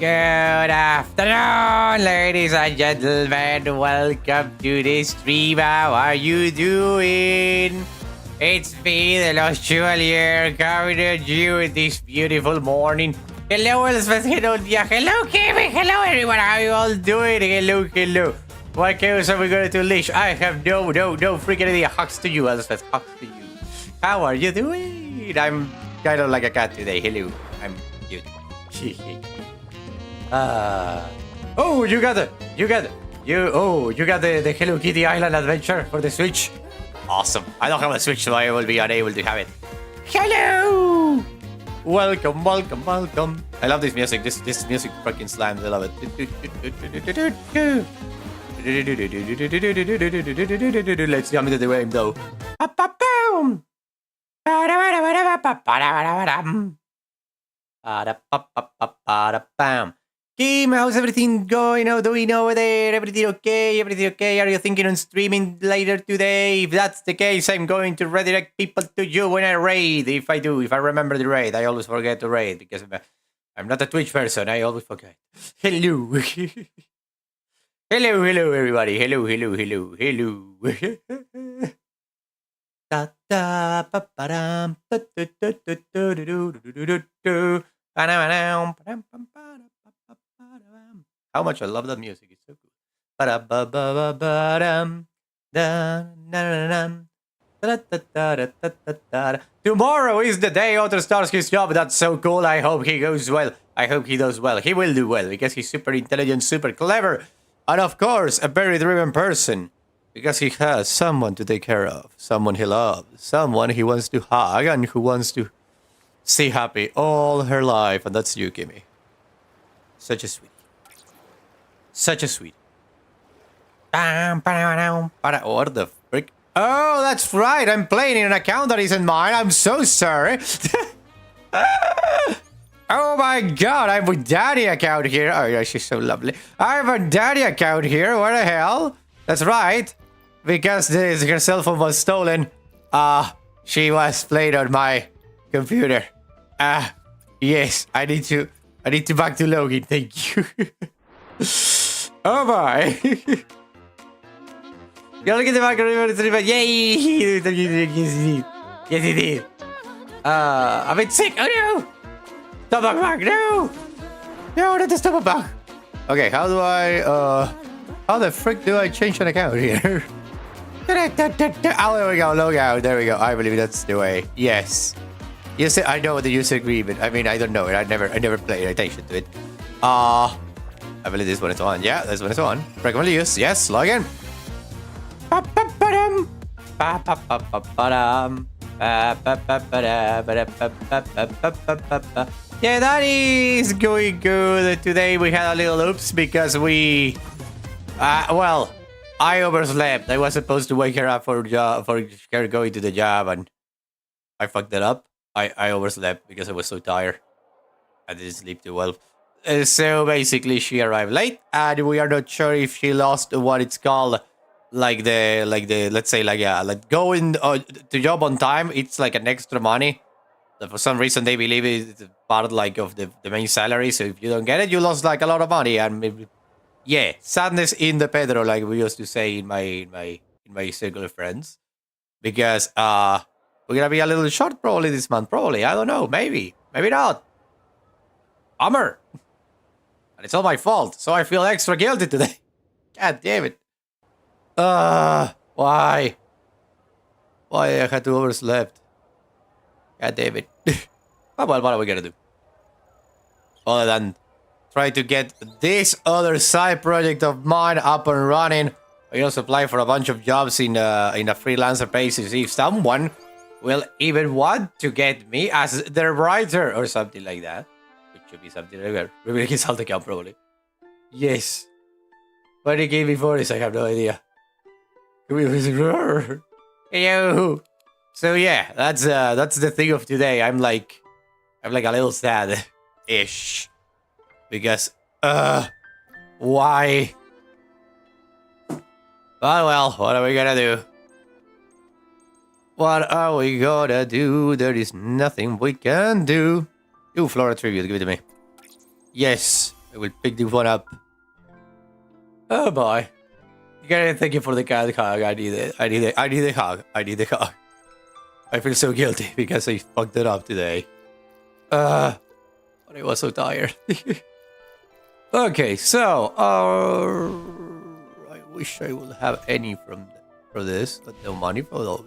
Good afternoon, ladies and gentlemen. Welcome to the stream. How are you doing? It's me, the Lost Jewel here, coming to you this beautiful morning. Hello, Elspeth. Hello, Dia. Hello, Kevin. Hello, everyone. How are you all doing? Hello. What chaos are we going to unleash? I have no freaking idea. Hugs to you, Elspeth. Hugs to you. How are you doing? I'm kind of like a cat today. Hello. I'm cute. Oh, you got the Hello Kitty Island adventure for the Switch. Awesome. I don't have a Switch, so I will be unable to have it. Hello! Welcome, welcome, welcome. I love this music. This music fucking slams. I love it. Let's jump into the game, though. Kim, how's everything going? How do we know over there? Everything okay? Everything okay? Are you thinking on streaming later today? If that's the case, I'm going to redirect people to you when I raid. If I remember the raid. I always forget to raid because I'm not a Twitch person. I always forget. Hello. hello, everybody. Hello. How much I love that music. It's so cool. Tomorrow is the day Otter starts his job. That's so cool. I hope he goes well. I hope he does well. He will do well because he's super intelligent, super clever, and of course, a very driven person. Because he has someone to take care of, someone he loves, someone he wants to hug, and who wants to see happy all her life, and that's you, Kimmy. Such a sweetie. Such a sweet. What the frick? Oh, that's right. I'm playing in an account that isn't mine. I'm so sorry. Oh my god, I have a daddy account here. Oh yeah, she's so lovely. I have a daddy account here. What the hell? That's right. Because her cell phone was stolen. She was played on my computer. Yes, I need to back to login. Thank you. Oh my. Gotta get the back. Yay! Yes, it did. I'm a bit sick. Oh no! Stomach bug, no! No, not the stomach bug. Okay, how the frick do I change an account here? Oh, there we go, logout. There we go. I believe that's the way. Yes. Yes, I know the user agreement. I mean, I don't know it. I never paid attention to it. I believe this one is on. Yeah, this one is on. Recommend use. Yes, log in. Yeah, that is going good. Today we had a little oops because we... well, I overslept. I was supposed to wake her up for her going to the job, and I fucked that up. I overslept because I was so tired. I didn't sleep too well. So basically, she arrived late, and we are not sure if she lost what it's called, like the let's say like going to job on time. It's like an extra money. That for some reason they believe it's part like of the main salary. So if you don't get it, you lost like a lot of money. And maybe, yeah, sadness in the pedro, like we used to say in my circle of friends, because we're gonna be a little short probably this month. Probably, I don't know. Maybe not. Bummer. And it's all my fault, so I feel extra guilty today. God damn it. Why? Why I had to overslept? God damn it. Oh, well, what are we gonna do? Other than try to get this other side project of mine up and running. I also apply for a bunch of jobs in a freelancer basis. If someone will even want to get me as their writer or something like that. Which should be something like that. Maybe his alt account probably. Yes. What he gave me for this, I have no idea. Hello. So yeah, that's the thing of today. I'm like a little sad-ish. Because why? Well, what are we gonna do? What are we gonna do? There is nothing we can do. Ooh, Flora tribute, give it to me. Yes, I will pick this one up. Oh boy. You gotta thank you for the cat hug. I need it. I need a hug. I need a hug. I feel so guilty because I fucked it up today. But I was so tired. Okay, so I wish I would have any for this, but no money for those.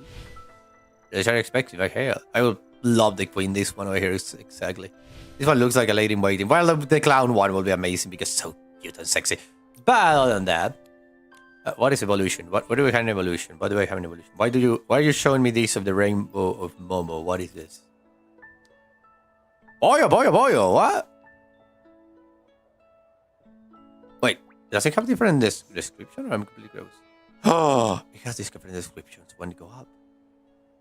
These are expensive. I would love the queen. This one over here is exactly. This one looks like a lady in waiting. Well, the clown one will be amazing because it's so cute and sexy. But other than that, What is evolution? What do we have in evolution? What do I have in evolution? Why are you showing me this of the rainbow of Momo? What is this? Boyo, boyo, boyo, what? Wait, does it have different description? I'm completely close. Oh, it has different descriptions when you go up.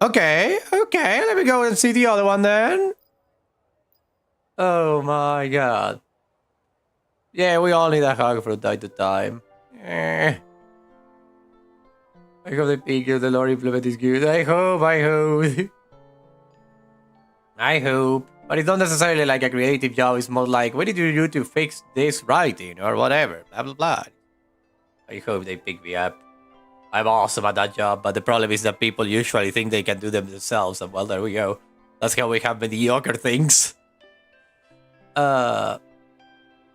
Okay, let me go and see the other one then. Oh my god. Yeah, we all need a hug from time to time. I hope the figure the lore implement is good. I hope. I hope. But it's not necessarily like a creative job, it's more like, what did you do to fix this writing or whatever, blah blah blah. I hope they pick me up. I'm awesome at that job, but the problem is that people usually think they can do them themselves, and well, there we go. That's how we have mediocre things. Oh,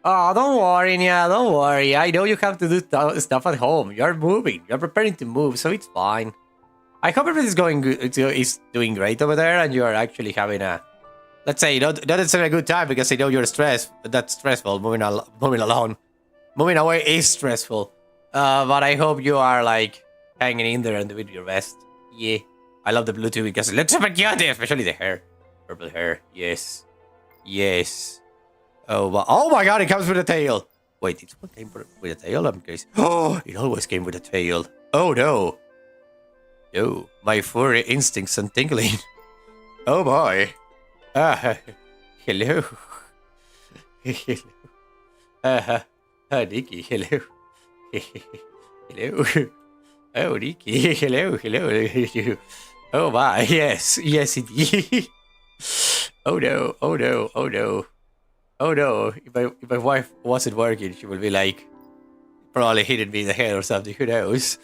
don't worry, Nya, don't worry. I know you have to do stuff at home. You're moving. You're preparing to move, so it's fine. I hope everything's going good. It's doing great over there, and you're actually having a, let's say, not necessarily a good time because I know you're stressed. But that's stressful. Moving alone, moving away is stressful. But I hope you are like hanging in there and doing your best. Yeah, I love the blue too because it looks super cute, especially the hair, purple hair. Yes, yes. Oh my god, it comes with a tail. Wait, it's what came with a tail? I'm curious. Oh, it always came with a tail. Oh no. No, my furry instincts are tingling. Oh boy. Hello. Hello. Nikki, hello. Hello. Oh, Nikki, hello. Oh my, yes, indeed. Oh no. Oh no, if my wife wasn't working, she would be like, probably hitting me in the head or something, who knows?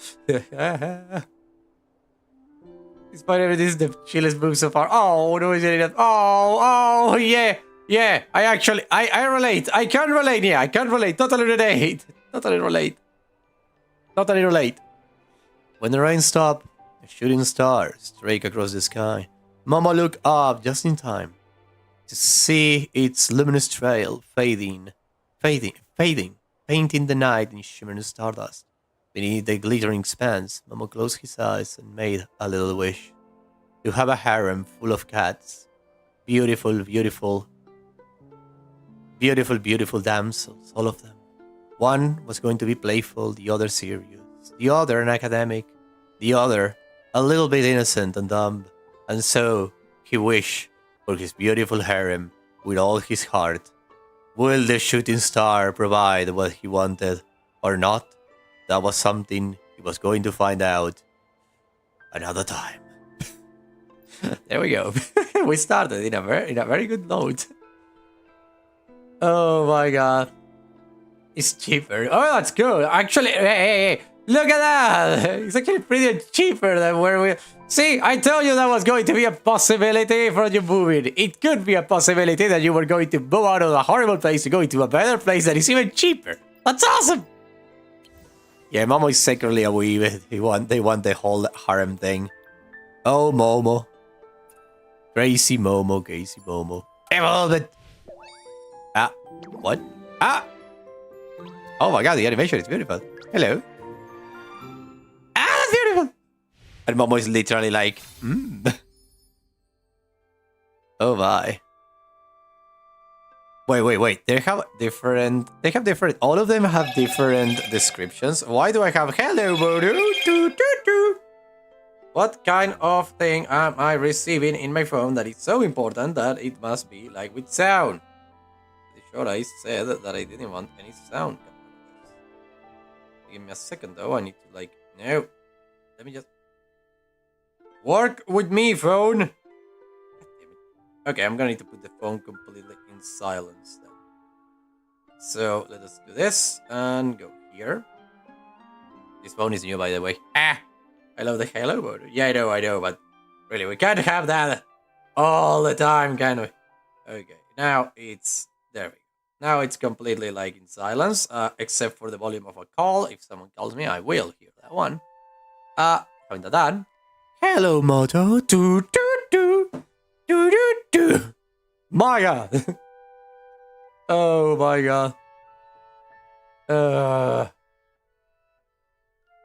Despite everything, this is the chillest move so far. Oh, no, is it enough? Oh, yeah, I relate. I can relate, yeah, I can relate. Totally relate. When the rain stopped, a shooting star streaked across the sky. Mama looked up just in time to see its luminous trail fading, painting the night in shimmering stardust. Beneath the glittering expanse, Momo closed his eyes and made a little wish. To have a harem full of cats. Beautiful damsels, all of them. One was going to be playful, the other serious, the other an academic, the other a little bit innocent and dumb. And so he wished for his beautiful harem with all his heart. Will the shooting star provide what he wanted or not? That was something he was going to find out another time. There we go. We started in a very good note. Oh my god. It's cheaper. Oh, that's good. Actually, hey, look at that. It's actually pretty cheaper than where we... See, I told you that was going to be a possibility for you moving. It could be a possibility that you were going to move out of a horrible place to go into a better place that is even cheaper. That's awesome. Yeah, Momo is secretly a weeb. They want the whole harem thing. Oh, Momo. Crazy Momo. Evolve it. Ah, what? Ah! Oh my god, the animation is beautiful. Hello. Ah, that's beautiful. And Momo is literally like, Oh my. Wait. They have different. All of them have different descriptions. Why do I have hello, Bodo? What kind of thing am I receiving in my phone that is so important that it must be like with sound? Pretty sure I said that I didn't want any sound. Give me a second though. I need to like no. Let me just work with me, phone. Okay, I'm gonna need to put the phone completely in silence then. So let us do this and go here. This phone is new, by the way. I love the hello mode. Yeah, I know, but really, we can't have that all the time, can we? Okay, now it's there. We go. Now it's completely like in silence, except for the volume of a call. If someone calls me, I will hear that one. Having that done. Hello, Moto. Do. My god. Oh my god.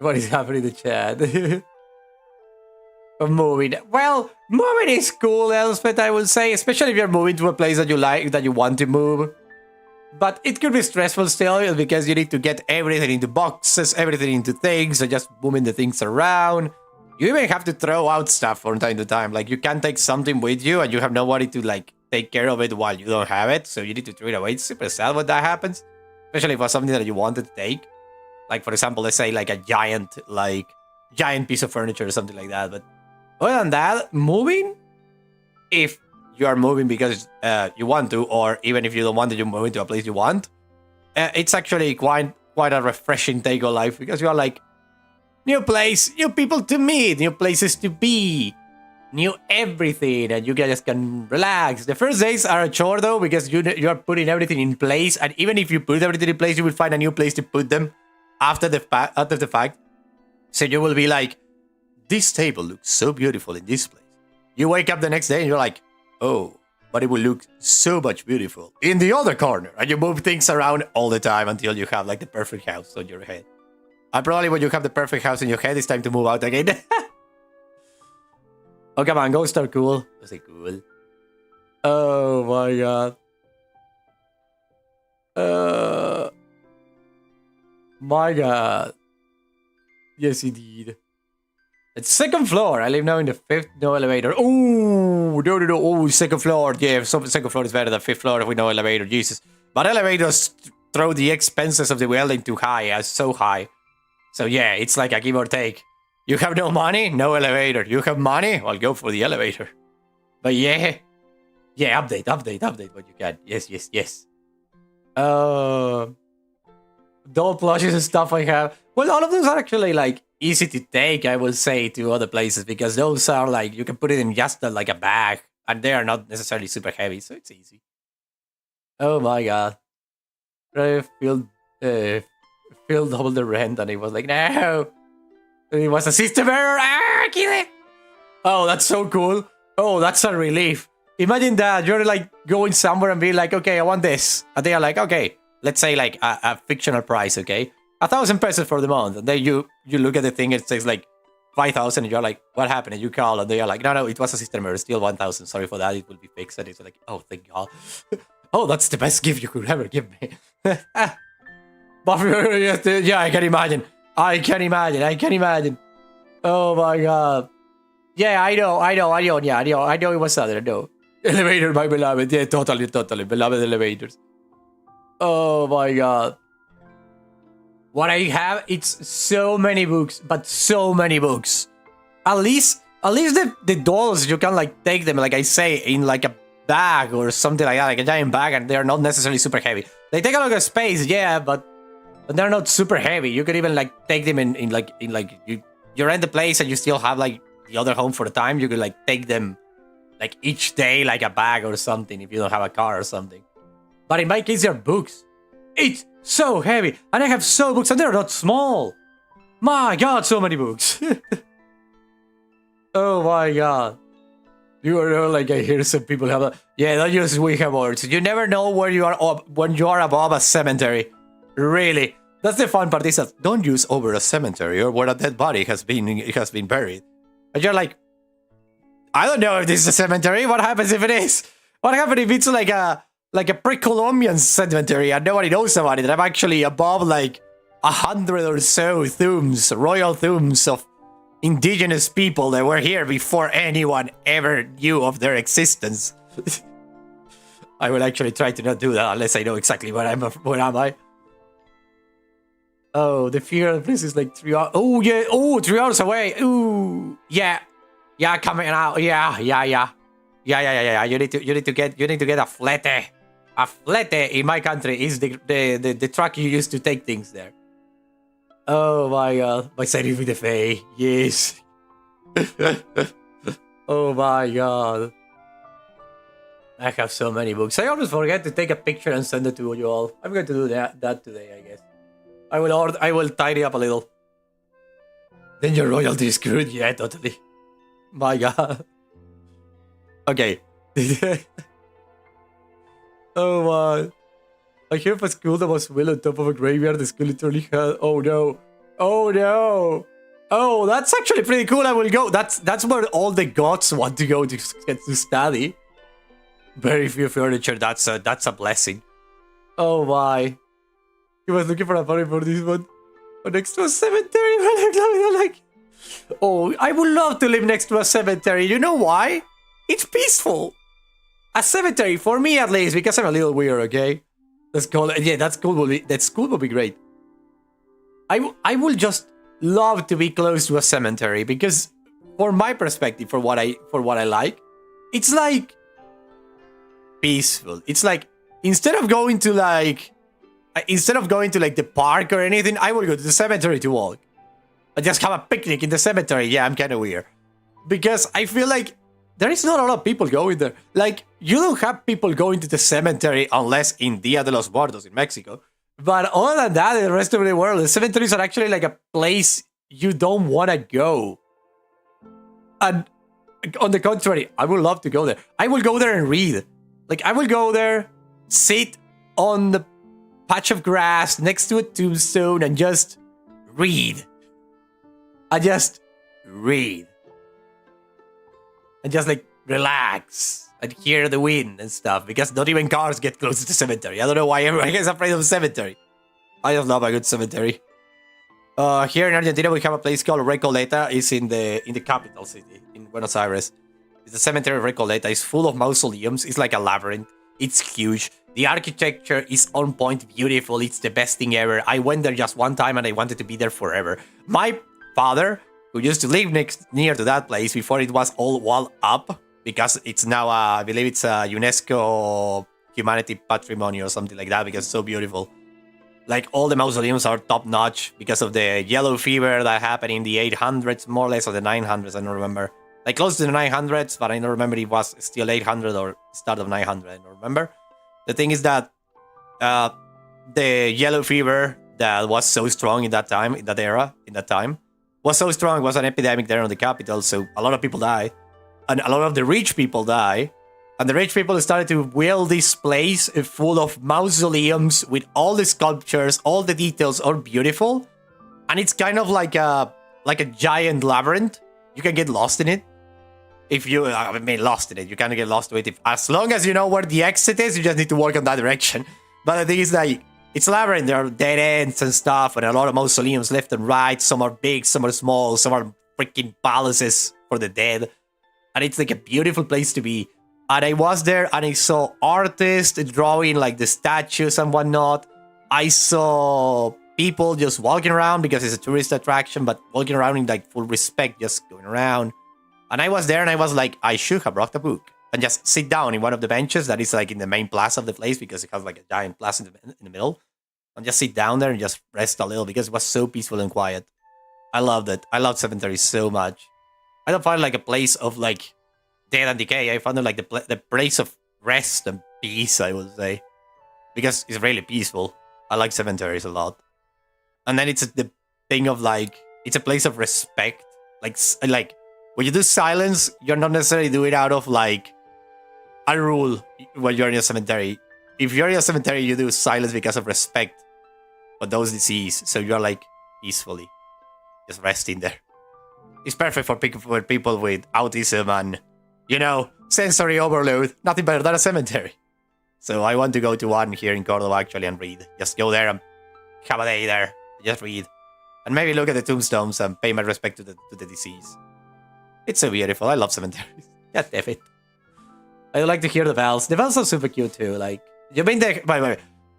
What is happening in the chat? Moving. Well, moving is cool, Elspeth, I will say, especially if you're moving to a place that you like, that you want to move. But it could be stressful still because you need to get everything into boxes, everything into things, and just moving the things around. You even have to throw out stuff from time to time. Like, you can't take something with you and you have nobody to, like, take care of it while you don't have it. So you need to throw it away. It's super sad when that happens. Especially for something that you wanted to take. Like, for example, let's say, like, a giant piece of furniture or something like that. But other than that, moving, if you are moving because you want to, or even if you don't want to, you're moving to a place you want, it's actually quite a refreshing take on life because you are like, new place, new people to meet, new places to be, new everything, and you just can relax. The first days are a chore though because you're putting everything in place, and even if you put everything in place, you will find a new place to put them after the fact. So you will be like, this table looks so beautiful in this place. You wake up the next day and you're like, oh, but it will look so much beautiful in the other corner. And you move things around all the time until you have like the perfect house on your head. And probably when you have the perfect house in your head, it's time to move out again. Oh, come on, ghosts are cool. I say cool. Oh my god. My god. Yes, indeed. It's second floor. I live now in the 5th, no elevator. Oh, no. Oh, second floor. Yeah, second floor is better than 5th floor with no elevator. Jesus. But elevators throw the expenses of the building too high, so high. So yeah, it's like a give or take. You have no money, no elevator. You have money, I'll go for the elevator. But yeah. Yeah, update what you can. Yes. Doll plushes and stuff I have. Well, all of those are actually like easy to take, I will say, to other places because those are like, you can put it in just like a bag and they are not necessarily super heavy, so it's easy. Oh my god. I feel double the rent and it was like, no! It was a system error! Ah, kill it! Oh, that's so cool. Oh, that's a relief. Imagine that, you're like going somewhere and being like, okay, I want this. And they are like, okay, let's say like a fictional price, okay? 1,000 pesos for the month. And then you look at the thing, it says like 5,000 and you're like, what happened? And you call and they are like, no, it was a system error, still 1,000. Sorry for that, it will be fixed. And it's like, oh, thank God. Oh, that's the best gift you could ever give me. But yeah, I can imagine. I can imagine. Oh my god. Yeah, I know. Yeah, I know it was other. I know. Elevator, my beloved. Yeah, totally. Beloved elevators. Oh my god. What I have, it's so many books, but so many books. At least the dolls, you can like take them, like I say, in like a bag or something like that, like a giant bag, and they're not necessarily super heavy. They take a lot of space, yeah, but they're not super heavy. You could even like take them in you rent the place and you still have like the other home for the time. You could like take them like each day, like a bag or something, if you don't have a car or something. But in my case, they're books. It's so heavy, and I have so books, and they're not small. My god, so many books. Oh my god. You are like, I hear some people have a... Yeah, don't use Ouija boards. You never know where you are when you are above a cemetery. Really. That's the fun part, is that don't use over a cemetery or where a dead body has been buried. And you're like, I don't know if this is a cemetery. What happens if it is? What happens if it's like a pre-Columbian cemetery and nobody knows about it? I'm actually above like 100 or so tombs, royal tombs of indigenous people that were here before anyone ever knew of their existence. I will actually try to not do that unless I know exactly where am I. Oh, the fear of the place is like 3 hours. Oh yeah, 3 hours away. Ooh, yeah, coming out. Yeah. You need to get a flete. A flete in my country is the truck you use to take things there. Oh my god, my Santa Fe Fe, yes. Oh my god. I have so many books. I always forget to take a picture and send it to you all. I'm going to do that today, I guess. I will tidy up a little. Then your royalty is screwed. Yeah, totally. My god. Okay. Oh my. I hear of a school that was built on top of a graveyard. The school literally had... Oh no. Oh no. Oh, that's actually pretty cool. I will go. That's where all the gods want to go to get to study. Very few furniture. That's a blessing. Oh my. He was looking for a party for this one. Oh, next to a cemetery. Like, oh, I would love to live next to a cemetery. You know why? It's peaceful. A cemetery, for me at least, because I'm a little weird, okay? That's cool. Yeah, that's cool. That school will be great. I will just love to be close to a cemetery because, for my perspective, for what I like, it's like peaceful. It's like instead of going to like the park or anything, I will go to the cemetery to walk. I just have a picnic in the cemetery. Yeah, I'm kind of weird because I feel like there is not a lot of people going there. Like, you don't have people going to the cemetery unless in Dia de los Muertos in Mexico. But other than that, in the rest of the world, the cemeteries are actually like a place you don't want to go. And on the contrary, I would love to go there. I will go there and read. Like, I will go there, sit on the patch of grass next to a tombstone and just read. And just like relax and hear the wind and stuff, because not even cars get close to the cemetery. I don't know why everyone gets afraid of the cemetery. I just love a good cemetery. Here in Argentina we have a place called Recoleta. It's in the capital city, in Buenos Aires. It's the cemetery of Recoleta. It's full of mausoleums. It's like a labyrinth. It's huge. The architecture is on point, beautiful. It's the best thing ever. I went there just one time and I wanted to be there forever. My father, who used to live near to that place before it was all walled up, because it's now, I believe it's a UNESCO Humanity Patrimony or something like that, because it's so beautiful. Like, all the mausoleums are top-notch because of the yellow fever that happened in the 800s, more or less, or the 900s, I don't remember. Like, close to the 900s, but I don't remember if it was still 800 or start of 900, I don't remember. The thing is that the yellow fever that was so strong in that time, in that era, was so strong, it was an epidemic there in the capital, so a lot of people died. And a lot of the rich people died. And the rich people started to build this place full of mausoleums with all the sculptures, all the details are beautiful. And it's kind of like a giant labyrinth. You can get lost in it. If you, lost in it. You kind of get lost with it. As long as you know where the exit is, you just need to walk in that direction. But the thing is that it's a labyrinth. There are dead ends and stuff, and a lot of mausoleums left and right. Some are big, some are small, some are freaking palaces for the dead. And it's like a beautiful place to be. And I was there and I saw artists drawing like the statues and whatnot. I saw people just walking around because it's a tourist attraction, but walking around in like full respect, just going around. And I was there and I was like, I should have brought a book and just sit down in one of the benches that is like in the main plaza of the place, because it has like a giant plaza in the middle, and just sit down there and just rest a little because it was so peaceful and quiet. I loved it. I loved cemeteries so much. I don't find like a place of like death and decay. I found it like the place of rest and peace, I would say, because it's really peaceful. I like cemeteries a lot. And then it's the thing of like, it's a place of respect. Like when you do silence, you're not necessarily doing it out of like a rule when you're in a cemetery. If you're in a cemetery, you do silence because of respect for those deceased. So you're like peacefully just resting there. It's perfect for people with autism and, you know, sensory overload. Nothing better than a cemetery. So I want to go to one here in Cordoba actually and read. Just go there and have a day there. Just read. And maybe look at the tombstones and pay my respect to the deceased. It's so beautiful. I love cemeteries. God damn it. I like to hear the bells. The bells are super cute too. Like, you mean by the way,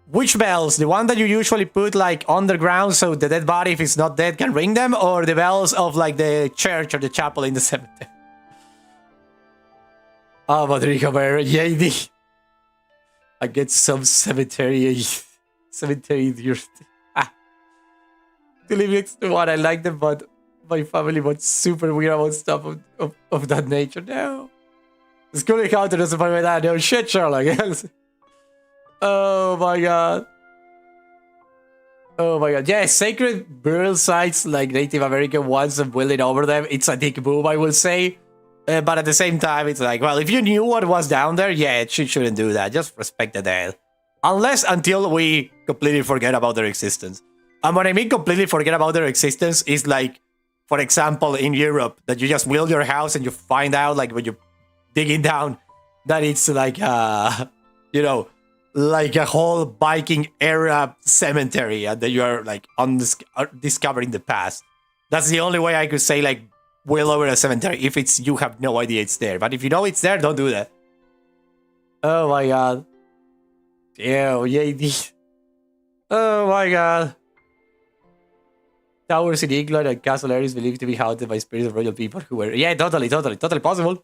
which bells? The one that you usually put like underground so the dead body, if it's not dead, can ring them? Or the bells of like the church or the chapel in the cemetery? Oh, Rodrigo, JD. I get some cemetery to live next to one. I like them, but my family was super weird about stuff of that nature. No. The school encounter doesn't find my dad. No shit, Sherlock. Oh my god. Oh my god. Yeah, sacred burial sites like Native American ones and building over them, it's a dick move, I will say. But at the same time, it's like, well, if you knew what was down there, yeah, it shouldn't do that. Just respect the dead. Until we completely forget about their existence. And what I mean completely forget about their existence is like, for example, in Europe, that you just build your house and you find out, like, when you're digging down, that it's like, you know, like a whole Viking era cemetery, and that you are like discovering the past. That's the only way I could say, like, wheel over a cemetery, if it's you have no idea it's there. But if you know it's there, don't do that. Oh my god. Ew, JD. Oh my god. Towers in England and castle areas believed to be haunted by spirits of royal people who were... Yeah, totally possible.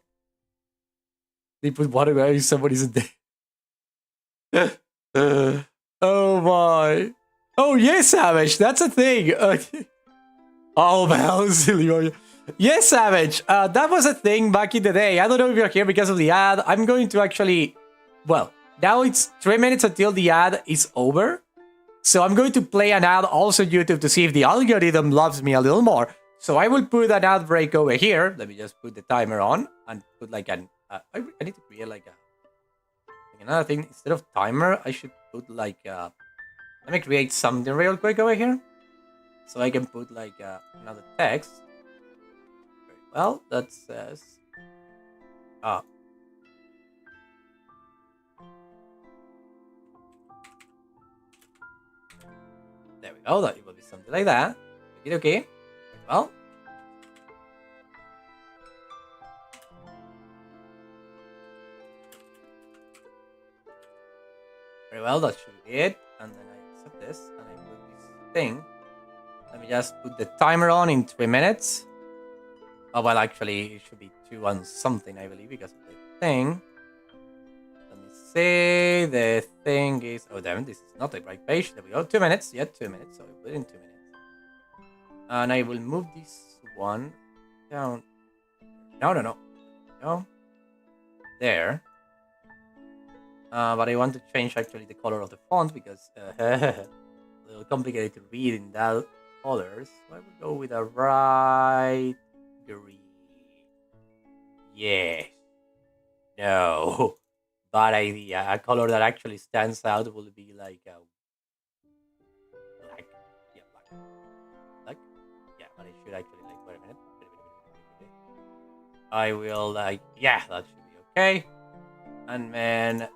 They put water where somebody's in there. Oh my. Oh yes, Savage, that's a thing. Oh man, silly. Yes, Savage, that was a thing back in the day. I don't know if you're here because of the ad. I'm going to actually... Well, now it's 3 minutes until the ad is over. So I'm going to play an ad also on YouTube to see if the algorithm loves me a little more. So I will put an ad break over here. Let me just put the timer on and put like an... I need to create like another thing. Instead of timer, I should put like... let me create something real quick over here. So I can put like another text. Very well, that says... There we go, that will be something like that. Okay. Very well. Very well, that should be it. And then I accept this and I put this thing. Let me just put the timer on in 3 minutes. Oh, well, actually, it should be 2 and something, I believe, because of the thing. Let me see. The thing is... Oh, damn, this is not the right page. There we go. 2 minutes. Yeah, 2 minutes. So I put in 2 minutes. And I will move this one down. No. There. But I want to change actually the color of the font because a little complicated to read in that colors. So I will go with a bright green. Yeah. No. Bad idea. A color that actually stands out will be like a black. Yeah, black. Black? Yeah, but it should actually like wait a minute. I will like yeah, that should be okay. And then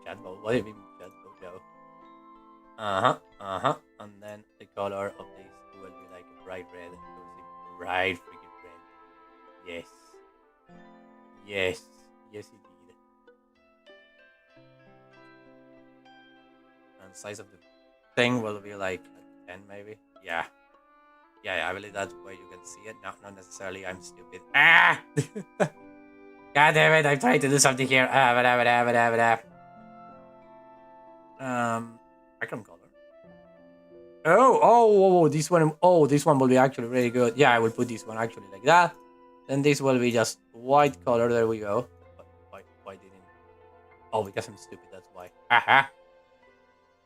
chat mode. What do you mean chat mode? Go. And then the color of this will be like a bright red. Bright freaking red. Yes. Yes. Yes indeed. And size of the thing will be like 10 maybe. Yeah. Yeah, I believe that's where you can see it. No, not necessarily. I'm stupid. Ah! God damn it! I'm trying to do something here. Background color. Oh, this one. Oh, this one will be actually really good. Yeah, I will put this one actually like that. Then this will be just white color. There we go. Why didn't? Oh, because I'm stupid. That's why. Haha.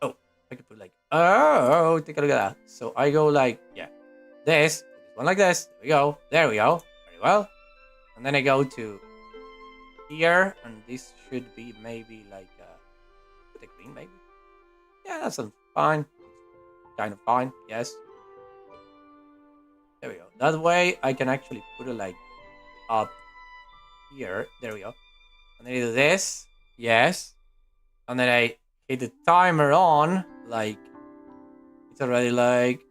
Oh, I could put like. Oh, take a look at that. So I go like yeah. This one like this. There we go. There we go. Very well. And then I go to here, and this should be maybe like the green, maybe. Yeah, that sounds fine. Kind of fine. Yes. There we go. That way I can actually put it like up here. There we go. And then I do this. Yes. And then I hit the timer on. Like it's already like.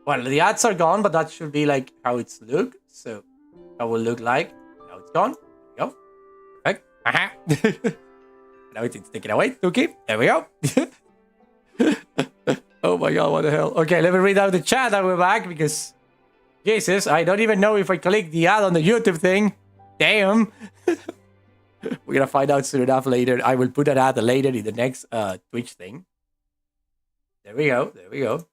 Well, the ads are gone, but that should be like how it's look. So, how it will look like. Now it's gone. There we go. Perfect. Now it's taken away. Okay. There we go. Oh my god, what the hell? Okay, let me read out the chat and we're back because... Jesus, I don't even know if I click the ad on the YouTube thing. Damn. We're gonna find out soon enough later. I will put that ad later in the next Twitch thing. There we go. There we go.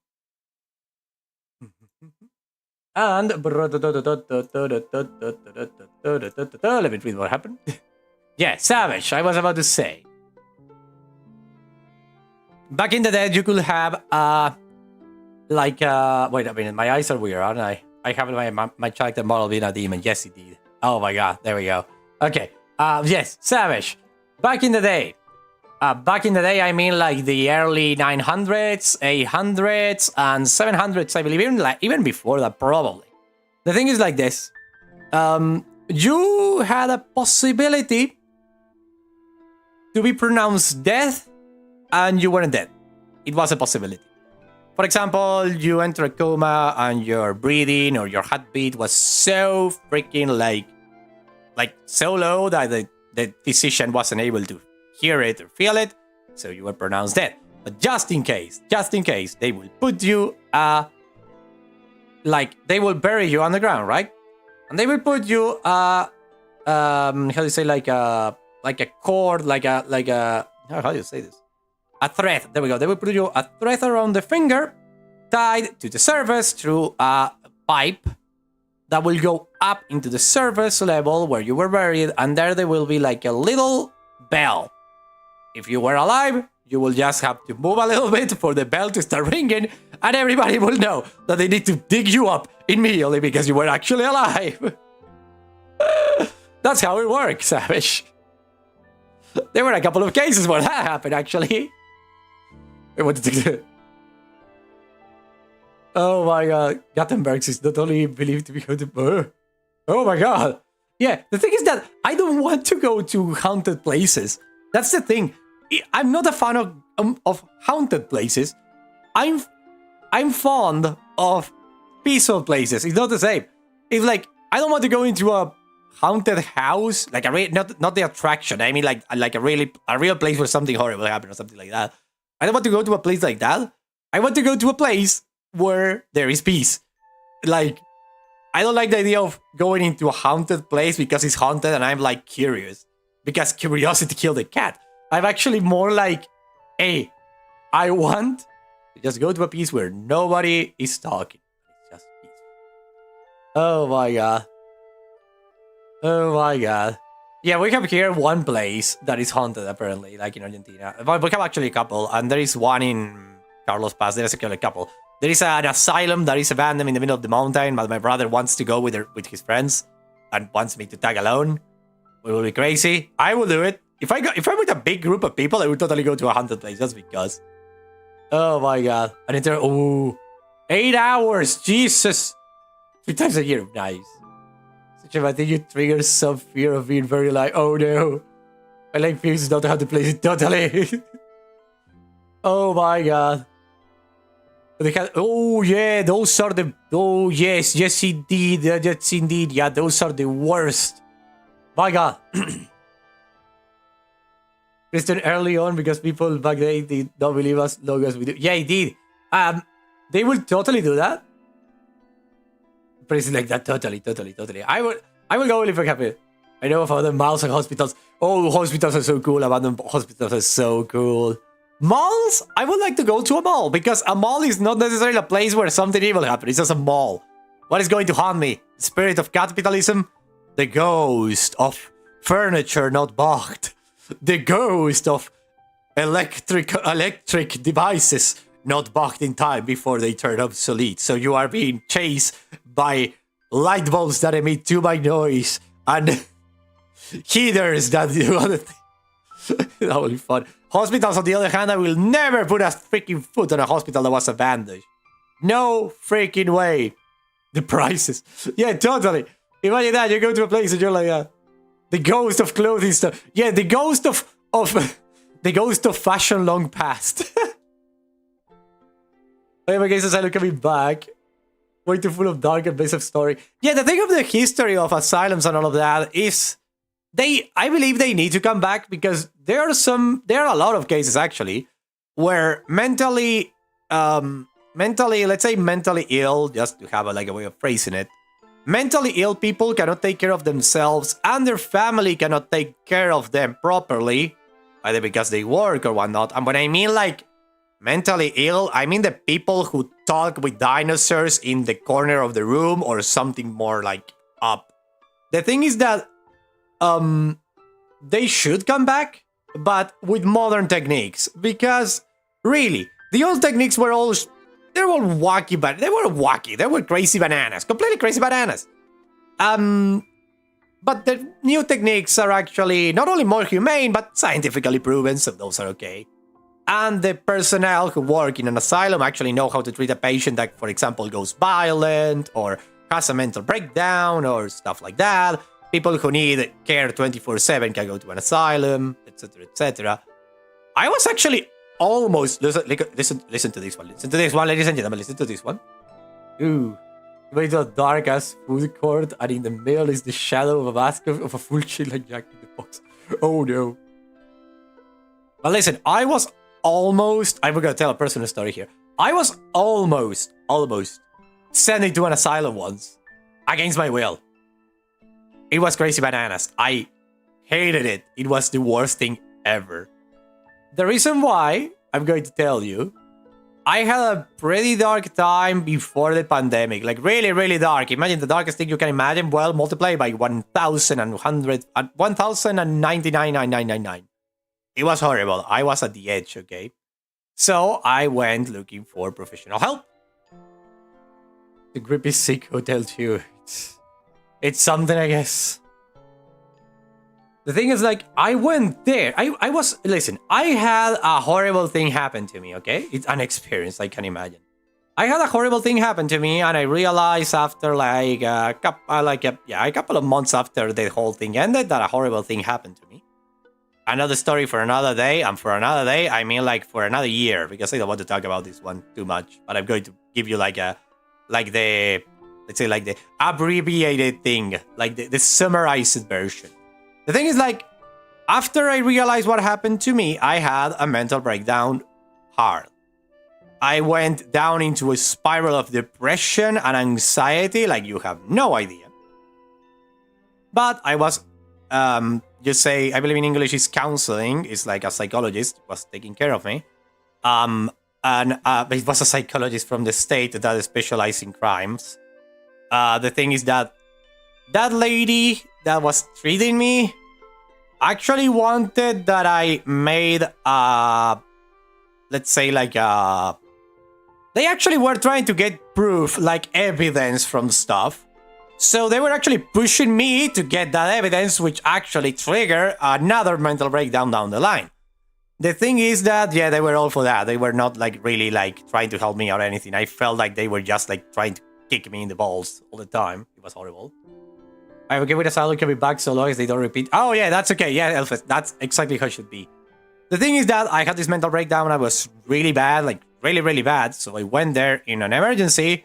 And let me read what happened. Yeah, Savage, I was about to say. Back in the day, you could have wait a minute, my eyes are weird, aren't I? I have my character model being a demon. Yes, indeed. Oh my god, there we go. Okay. Yes, Savage. Back in the day, Back in the day, I mean like the early 900s, 800s, and 700s, I believe, even before that, probably. The thing is like this. You had a possibility to be pronounced dead, and you weren't dead. It was a possibility. For example, you enter a coma and your breathing or your heartbeat was so freaking like so low that the physician wasn't able to hear it or feel it, so you were pronounced dead. But just in case, they will put you they will bury you on the ground, right? And they will put you how do you say, like a cord, like a how do you say this? A thread. There we go. They will put you a thread around the finger, tied to the surface through a pipe that will go up into the surface level where you were buried, and there will be like a little bell. If you were alive, you will just have to move a little bit for the bell to start ringing, and everybody will know that they need to dig you up immediately because you were actually alive. That's how it works, Savage. There were a couple of cases where that happened, actually. I wanted to... Oh my god, Gothenburg is not only believed to be haunted. Oh my god. Yeah, the thing is that I don't want to go to haunted places. That's the thing. I'm not a fan of haunted places. I'm fond of peaceful places. It's not the same. It's like, I don't want to go into a haunted house, like not the attraction. I mean, like a real place where something horrible happened or something like that. I don't want to go to a place like that. I want to go to a place where there is peace. Like, I don't like the idea of going into a haunted place because it's haunted and I'm like curious. Because curiosity killed the cat. I'm actually more like, hey, I want to just go to a place where nobody is talking. It's just peaceful. Oh my god. Oh my god. Yeah, we have here one place that is haunted, apparently, like in Argentina. But we have actually a couple, and there is one in Carlos Paz. There's actually a couple. There is an asylum that is abandoned in the middle of the mountain, but my brother wants to go with his friends and wants me to tag along. We will be crazy. I will do it. If I'm with a big group of people, I would totally go to a haunted place just because. Oh my god. And it's 8 hours. Jesus. 3 times a year. Nice. Such a bad thing. You trigger some fear of being very like, oh no. I like fears not how to play it totally. Oh my god. Oh yeah, those are the... Oh yes, yes indeed. Yes indeed. Yeah, those are the worst. My god. Christian early on because people back then did not believe us long as we do. Yeah, indeed. They will totally do that. Places like that, totally. I will go if I'm happy. I know of other malls and hospitals. Oh, hospitals are so cool. Abandoned hospitals are so cool. Malls? I would like to go to a mall because a mall is not necessarily a place where something evil happens. It's just a mall. What is going to haunt me? The spirit of capitalism? The ghost of furniture not bought. The ghost of electric devices not bought in time before they turn obsolete. So you are being chased by light bulbs that emit too much noise and heaters that do other things. That will be fun. Hospitals, on the other hand, I will never put a freaking foot on a hospital that was abandoned. No freaking way. The prices. Yeah, totally. Imagine that, you go to a place and you're like, the ghost of clothing stuff. Yeah, the ghost of the ghost of fashion long past. In my case, as I look at me back, way too full of dark and basic story. Yeah, the thing of the history of asylums and all of that is I believe they need to come back because there are a lot of cases actually where mentally, let's say mentally ill, just to have a way of phrasing it. Mentally ill people cannot take care of themselves and their family cannot take care of them properly, either because they work or whatnot. And when I mean like mentally ill, I mean the people who talk with dinosaurs in the corner of the room or something more like up. The thing is that they should come back, but with modern techniques, because really, the old techniques were all... They were wacky, but they were wacky. They were crazy bananas. Completely crazy bananas. But the new techniques are actually not only more humane, but scientifically proven, so those are okay. And the personnel who work in an asylum actually know how to treat a patient that, for example, goes violent or has a mental breakdown or stuff like that. People who need care 24/7 can go to an asylum, etc., etc. I was actually almost listen to this one. Listen to this one, ladies and gentlemen. Listen to this one. Ooh, way to a dark ass food court, and in the middle is the shadow of a basket of a full chili Jack in the Box. Oh no. But listen, I was almost. I'm gonna tell a personal story here. I was almost sent into an asylum once, against my will. It was crazy bananas. I hated it. It was the worst thing ever. The reason why, I'm going to tell you, I had a pretty dark time before the pandemic. Like really, really dark. Imagine the darkest thing you can imagine. Well, multiply by 1,099,999. It was horrible. I was at the edge, okay? So I went looking for professional help. The Grippy Sick Hotel too. It's something, I guess. The thing is, like, I went there. Listen, I had a horrible thing happen to me, okay? It's an experience, I can imagine. I had a horrible thing happen to me, and I realized after, like, a couple of months after the whole thing ended that a horrible thing happened to me. Another story for another day, and for another day, I mean, like, for another year, because I don't want to talk about this one too much, but I'm going to give you, like, the abbreviated thing, like the summarized version. The thing is, like, after I realized what happened to me, I had a mental breakdown hard. I went down into a spiral of depression and anxiety like you have no idea. But I was, I believe in English is counseling. It's like a psychologist was taking care of me. It was a psychologist from the state that specializes in crimes. The thing is that lady that was treating me actually wanted that I made they actually were trying to get proof, like evidence from stuff. So they were actually pushing me to get that evidence, which actually triggered another mental breakdown down the line. The thing is that, yeah, they were all for that. They were not like really like trying to help me or anything. I felt like they were just like trying to kick me in the balls all the time. It was horrible. I'm okay with asylum, can be back so long as they don't repeat. Oh yeah, that's okay. Yeah, Elfes, that's exactly how it should be. The thing is that I had this mental breakdown. I was really bad, like really, really bad. So I went there in an emergency.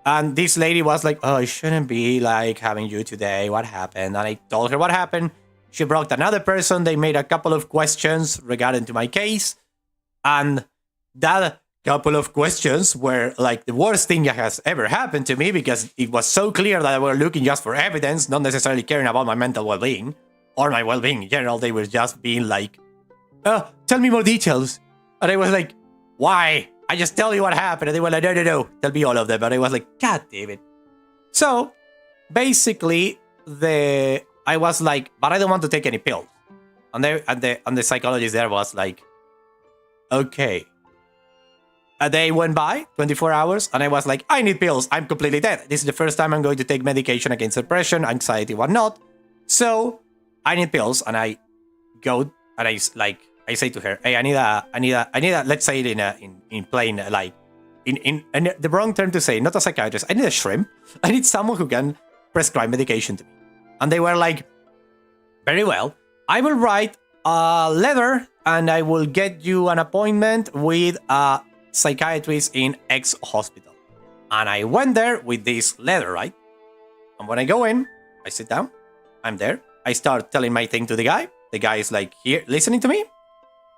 And this lady was like, oh, I shouldn't be like having you today. What happened? And I told her what happened. She brought another person. They made a couple of questions regarding to my case. And that couple of questions were like the worst thing that has ever happened to me, because it was so clear that they were looking just for evidence, not necessarily caring about my mental well-being or my well-being in general. They were just being like, tell me more details. And I was like, why? I just tell you what happened. And they were like, no, tell me all of them. And I was like, God damn it. So basically, I was like, but I don't want to take any pills. And the psychologist there was like, okay. A day went by, 24 hours, and I was like, I need pills. I'm completely dead. This is the first time I'm going to take medication against depression, anxiety, whatnot. So I need pills, and I go and I say to her, hey, I need a let's say it in plain, like in the wrong term to say, not a psychiatrist. I need a shrimp. I need someone who can prescribe medication to me. And they were like, very well, I will write a letter and I will get you an appointment with a psychiatrist in X hospital. And I went there with this letter, right? And when I go in, I sit down, I'm there, I start telling my thing to the guy. The guy is like, here, listening to me.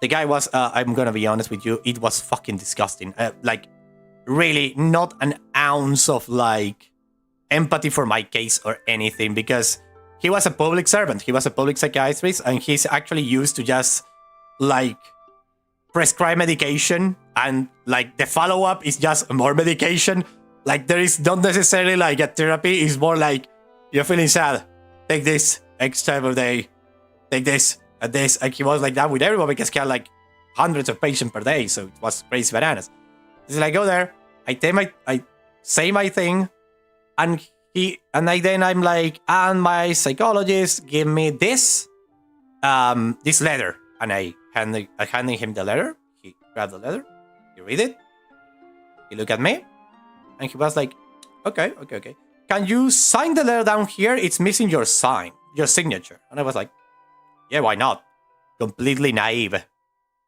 The guy was, I'm gonna be honest with you, it was fucking disgusting. Like, really, not an ounce of, like, empathy for my case or anything, because he was a public servant, he was a public psychiatrist, and he's actually used to just, like, prescribe medication, and, like, the follow-up is just more medication. Like, there is not necessarily, like, a therapy, it's more like, you're feeling sad, take this X time of day, take this. And this, like, he was like that with everyone, because he had like hundreds of patients per day, so it was crazy bananas. So I go there, I say my thing, and then I'm like, and my psychologist give me this letter, and I handed him the letter. He grabbed the letter, he read it, he looked at me, and he was like, okay. Can you sign the letter down here? It's missing your signature. And I was like, yeah, why not? Completely naive.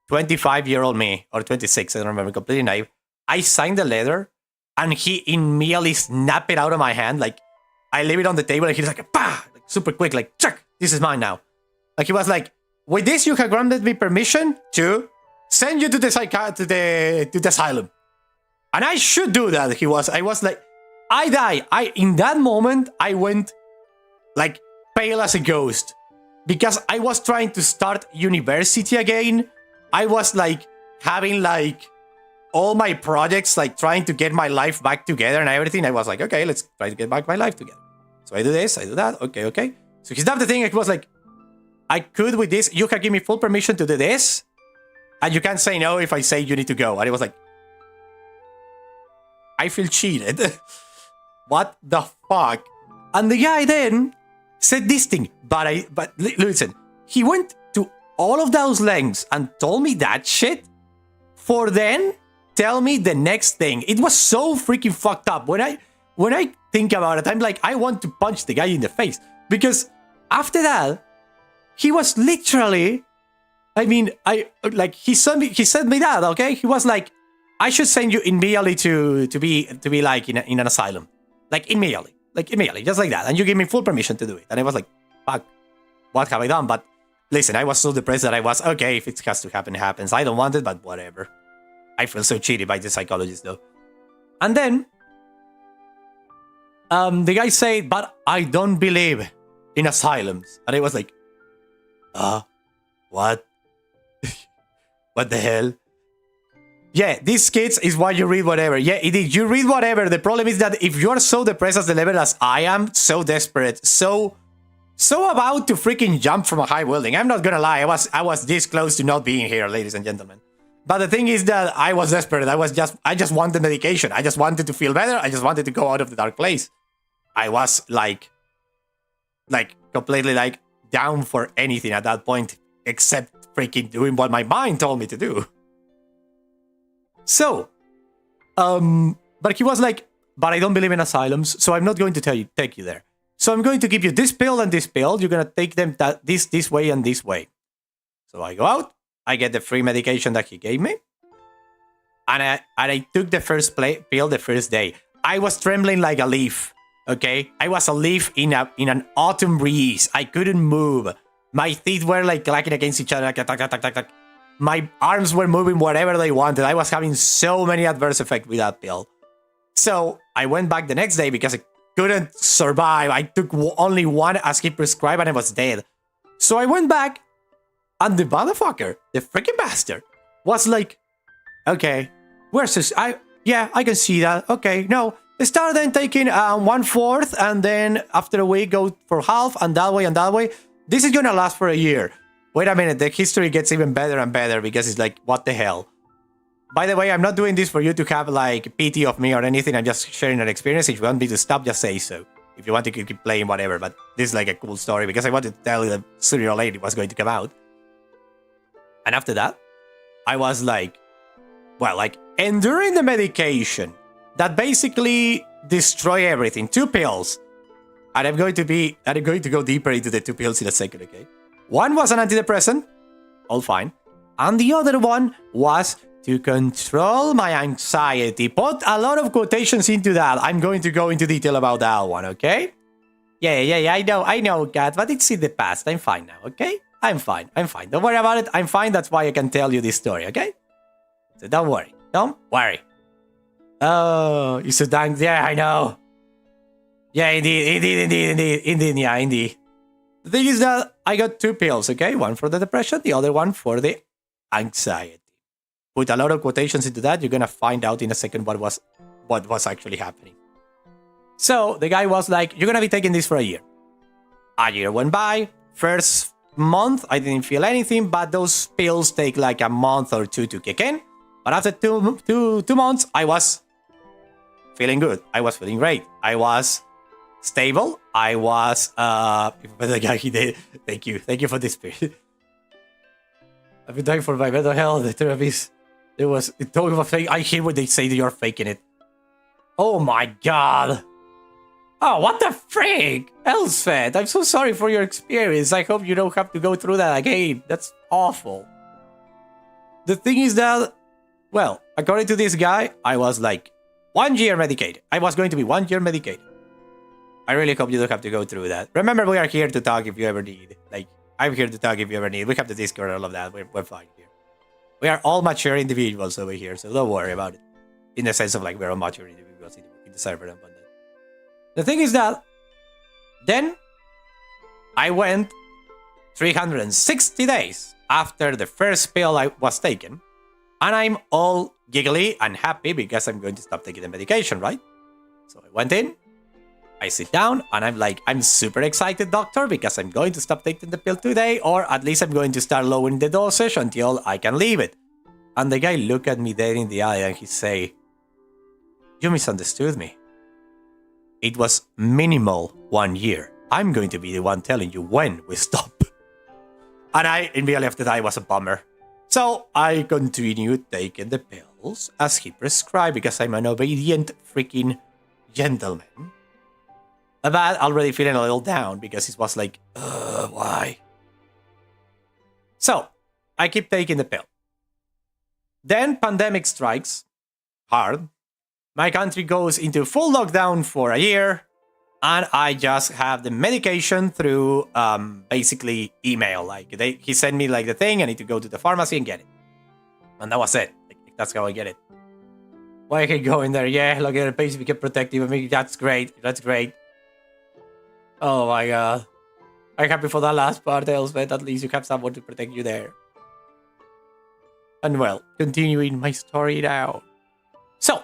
25-year-old me, or 26, I don't remember, completely naive. I signed the letter, and he immediately snapped it out of my hand. Like, I leave it on the table, and he's like, bah! Like, super quick, like, check, this is mine now. Like, he was like, with this, you have granted me permission to send you to the asylum. And I should do that, I was like, I die. In that moment, I went, like, pale as a ghost. Because I was trying to start university again. I was, like, having, like, all my projects, like, trying to get my life back together and everything. I was like, okay, let's try to get back my life together. So I do this, I do that, okay. So he snapped the thing, it was like, I could with this, you can give me full permission to do this, and you can't say no if I say you need to go. And it was like, I feel cheated. What the fuck? And the guy then said this thing, but listen, he went to all of those lengths and told me that shit for then tell me the next thing. It was so freaking fucked up. When I think about it, I'm like, I want to punch the guy in the face, because after that, he was literally, I mean, he sent me that, okay? He was like, I should send you immediately to be like in an asylum. Like immediately, just like that. And you gave me full permission to do it. And I was like, fuck, what have I done? But listen, I was so depressed that I was, okay, if it has to happen, it happens. I don't want it, but whatever. I feel so cheated by the psychologist though. And then, the guy said, but I don't believe in asylums. And I was like, what? What the hell? Yeah, these kids is why you read whatever. Yeah, indeed, you read whatever. The problem is that if you're so depressed as the level as I am, so desperate, so about to freaking jump from a high building. I'm not gonna lie, I was this close to not being here, ladies and gentlemen. But the thing is that I was desperate. I just wanted medication. I just wanted to feel better. I just wanted to go out of the dark place. I was like completely like down for anything at that point, except freaking doing what my mind told me to do. So, but he was like, but I don't believe in asylums, so I'm not going to take you there. So I'm going to give you this pill and this pill. You're going to take them this way and this way. So I go out, I get the free medication that he gave me, and I took the first pill the first day. I was trembling like a leaf, okay? I was a leaf in an autumn breeze. I couldn't move. My teeth were like clacking against each other, like, my arms were moving whatever they wanted. I was having so many adverse effects with that pill. So I went back the next day because I couldn't survive. I took only one as he prescribed and I was dead. So I went back and the motherfucker, the freaking bastard, was like, okay, where's this? I can see that. Okay, no. Start then taking 1/4 and then after a week go for half and that way and that way. This is gonna last for a year. Wait a minute, the history gets even better and better because it's like, what the hell? By the way, I'm not doing this for you to have like pity of me or anything. I'm just sharing an experience. If you want me to stop, just say so. If you want to keep playing, whatever. But this is like a cool story because I wanted to tell you that sooner or later it was going to come out. And after that, I was like, well, like enduring the medication that basically destroy everything. 2 pills. And I'm going to go deeper into the 2 pills in a second, okay? One was an antidepressant, all fine. And the other one was to control my anxiety. Put a lot of quotations into that. I'm going to go into detail about that one, okay? Yeah, I know, Kat, but it's in the past. I'm fine now, okay? I'm fine. Don't worry about it. I'm fine. That's why I can tell you this story, okay? So don't worry. Oh, you're so dang. Yeah, I know. Yeah, indeed. The thing is that I got 2 pills, okay? One for the depression, the other one for the anxiety. Put a lot of quotations into that. You're gonna find out in a second what was actually happening. So the guy was like, you're gonna be taking this for a year. A year went by. First month, I didn't feel anything, but those pills take like a month or 2 to kick in. But after two months, I was feeling good. I was feeling great. I was stable. I was thank you for this period. I've been dying for my mental health. The therapist, there was talking about fake. I hate when they say that you're faking it. Oh my god. Oh, what the freak? Elspeth, I'm so sorry for your experience. I hope you don't have to go through that again. That's awful. The thing is that, well, according to this guy, I was like 1 year medicated. I was going to be 1 year medicated. I really hope you don't have to go through that. Remember, we are here to talk if you ever need. Like, I'm here to talk if you ever need. We have the Discord and all of that. We're fine here. We are all mature individuals over here, so don't worry about it. In the sense of like, we're all mature individuals in the server and whatnot. The thing is that then I went 360 days after the first pill I was taken, and I'm all giggly and happy because I'm going to stop taking the medication, right? So I went in, I sit down, and I'm like, I'm super excited, doctor, because I'm going to stop taking the pill today, or at least I'm going to start lowering the dosage until I can leave it. And the guy looked at me dead in the eye and he say, you misunderstood me. It was minimal 1 year. I'm going to be the one telling you when we stop. And immediately after that, it was a bummer. So I continued taking the pills as he prescribed because I'm an obedient freaking gentleman. But already feeling a little down because it was like, why? So I keep taking the pill. Then pandemic strikes hard. My country goes into full lockdown for a year, and I just have the medication through basically email. Like he sent me like the thing. I need to go to the pharmacy and get it, and that was it. Like, that's how I get it. Why I can go in there? Yeah, look at the patient, we get protective. I mean, that's great. That's great. Oh my god, I'm happy for that last part, Elspeth. At least you have someone to protect you there. And well, continuing my story now. So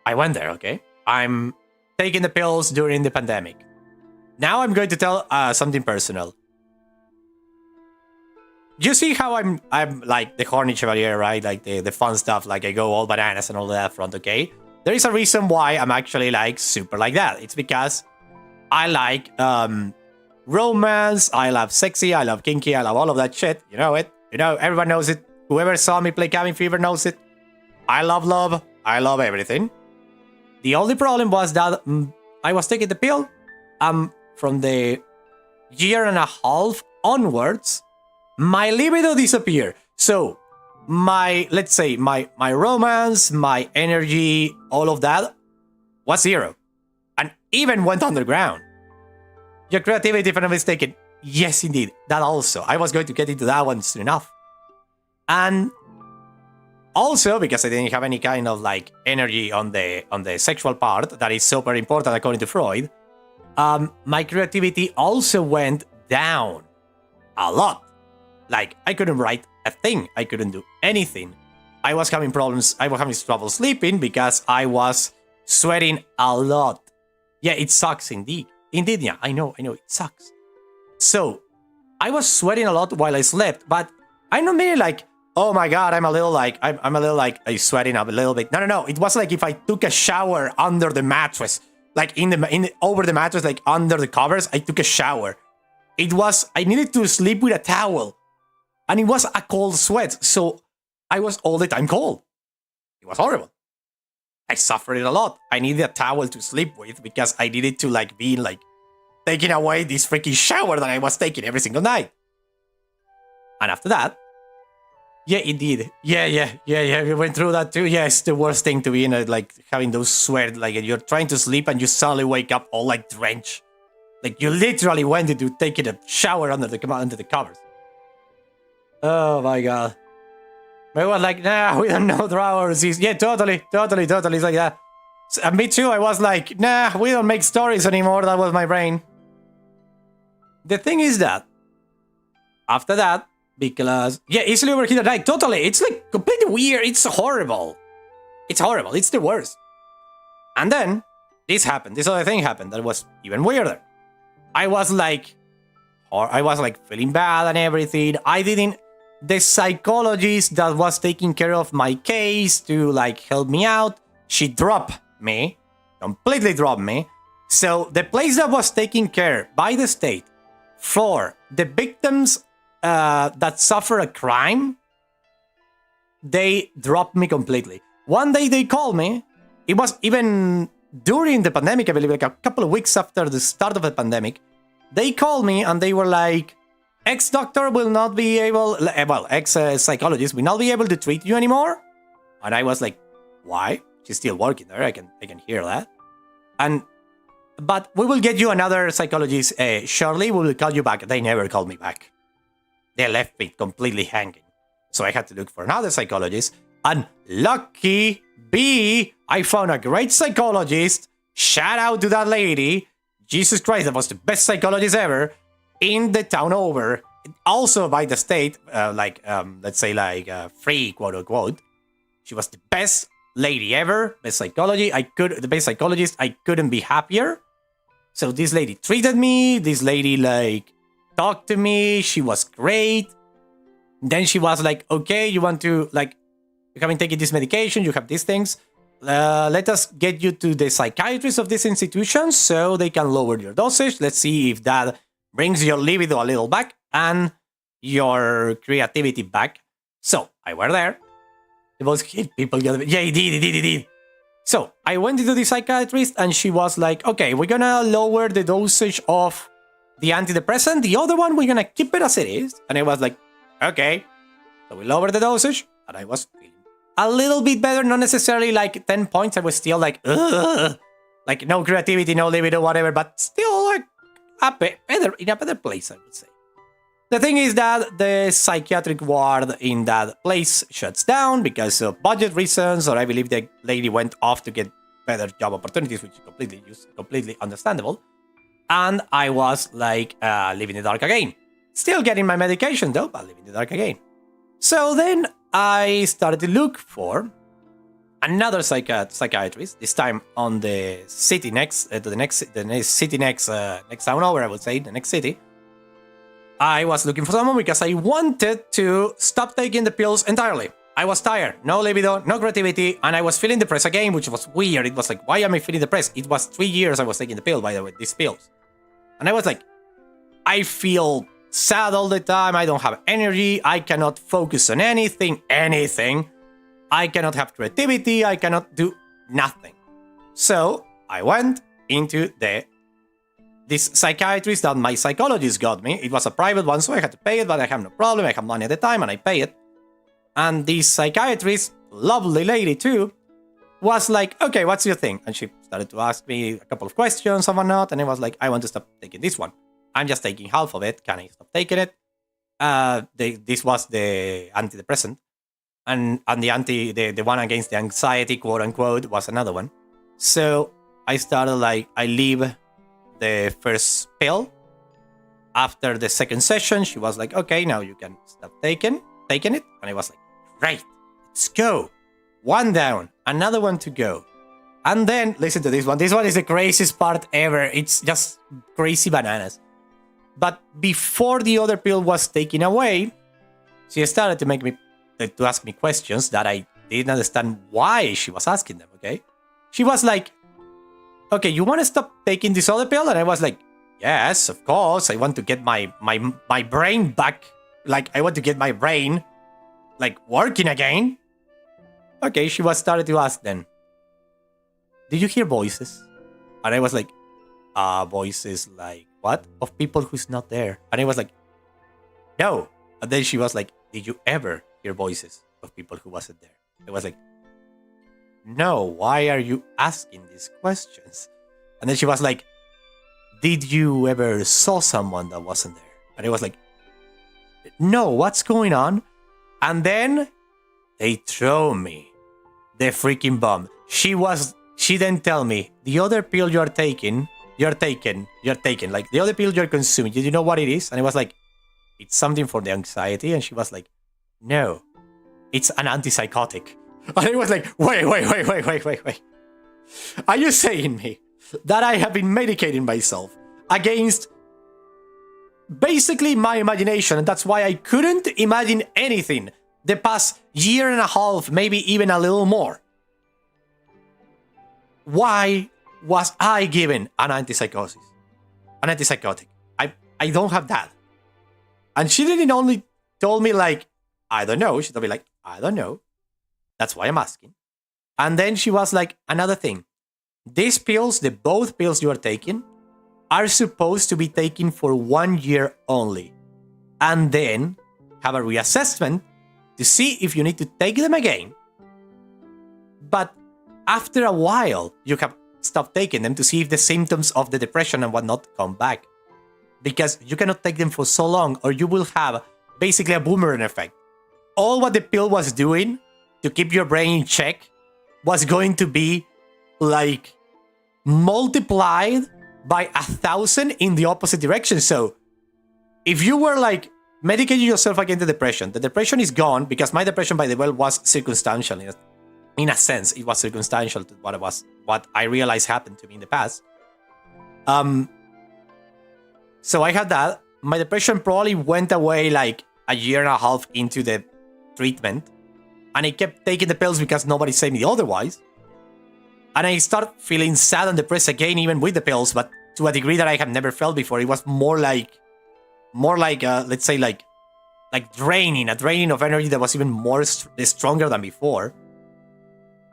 I went there, okay? I'm taking the pills during the pandemic. Now I'm going to tell something personal. You see how I'm like the horny chevalier, right? Like the fun stuff, like I go all bananas and all that front, okay? There is a reason why I'm actually like super like that. It's because I like romance, I love sexy, I love kinky, I love all of that shit. You know it. You know, everyone knows it. Whoever saw me play Cabin Fever knows it. I love love. I love everything. The only problem was that I was taking the pill from the year and a half onwards, my libido disappeared. So let's say my romance, my energy, all of that was zero. And even went underground. Your creativity, if I'm not mistaken. Yes, indeed. That also. I was going to get into that one soon enough. And also, because I didn't have any kind of like energy on the sexual part, that is super important according to Freud, my creativity also went down a lot. Like, I couldn't write a thing. I couldn't do anything. I was having problems. I was having trouble sleeping because I was sweating a lot. Yeah, it sucks indeed. Indeed, yeah, I know, it sucks. So, I was sweating a lot while I slept, but I'm not really like, oh my god, I'm a little like I'm sweating up a little bit. No. It was like if I took a shower under the mattress, like over the mattress, like under the covers. I took a shower. I needed to sleep with a towel, and it was a cold sweat, so I was all the time cold. It was horrible. I suffered it a lot. I needed a towel to sleep with because I needed to like be like taking away this freaking shower that I was taking every single night. And after that. Yeah, indeed. Yeah. We went through that too. Yeah, it's the worst thing to be in, like having those sweat, like you're trying to sleep and you suddenly wake up all like drenched. Like you literally went into taking a shower under the covers. Oh my god. But I was like, nah, we don't know drawers. Yeah, totally. It's like that. And me too, I was like, nah, we don't make stories anymore. That was my brain. The thing is that, after that, because, yeah, easily overheat at night. Totally. It's like completely weird. It's horrible. It's the worst. And then this happened. This other thing happened that was even weirder. I was like feeling bad and everything. The psychologist that was taking care of my case to like help me out, she completely dropped me. So the place that was taking care by the state for the victims that suffer a crime, they dropped me completely. One day they called me. It was even during the pandemic, I believe, like a couple of weeks after the start of the pandemic. They called me and they were like, ex-doctor will not be able, well, ex-psychologist will not be able to treat you anymore. And I was like, why? She's still working there. I can hear that. But we will get you another psychologist shortly. We will call you back. They never called me back. They left me completely hanging. So I had to look for another psychologist. And lucky B, I found a great psychologist. Shout out to that lady. Jesus Christ, that was the best psychologist ever in the town over. Also by the state, let's say free, quote unquote. She was the best lady ever. The best psychologist. I couldn't be happier. So this lady treated me. This lady talked to me. She was great. Then she was like, okay, you want to you haven't taken this medication, you have these things. Let us get you to the psychiatrist of this institution so they can lower your dosage. Let's see if that brings your libido a little back and your creativity back. So I were there. The most hit people got, yeah, he did. So I went into the psychiatrist and she was like, okay, we're gonna lower the dosage of the antidepressant. The other one, we're gonna keep it as it is. And I was like, okay. So we lowered the dosage and I was feeling a little bit better, not necessarily 10 points. I was still ugh. No creativity, no libido, whatever, but still in a better place, I would say. The thing is that the psychiatric ward in that place shuts down because of budget reasons, or I believe the lady went off to get better job opportunities, which is completely understandable. And I was living in the dark again. Still getting my medication though, but living in the dark again. So then I started to look for another psychiatrist, this time on the city next town over, I would say, the next city. I was looking for someone because I wanted to stop taking the pills entirely. I was tired, no libido, no creativity, and I was feeling depressed again, which was weird. It was like, why am I feeling depressed? It was 3 years I was taking the pill, by the way, these pills. And I was like, I feel sad all the time, I don't have energy, I cannot focus on anything. I cannot have creativity, I cannot do nothing. So I went into this psychiatrist that my psychologist got me. It was a private one, so I had to pay it, but I have no problem. I have money at the time and I pay it. And this psychiatrist, lovely lady too, was like, okay, what's your thing? And she started to ask me a couple of questions and whatnot, and I was like, I want to stop taking this one. I'm just taking half of it. Can I stop taking it? This was the antidepressant. And the one against the anxiety, quote unquote, was another one. So I started I leave the first pill. After the second session, she was like, okay, now you can stop taking it. And I was like, great, let's go. One down, another one to go. And then, listen to this one. This one is the craziest part ever. It's just crazy bananas. But before the other pill was taken away, she started to ask me questions that I didn't understand why she was asking them, okay? She was like, okay, you want to stop taking this other pill? And I was like, yes, of course. I want to get my brain back. I want to get my brain, working again. Okay, she was started to ask then, did you hear voices? And I was like, voices what? Of people who's not there. And I was like, no. And then she was like, did you ever hear voices of people who wasn't there? I was like, no, why are you asking these questions? And then she was like, did you ever saw someone that wasn't there? And I was like, no, what's going on? And then they throw me the freaking bomb. She then tell me, the other pill you're taking, the other pill you're consuming, did you know what it is? And I was like, it's something for the anxiety. And she was like, no, it's an antipsychotic. And I was like, wait. Are you saying me that I have been medicating myself against basically my imagination? And that's why I couldn't imagine anything the past year and a half, maybe even a little more. Why was I given an antipsychotic? I don't have that. And she didn't only told me like, I don't know. She told me like, I don't know. That's why I'm asking. And then she was like, another thing. These pills, both pills you are taking, are supposed to be taken for 1 year only. And then have a reassessment to see if you need to take them again. But after a while, you have stopped taking them to see if the symptoms of the depression and whatnot come back. Because you cannot take them for so long or you will have basically a boomerang effect. All what the pill was doing to keep your brain in check was going to be like multiplied by 1,000 in the opposite direction. So if you were like medicating yourself against the depression is gone because my depression, by the way, was circumstantial. In a sense, it was circumstantial to what I realized happened to me in the past. So I had that. My depression probably went away like a year and a half into the treatment. And I kept taking the pills because nobody said me otherwise. And I started feeling sad and depressed again, even with the pills, but to a degree that I have never felt before. It was more like let's say like draining, a draining of energy that was even more stronger than before.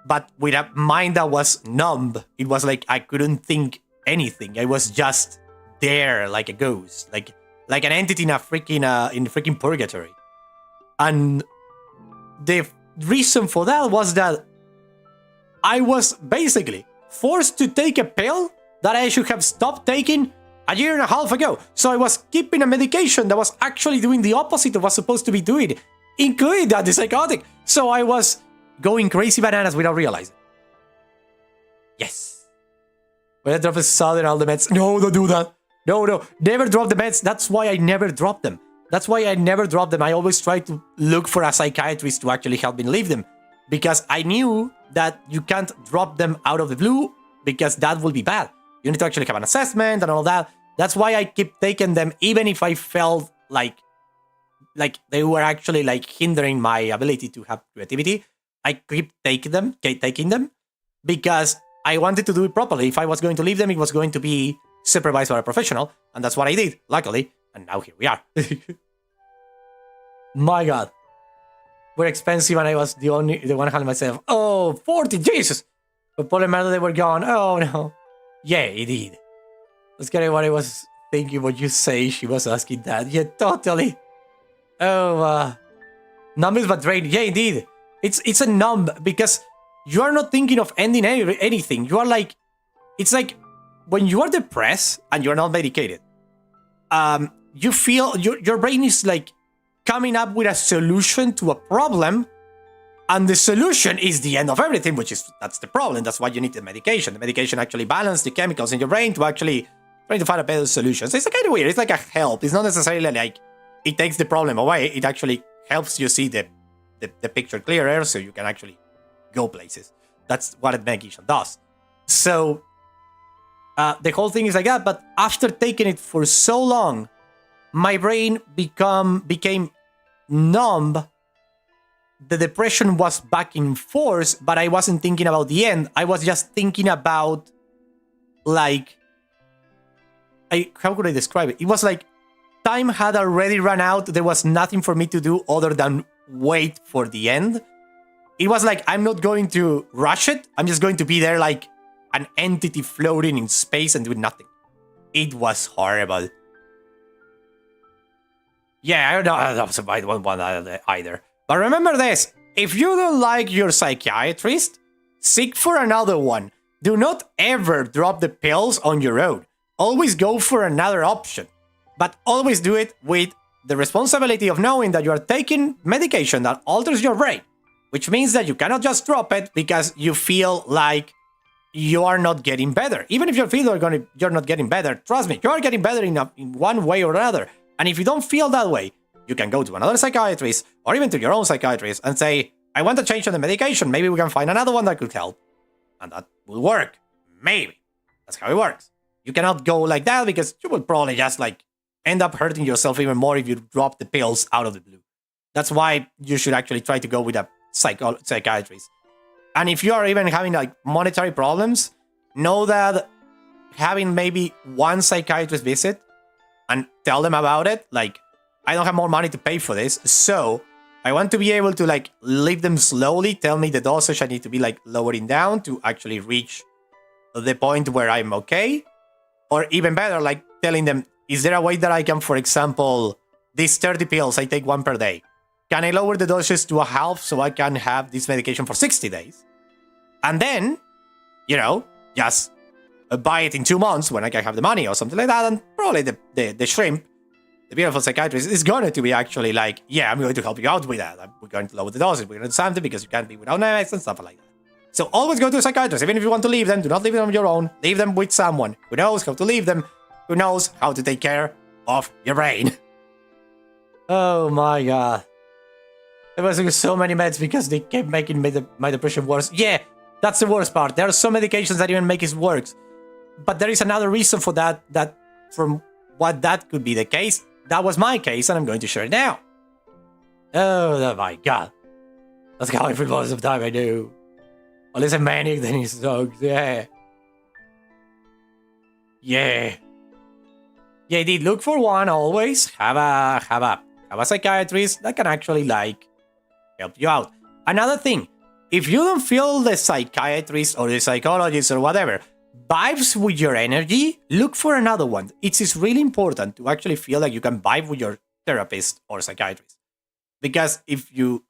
But with a mind that was numb, it was like I couldn't think anything. I was just there like a ghost, like an entity in a freaking purgatory. And the reason for that was that I was basically forced to take a pill that I should have stopped taking a year and a half ago. So I was keeping a medication that was actually doing the opposite of what was supposed to be doing, including the antipsychotic. So I was going crazy bananas without realizing. Yes. When I drop a sudden all the meds. No, don't do that. No. Never drop the meds. That's why I never drop them. I always try to look for a psychiatrist to actually help me leave them. Because I knew that you can't drop them out of the blue because that will be bad. You need to actually have an assessment and all that. That's why I keep taking them even if I felt like they were actually like hindering my ability to have creativity. I keep taking them because I wanted to do it properly. If I was going to leave them, it was going to be supervised by a professional. And that's what I did, luckily. And now here we are. My God. We're expensive and I was the one handling myself. Oh, 40, Jesus! But Polymer, they were gone. Oh, no. Yeah, it did. That's kind of what I was thinking when you say she was asking that. Yeah, totally. Oh, numb is but drained. Yeah, indeed. It's a numb because you are not thinking of ending anything. You are like, it's like when you are depressed and you're not medicated, you feel your brain is like coming up with a solution to a problem, and the solution is the end of everything, that's the problem. That's why you need the medication. The medication actually balances the chemicals in your brain to actually try to find a better solution. So it's kind of weird. It's like a help. It's not necessarily like it takes the problem away. It actually helps you see the picture clearer so you can actually go places. That's what a medication does. So the whole thing is like that, but after taking it for so long, my brain became numb. The depression was back in force, but I wasn't thinking about the end. I was just thinking about, like, how could I describe it? It was like time had already run out. There was nothing for me to do other than wait for the end. It was like, I'm not going to rush it. I'm just going to be there like an entity floating in space and doing nothing. It was horrible. Yeah, I don't want either. But remember this, if you don't like your psychiatrist, seek for another one. Do not ever drop the pills on your own. Always go for another option. But always do it with the responsibility of knowing that you are taking medication that alters your brain. Which means that you cannot just drop it because you feel like you are not getting better. Even if you feel you're not getting better, trust me, you are getting better in one way or another. And if you don't feel that way, you can go to another psychiatrist or even to your own psychiatrist and say, I want to change the medication. Maybe we can find another one that could help. And that will work. Maybe. That's how it works. You cannot go like that because you will probably just like end up hurting yourself even more if you drop the pills out of the blue. That's why you should actually try to go with a psychiatrist. And if you are even having like monetary problems, know that having maybe one psychiatrist visit and tell them about it, like, I don't have more money to pay for this, so I want to be able to, like, leave them slowly, tell me the dosage I need to be, like, lowering down to actually reach the point where I'm okay. Or even better, like, telling them, is there a way that I can, for example, these 30 pills, I take one per day. Can I lower the dosage to a half so I can have this medication for 60 days? And then, you know, just buy it in 2 months when I can have the money or something like that. And probably the shrimp, the beautiful psychiatrist, is going to be actually like, yeah, I'm going to help you out with that. We're going to lower the dosage. We're going to do something because you can't be without meds and stuff like that. So always go to a psychiatrist. Even if you want to leave them, do not leave them on your own. Leave them with someone who knows how to leave them, who knows how to take care of your brain. Oh my god. There was so many meds because they kept making my depression worse. Yeah, that's the worst part. There are some medications that even make it worse. But there is another reason for that from what that could be the case. That was my case, and I'm going to share it now. Oh my god. That's how I feel most of the time I do. Unless I'm manic, then he sucks. Yeah. Yeah. Yeah, indeed. Look for one always. Have a psychiatrist that can actually, like, help you out. Another thing, if you don't feel the psychiatrist or the psychologist or whatever vibes with your energy, look for another one. It's really important to actually feel like you can vibe with your therapist or psychiatrist. Because if you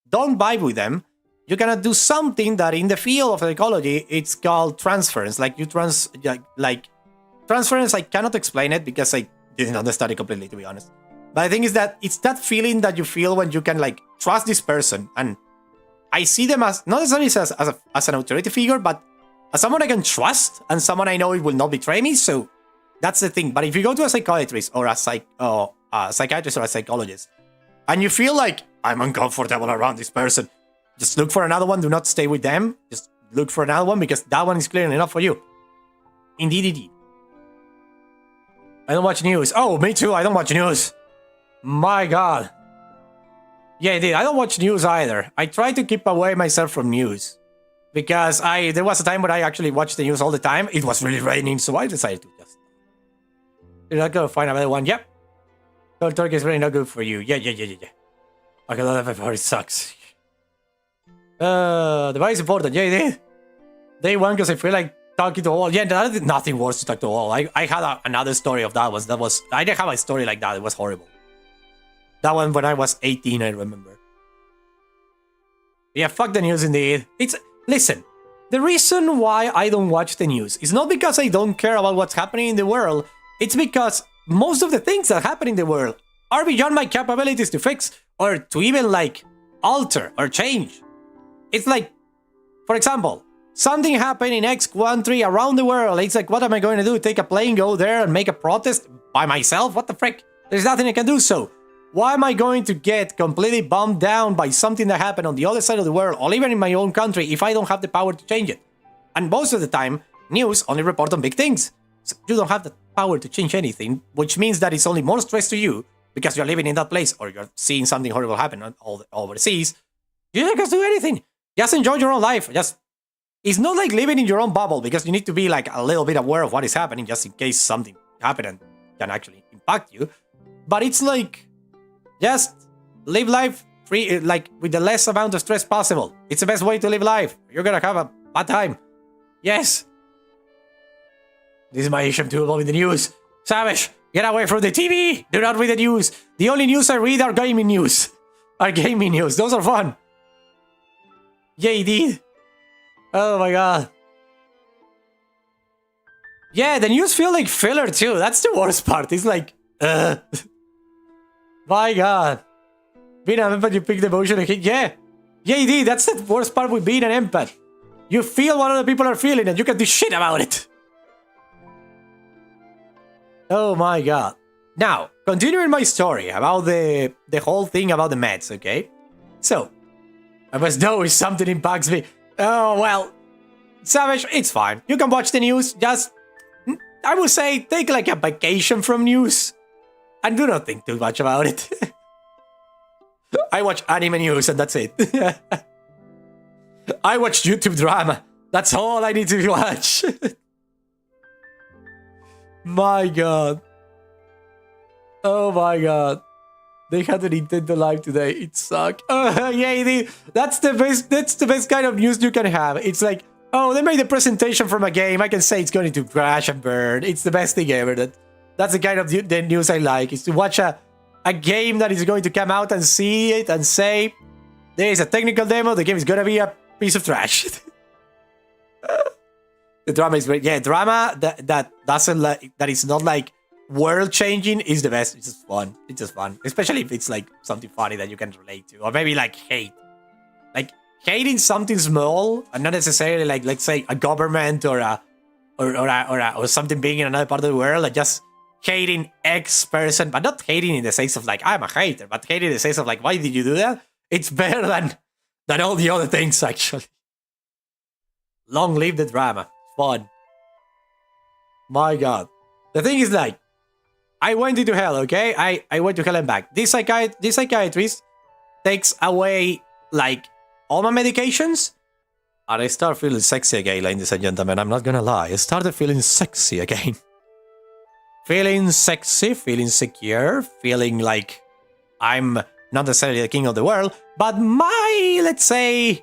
don't vibe with them, you cannot do something that in the field of psychology, it's called transference. Like transference, I cannot explain it because I didn't understand it completely, to be honest. But the thing is that it's that feeling that you feel when you can, like, trust this person. And I see them as, not necessarily as an authority figure, but as someone I can trust and someone I know it will not betray me. So that's the thing. But if you go to a psychiatrist or a psychiatrist or a psychologist, and you feel like, I'm uncomfortable around this person, just look for another one. Do not stay with them. Just look for another one because that one is clear enough for you. Indeed. I don't watch news. Oh, me too. I don't watch news. My god. Yeah, indeed. I don't watch news either. I try to keep away myself from news. Because there was a time when I actually watched the news all the time. It was really raining, so I decided to just... You're not gonna find another one. Yep. Cold turkey is really not good for you. Yeah. Okay, that everybody sucks. The device important. Yeah, it is. Day one, because I feel like talking to a wall. Yeah, nothing worse to talk to a wall. I had another story of that. I didn't have a story like that. It was horrible. That one when I was 18, I remember. Yeah, fuck the news indeed. Listen, the reason why I don't watch the news is not because I don't care about what's happening in the world. It's because most of the things that happen in the world are beyond my capabilities to fix or to even, like, alter or change. It's like, for example, something happened in X country around the world. It's like, what am I going to do? Take a plane, go there and make a protest by myself? What the frick? There's nothing I can do. So why am I going to get completely bummed down by something that happened on the other side of the world or even in my own country if I don't have the power to change it? And most of the time, news only report on big things. So you don't have the power to change anything, which means that it's only more stress to you because you're living in that place or you're seeing something horrible happen overseas. You don't have to do anything. Just enjoy your own life. It's not like living in your own bubble because you need to be, like, a little bit aware of what is happening just in case something happened and can actually impact you. But it's like, just live life free, like, with the less amount of stress possible. It's the best way to live life. You're gonna have a bad time. Yes. This is my issue with the news. Savage, get away from the TV. Do not read the news. The only news I read are gaming news. Those are fun. Yeah, indeed. Oh my god. Yeah, the news feel like filler too. That's the worst part. It's like, my god. Being an empath, you pick the emotion and hit. Yeah, indeed. That's the worst part with being an empath. You feel what other people are feeling and you can do shit about it. Oh my god. Now, continuing my story about the whole thing about the meds, okay? So, I must know if something impacts me. Oh, well, Savage, it's fine. You can watch the news. Just, I would say, take like a vacation from news. And do not think too much about it. I watch anime news and that's it. I watch YouTube drama. That's all I need to watch. My god. Oh my god. They had a Nintendo Live today. It sucked. Yeah, that's the best. That's the best kind of news you can have. It's like, oh, they made a presentation from a game. I can say it's going to crash and burn. It's the best thing ever. That's the kind of the news I like. Is to watch a game that is going to come out and see it and say, there is a technical demo. The game is going to be a piece of trash. The drama is great. Yeah, drama that doesn't that is not like world changing is the best. It's just fun. It's just fun, especially if it's like something funny that you can relate to, or maybe like hate, like hating something small and not necessarily like, let's say, a government or something being in another part of the world, like just hating X person, but not hating in the sense of like I'm a hater, but hating in the sense of like, why did you do that? It's better than all the other things actually. Long live the drama. Fun. My god. The thing is like, I went into hell, okay? I went to hell and back. This psychiatrist takes away like all my medications, and I start feeling sexy again, ladies and gentlemen. I'm not gonna lie. I started feeling sexy again. Feeling sexy, feeling secure, feeling like I'm not necessarily the king of the world, but my, let's say,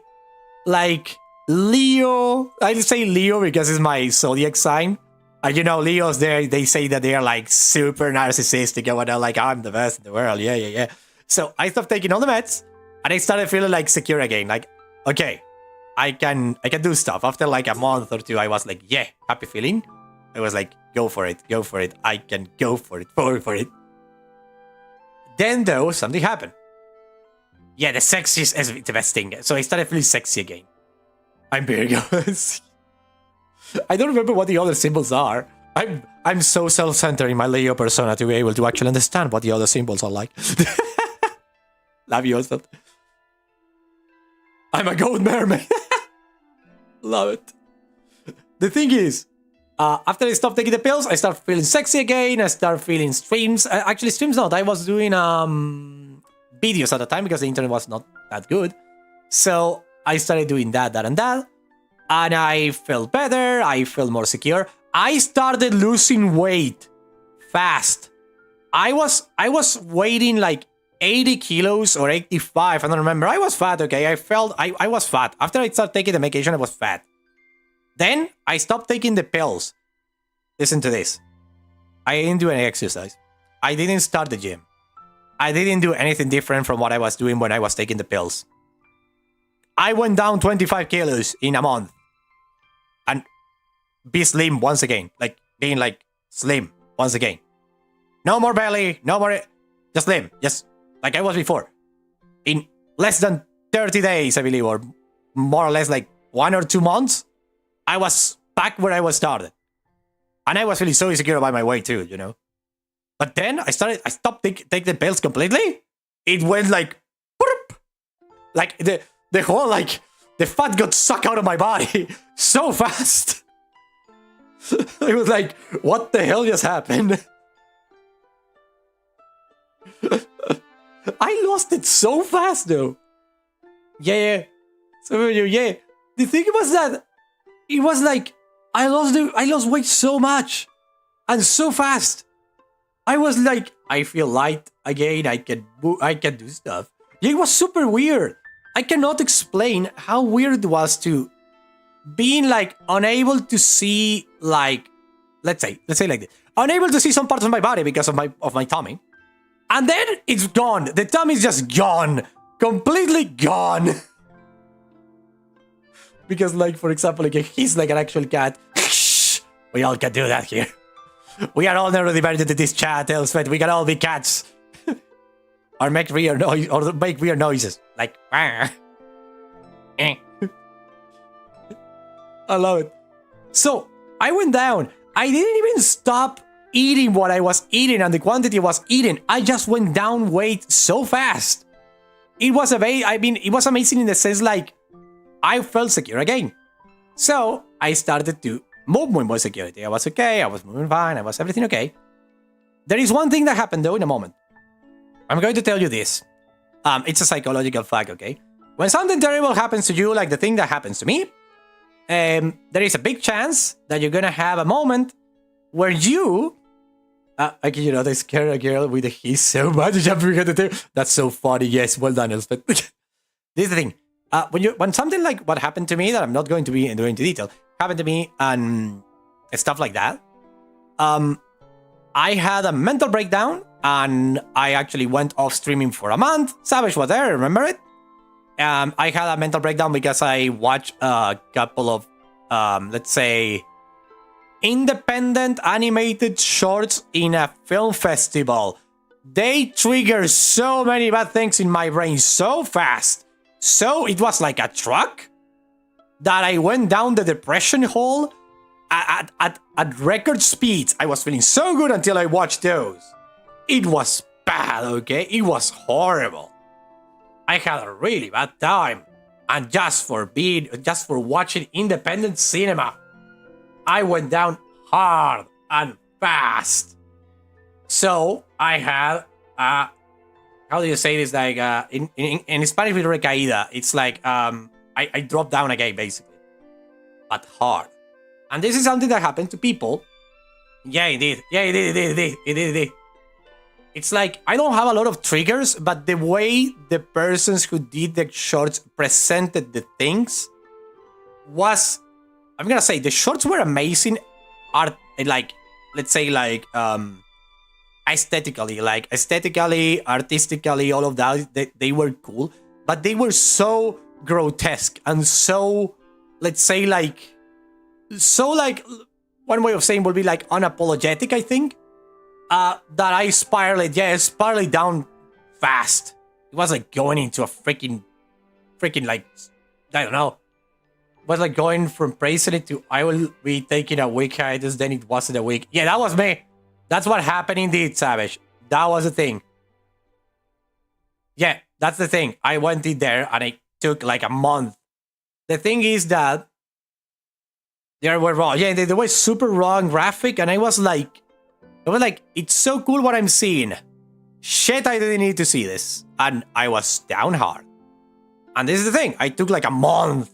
like Leo. I'll say Leo because it's my zodiac sign. And you know, Leos, they say that they are like super narcissistic and whatnot, like I'm the best in the world. Yeah. So I stopped taking all the meds and I started feeling like secure again. Like, okay, I can do stuff. After like a month or two, I was like, yeah, happy feeling. I was like, go for it. I can go for it, for it. Then though, something happened. Yeah, the sex is the best thing. So I started feeling sexy again. I'm Virgo. I don't remember what the other symbols are. I'm so self-centered in my Leo persona to be able to actually understand what the other symbols are like. Love you also. I'm a gold mermaid. Love it. The thing is, after I stopped taking the pills, I start feeling sexy again. I start feeling streams. Actually, streams not. I was doing videos at the time because the internet was not that good. So I started doing that. And I felt better, I felt more secure. I started losing weight fast. I was weighing like 80 kilos or 85, I don't remember. I was fat, okay? I was fat. After I started taking the medication, I was fat. Then I stopped taking the pills. Listen to this. I didn't do any exercise. I didn't start the gym. I didn't do anything different from what I was doing when I was taking the pills. I went down 25 kilos in a month. And be slim once again. Like, being like slim once again. No more belly, no more... Just slim. Just like I was before. In less than 30 days, I believe, or more or less like 1 or 2 months, I was back where I was started. And I was feeling so insecure about my weight too, you know? But then I stopped taking the pills completely. It went like... Like, the whole, like... The fat got sucked out of my body so fast. I was like, what the hell just happened? I lost it so fast though. Yeah. So yeah. The thing was that it was like I lost weight so much and so fast. I was like, I feel light again. I can do stuff. Yeah, it was super weird. I cannot explain how weird it was to being like unable to see, like, let's say like this, unable to see some parts of my body because of my tummy, and then it's gone. The tummy is just gone, completely gone. Because, like, for example, like he's like an actual cat. We all can do that here. We are all neurodivergent in this chat, Elspeth. We can all be cats. Or make weird noises. Like, I love it. So, I went down. I didn't even stop eating what I was eating and the quantity I was eating. I just went down weight so fast. It was it was amazing in the sense like, I felt secure again. So, I started to move with more security. I was okay, I was moving fine, I was everything okay. There is one thing that happened though in a moment. I'm going to tell you this. It's a psychological fact, okay? When something terrible happens to you, like the thing that happens to me, there is a big chance that you're gonna have a moment where you, they scare a girl with a hiss so much. That's so funny. Yes, well done, Elspeth. This is the thing. When something like what happened to me, that I'm not going to be into detail, happened to me and stuff like that, I had a mental breakdown and I actually went off streaming for a month. Savage was there, remember it? I had a mental breakdown because I watched a couple of, let's say, independent animated shorts in a film festival. They trigger so many bad things in my brain so fast. So it was like a truck that I went down the depression hole at record speeds. I was feeling so good until I watched those. It was bad, okay? It was horrible. I had a really bad time. And just for watching independent cinema, I went down hard and fast. So I had how do you say this? Like in Spanish with recaída, it's like I dropped down again basically, but hard. And this is something that happened to people. Yeah, it did. Yeah, it did. It's like I don't have a lot of triggers, but the way the persons who did the shorts presented the things was, I'm gonna say, the shorts were amazing. Art, like, let's say, like aesthetically, artistically, all of that. They were cool, but they were so grotesque and so, let's say, one way of saying would be like unapologetic, I think. That I spiraled down fast. It was like going into a freaking like, I don't know. It was like going from praising it to I will be taking a week hiatus, then it wasn't a week. Yeah, that was me. That's what happened indeed, Savage. That was the thing. Yeah, that's the thing. I went in there and it took like a month. The thing is that they were raw. Yeah, they were super raw and graphic, and I was like, it's so cool what I'm seeing. Shit, I didn't need to see this. And I was down hard. And this is the thing. I took like a month.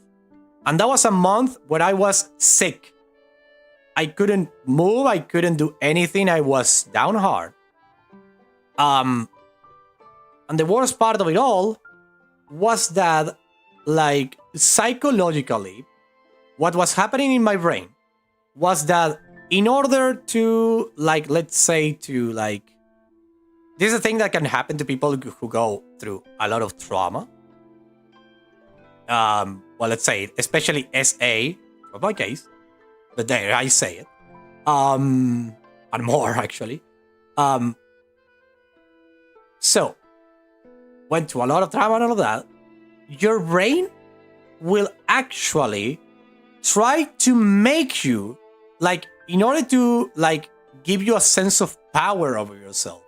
And that was a month where I was sick. I couldn't move. I couldn't do anything. I was down hard. And the worst part of it all was that, like, psychologically, what was happening in my brain was that in order to, like, let's say to, like, this is a thing that can happen to people who go through a lot of trauma. Well, let's say, especially SA, for my case, but there, I say it. And more, actually. So, went through a lot of trauma and all of that. Your brain will actually try to make you, like, in order to, like, give you a sense of power over yourself,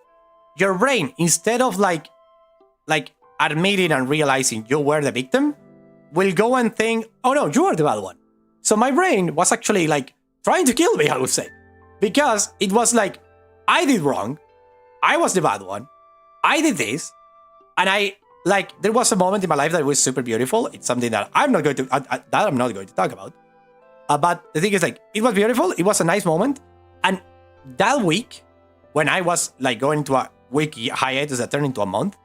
your brain, instead of like admitting and realizing you were the victim, will go and think, oh no, you are the bad one. So my brain was actually like trying to kill me, I would say, because it was like, I did wrong, I was the bad one, I did this, and there was a moment in my life that was super beautiful. It's something that I'm not going to talk about. But the thing is, like, it was beautiful. It was a nice moment. And that week, when I was, like, going into a week hiatus that turned into a month,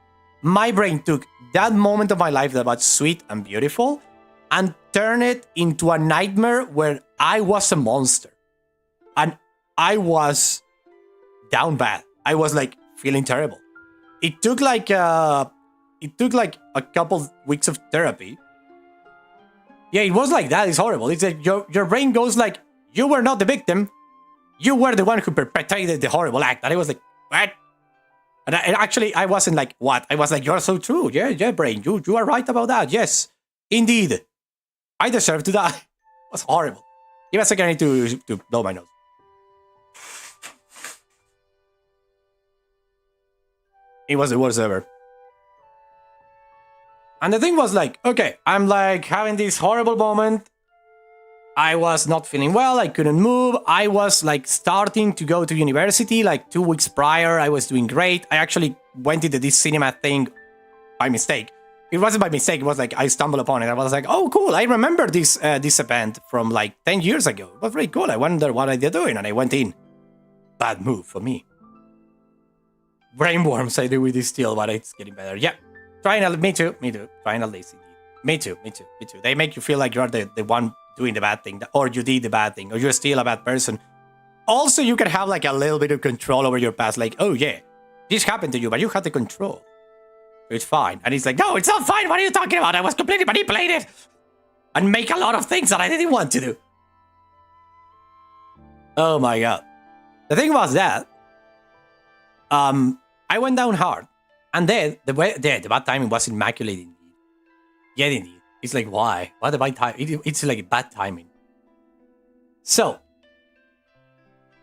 my brain took that moment of my life that was sweet and beautiful and turned it into a nightmare where I was a monster. And I was down bad. I was, like, feeling terrible. It took, like, a couple weeks of therapy. Yeah, it was like that. It's horrible. It's like your brain goes like, you were not the victim. You were the one who perpetrated the horrible act. And I was like, what? And actually, I wasn't like, what? I was like, you're so true. Yeah, brain. You are right about that. Yes, indeed. I deserve to die. It was horrible. Give me a second. I need to blow my nose. It was the worst ever. And the thing was like, okay, I'm like having this horrible moment. I was not feeling well. I couldn't move. I was like starting to go to university like 2 weeks prior. I was doing great. I actually went into this cinema thing by mistake. it wasn't by mistake. It was like I stumbled upon it. I was like, oh, cool. I remember this this event from like 10 years ago. It was very cool. I wonder what are they doing, and I went in. Bad move for me. Brainworms I do with this still, but it's getting better. Yeah, triangle. Me too. Triangle lazy. Me too. They make you feel like you're the one doing the bad thing, or you did the bad thing, or you're still a bad person. Also, you can have like a little bit of control over your past. Like, oh yeah, this happened to you, but you had the control. It's fine. And he's like, no, it's not fine. What are you talking about? I was completely manipulated and make a lot of things that I didn't want to do. Oh my god. The thing was that I went down hard. And then the bad timing was immaculate indeed. Yeah, indeed. It's like, why? Why the bad time? It's like bad timing. So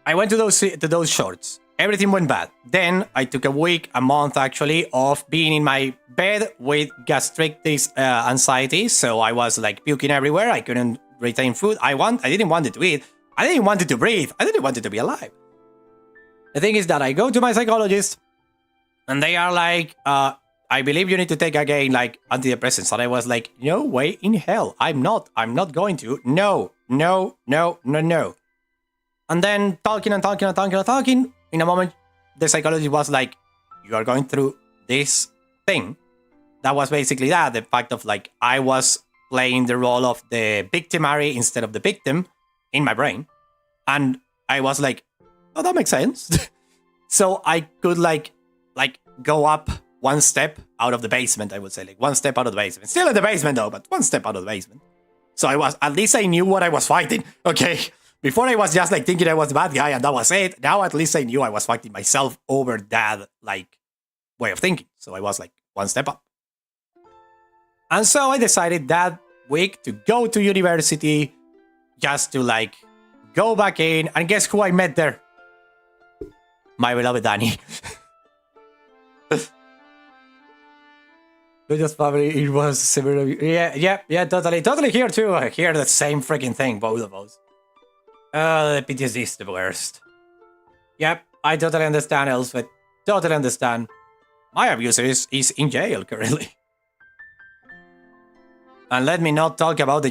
I went to those shorts. Everything went bad. Then I took a week, a month actually, of being in my bed with gastritis anxiety. So I was like puking everywhere. I couldn't retain food. I didn't want it to eat. I didn't want it to breathe. I didn't want it to be alive. The thing is that I go to my psychologist, and they are like, I believe you need to take again like antidepressants. And I was like, no way in hell. I'm not going to. No. And then talking. In a moment, the psychologist was like, you are going through this thing. That was basically that. The fact of like, I was playing the role of the victimary instead of the victim in my brain. And I was like, oh, that makes sense. So I could like go up one step out of the basement, I would say. Like one step out of the basement. Still in the basement though, but one step out of the basement. So at least I knew what I was fighting. Okay. Before I was just like thinking I was the bad guy and that was it. Now at least I knew I was fighting myself over that like way of thinking. So I was like one step up. And so I decided that week to go to university just to like go back in. And guess who I met there? My beloved Danny. Just family, it was similar. Yeah, totally here too. I hear the same freaking thing, both of us. The PTSD is the worst. Yep, I totally understand, Elspeth. Totally understand. My abuser is in jail currently. And let me not talk about the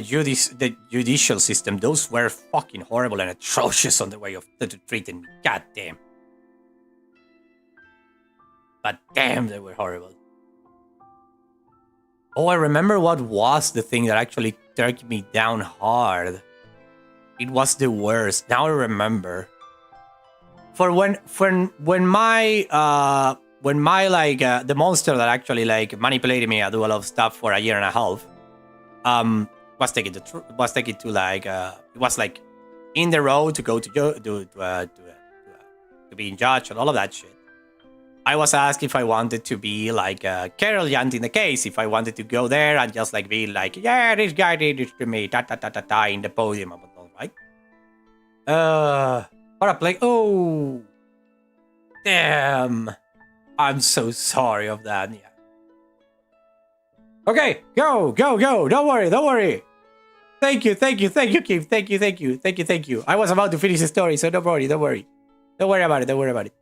judicial system. Those were fucking horrible and atrocious on the way of treating me. God damn. But damn, they were horrible. Oh, I remember what was the thing that actually took me down hard. It was the worst. Now I remember. For when my like the monster that actually like manipulated me, I do a lot of stuff for a year and a half. Was taken to like it was like in the road to go to be in judge and all of that shit. I was asked if I wanted to be like Carol Yant in the case, if I wanted to go there and just like be like, yeah, this guy did this to me, in the podium and whatnot, right? What a play! Oh, damn! I'm so sorry of that. Yeah. Okay, go! Don't worry. Thank you, Keith. Thank you. I was about to finish the story, so don't worry about it.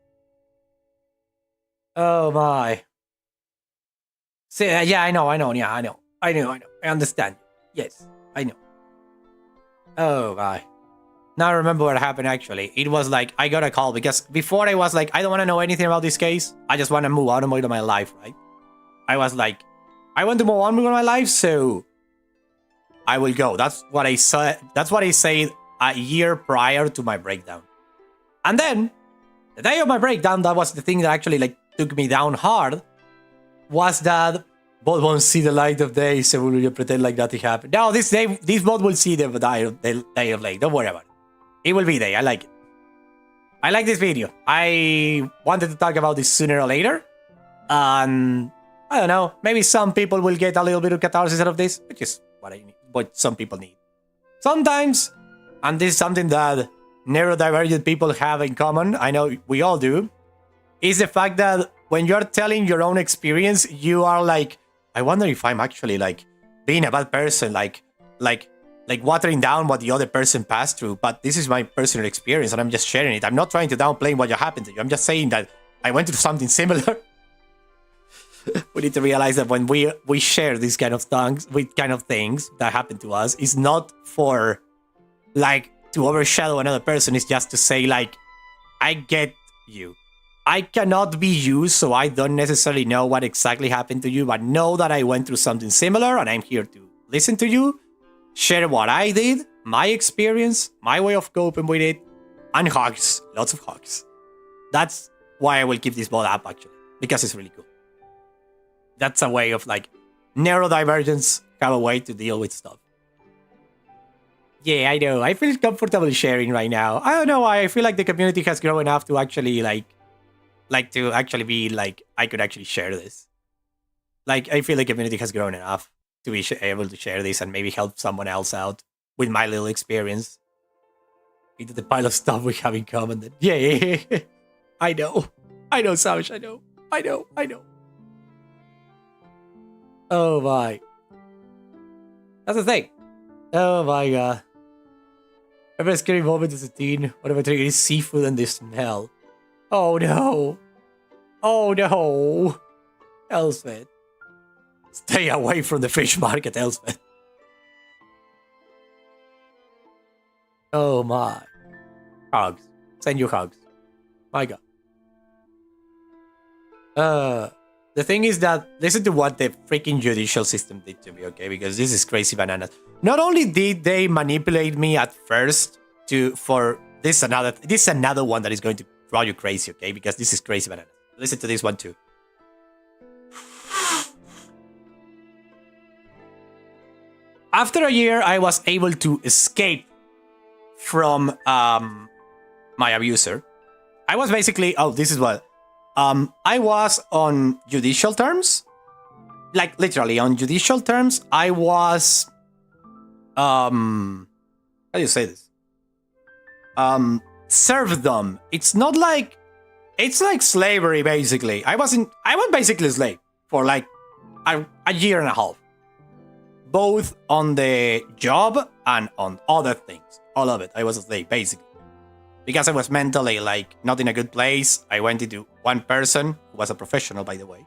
Oh my. See, yeah, I know. I understand. Yes, I know. Oh my. Now I remember what happened actually. It was like, I got a call because before I was like, I don't want to know anything about this case. I just want to move on with my life, right? I was like, I want to move on with my life, so I will go. That's what I said. That's what I said a year prior to my breakdown. And then, the day of my breakdown, that was the thing that actually like took me down hard, was that bot won't see the light of day, so we'll pretend like nothing happened. No, this bot will see the day of light. Don't worry about it. It will be there. I like it. I like this video. I wanted to talk about this sooner or later. I don't know. Maybe some people will get a little bit of catharsis out of this, which is what some people need. Sometimes, and this is something that neurodivergent people have in common, I know we all do, is the fact that when you're telling your own experience, you are like, I wonder if I'm actually like being a bad person, like watering down what the other person passed through. But this is my personal experience and I'm just sharing it. I'm not trying to downplay what happened to you. I'm just saying that I went through something similar. We need to realize that when we share these kind of things that happen to us, it's not for like to overshadow another person. It's just to say like, I get you. I cannot be you, so I don't necessarily know what exactly happened to you, but know that I went through something similar, and I'm here to listen to you, share what I did, my experience, my way of coping with it, and hugs, lots of hugs. That's why I will keep this mod up, actually, because it's really cool. That's a way of, like, neurodivergence have a way to deal with stuff. Yeah, I know. I feel comfortable sharing right now. I don't know why. I feel like the community has grown enough to actually, to actually be, like, I could actually share this. Like, I feel the community has grown enough to be able to share this and maybe help someone else out with my little experience. Into the pile of stuff we have in common. Then. Yeah. I know. I know, Savage. I know. Oh, my. That's the thing. Oh, my God. Every scary moment as a teen. Whatever trigger is seafood and the smell. Oh, no. Oh, no. Elspeth. Stay away from the fish market, Elspeth. Oh, my. Hugs. Send you hugs. My God. The thing is that, listen to what the freaking judicial system did to me, okay? Because this is crazy bananas. Not only did they manipulate me at first for this is another one that is going to drive you crazy, okay? Because this is crazy bananas. Listen to this one too. After a year, I was able to escape from my abuser. I was basically, this is what. I was on judicial terms. Like, literally, on judicial terms, I was... how do you say this? Serfdom. It's not like... It's like slavery, basically. I was basically a slave for, like, a year and a half. Both on the job and on other things. All of it. I was a slave, basically. Because I was mentally, like, not in a good place, I went into one person, who was a professional, by the way.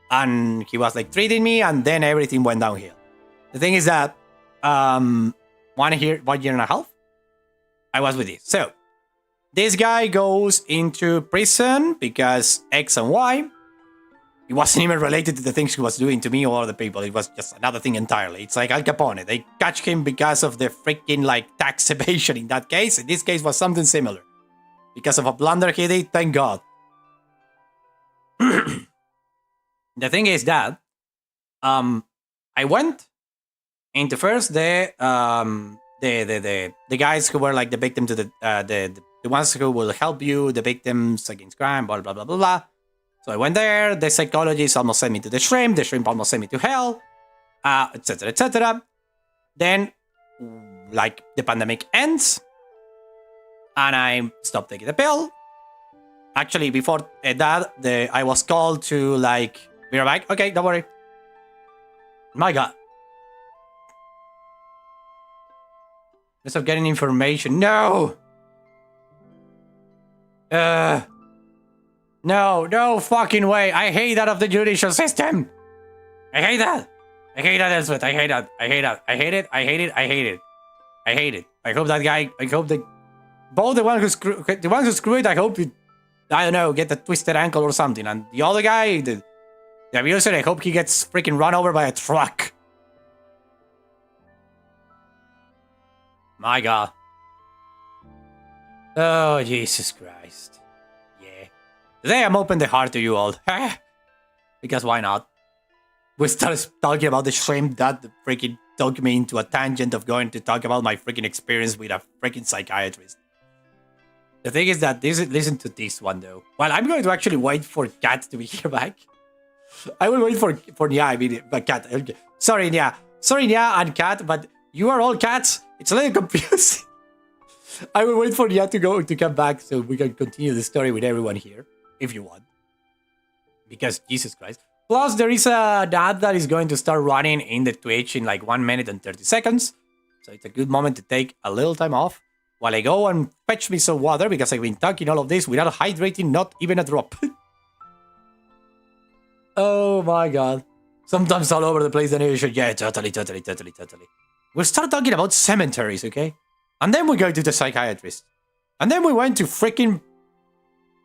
And he was, like, treating me, and then everything went downhill. The thing is that, 1 year and a half, I was with this. So, this guy goes into prison because X and Y. It wasn't even related to the things he was doing to me or other people. It was just another thing entirely. It's like Al Capone. They catch him because of the freaking, like, tax evasion in that case. In this case was something similar. Because of a blunder he did, thank God. The thing is that I went into first the guys who were like the victim to the ones who will help you, the victims against crime, blah blah blah blah blah. So I went there, the psychologist almost sent me to the shrimp almost sent me to hell, etc. etc. Then, like, the pandemic ends, and I stopped taking the pill. Actually, before that, I was called to, like, be right back. Okay, don't worry. My God. Instead of getting information. No! No fucking way. I hate that of the judicial system. I hate that. I hate that, Elspeth. I hate that. I hate that. I hate it. I hate it. I hate it. I hate it. I hope that guy, both the ones who screw it, I hope you, I don't know, get a twisted ankle or something. And the other guy, the abuser, I hope he gets freaking run over by a truck. My God. Oh, Jesus Christ. Yeah. Today I'm open the heart to you all. Because why not? We started talking about the shrimp that freaking took me into a tangent of going to talk about my freaking experience with a freaking psychiatrist. The thing is that listen to this one though. Well, I'm going to actually wait for Kat to be here back. I will wait for Nya, I mean, but Kat. Okay. Sorry, Nya. Sorry, Nya and Kat, but you are all cats. It's a little confusing. I will wait for Nya to come back so we can continue the story with everyone here, if you want. Because, Jesus Christ. Plus, there is an ad that is going to start running in the Twitch in like 1 minute and 30 seconds. So it's a good moment to take a little time off while I go and fetch me some water because I've been talking all of this without hydrating, not even a drop. Oh my god. Sometimes all over the place, then you should, yeah, totally. We'll start talking about cemeteries, okay? And then we go to the psychiatrist. And then we went to freaking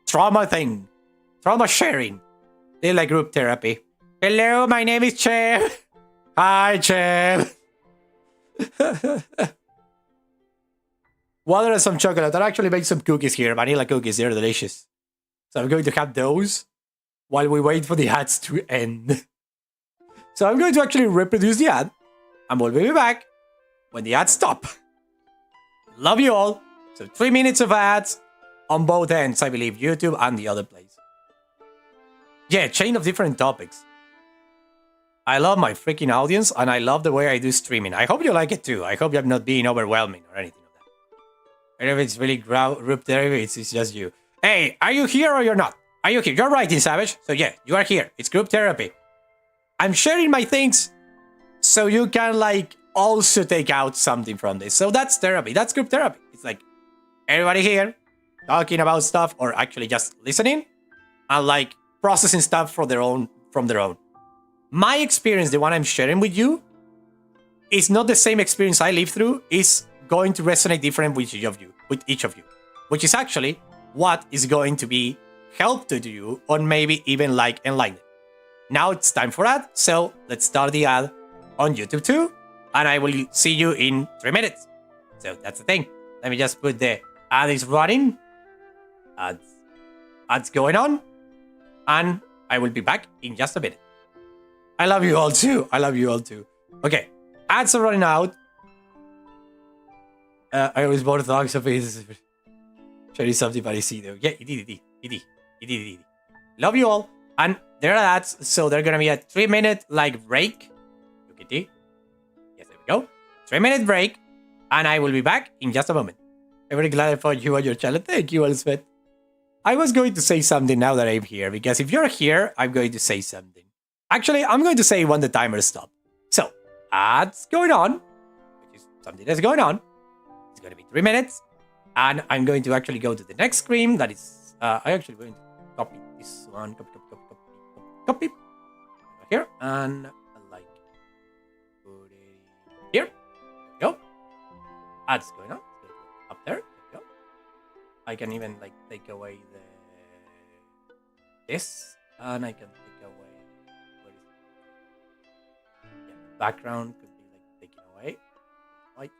trauma thing. Trauma sharing. They like group therapy. Hello, my name is Chev. Hi, Chev. Water and some chocolate. I'll actually make some cookies here. Vanilla cookies. They're delicious. So I'm going to have those while we wait for the ads to end. So I'm going to actually reproduce the ad. And we'll be back when the ads stop. Love you all. So 3 minutes of ads on both ends, I believe. YouTube and the other place. Yeah, chain of different topics. I love my freaking audience and I love the way I do streaming. I hope you like it too. I hope I'm not being overwhelming or anything like that. And if it's really group therapy, it's just you. Hey, are you here or you're not? Are you here? You're right, in Savage. So yeah, you are here. It's group therapy. I'm sharing my things so you can like also take out something from this. So that's therapy. That's group therapy. It's like everybody here talking about stuff or actually just listening and like processing stuff from their own. My experience, the one I'm sharing with you, is not the same experience I lived through. It's going to resonate different with each of you, which is actually what is going to be helpful to you or maybe even like enlightened. Now it's time for ad, so let's start the ad on YouTube too, and I will see you in 3 minutes. So that's the thing. Let me just put the ad is running. Ads going on, and I will be back in just a minute. I love you all too. Okay, ads are running out. I always bought dogs of it. Sharing something parecido. Yeah, it did. Love you all. And there are ads, so they're gonna be a 3 minute like break. Look at it. Yes, there we go. 3 minute break, and I will be back in just a moment. I'm very glad I found you on your channel. Thank you, Elspeth. I was going to say something now that I'm here, because if you're here, I'm going to say something. Actually, I'm going to say when the timer stops. So, ads going on, which is something that's going on. It's going to be 3 minutes, and I'm going to actually go to the next screen. That is, I actually going to copy this one. Copy. Here, and like put it here. There we go. Ads going on. Up there. There we go. I can even like take away this, and I can take away what is background could be like taken away. Right.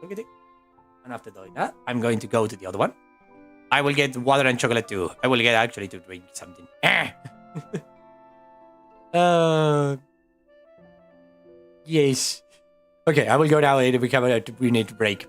Look at it. And after doing that, I'm going to go to the other one. I will get water and chocolate too. I will get actually to drink something. Yes. Okay, I will go now and we need to break.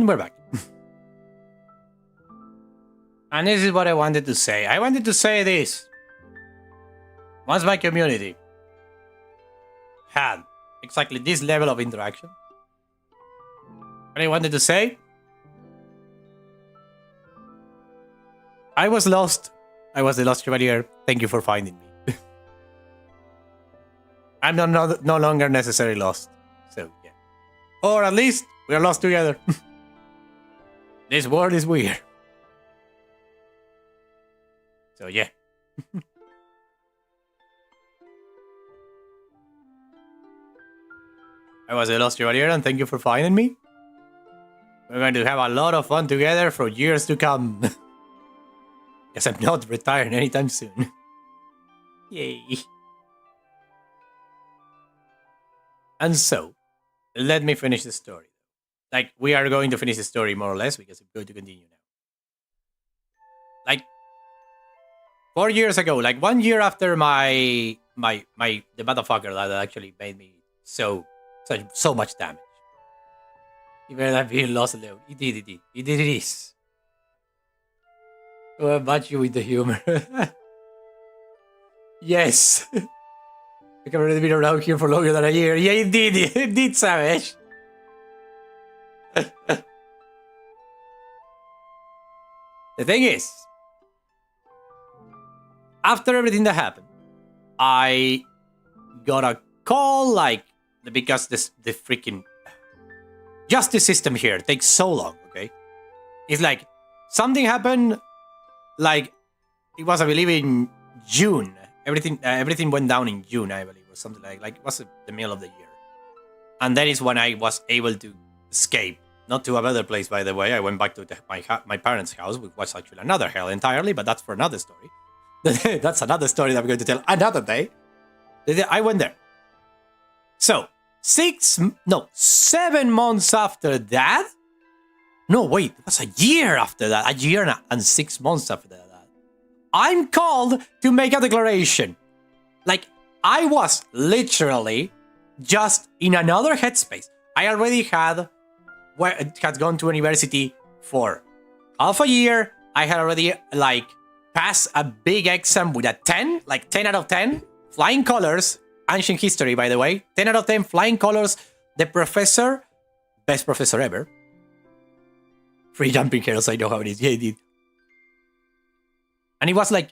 And we're back. And this is what I wanted to say. I wanted to say this. Once my community had exactly this level of interaction, what I wanted to say, I was lost. I was the lost chevalier. Thank you for finding me. I'm no longer necessarily lost. So, yeah. Or at least, we are lost together. This world is weird. So, yeah. I was a lost chevalier, and thank you for finding me. We're going to have a lot of fun together for years to come. Guess I'm not retiring anytime soon. Yay. And so, let me finish the story. Like, we are going to finish the story more or less because I'm going to continue now. Like, 4 years ago, like 1 year after the motherfucker that actually made me so much damage. Even I've been lost alone. He did this. Oh, about you with the humor. Yes. I've already been around here for longer than a year. Yeah, it did, Savage. The thing is, after everything that happened, I got a call, like, because the freaking justice system here takes so long, okay? It's like, something happened, like, it was, I believe, in June. Everything went down in June, I believe, or something like it was the middle of the year. And that is when I was able to escape. Not to a better place, by the way. I went back to my parents' house, which was actually another hell entirely, but that's for another story. That's another story that I'm going to tell another day. I went there. So, 7 months after that? No, wait, it was a year after that. A year and 6 months after that. I'm called to make a declaration. Like, I was literally just in another headspace. I already had gone to university for half a year. I had already, like, passed a big exam with a 10, like 10 out of 10. Flying colors. Ancient history, by the way. 10 out of 10, flying colors. The professor, best professor ever. Free jumping curls, I know how it is. Yeah, he did. And it was, like,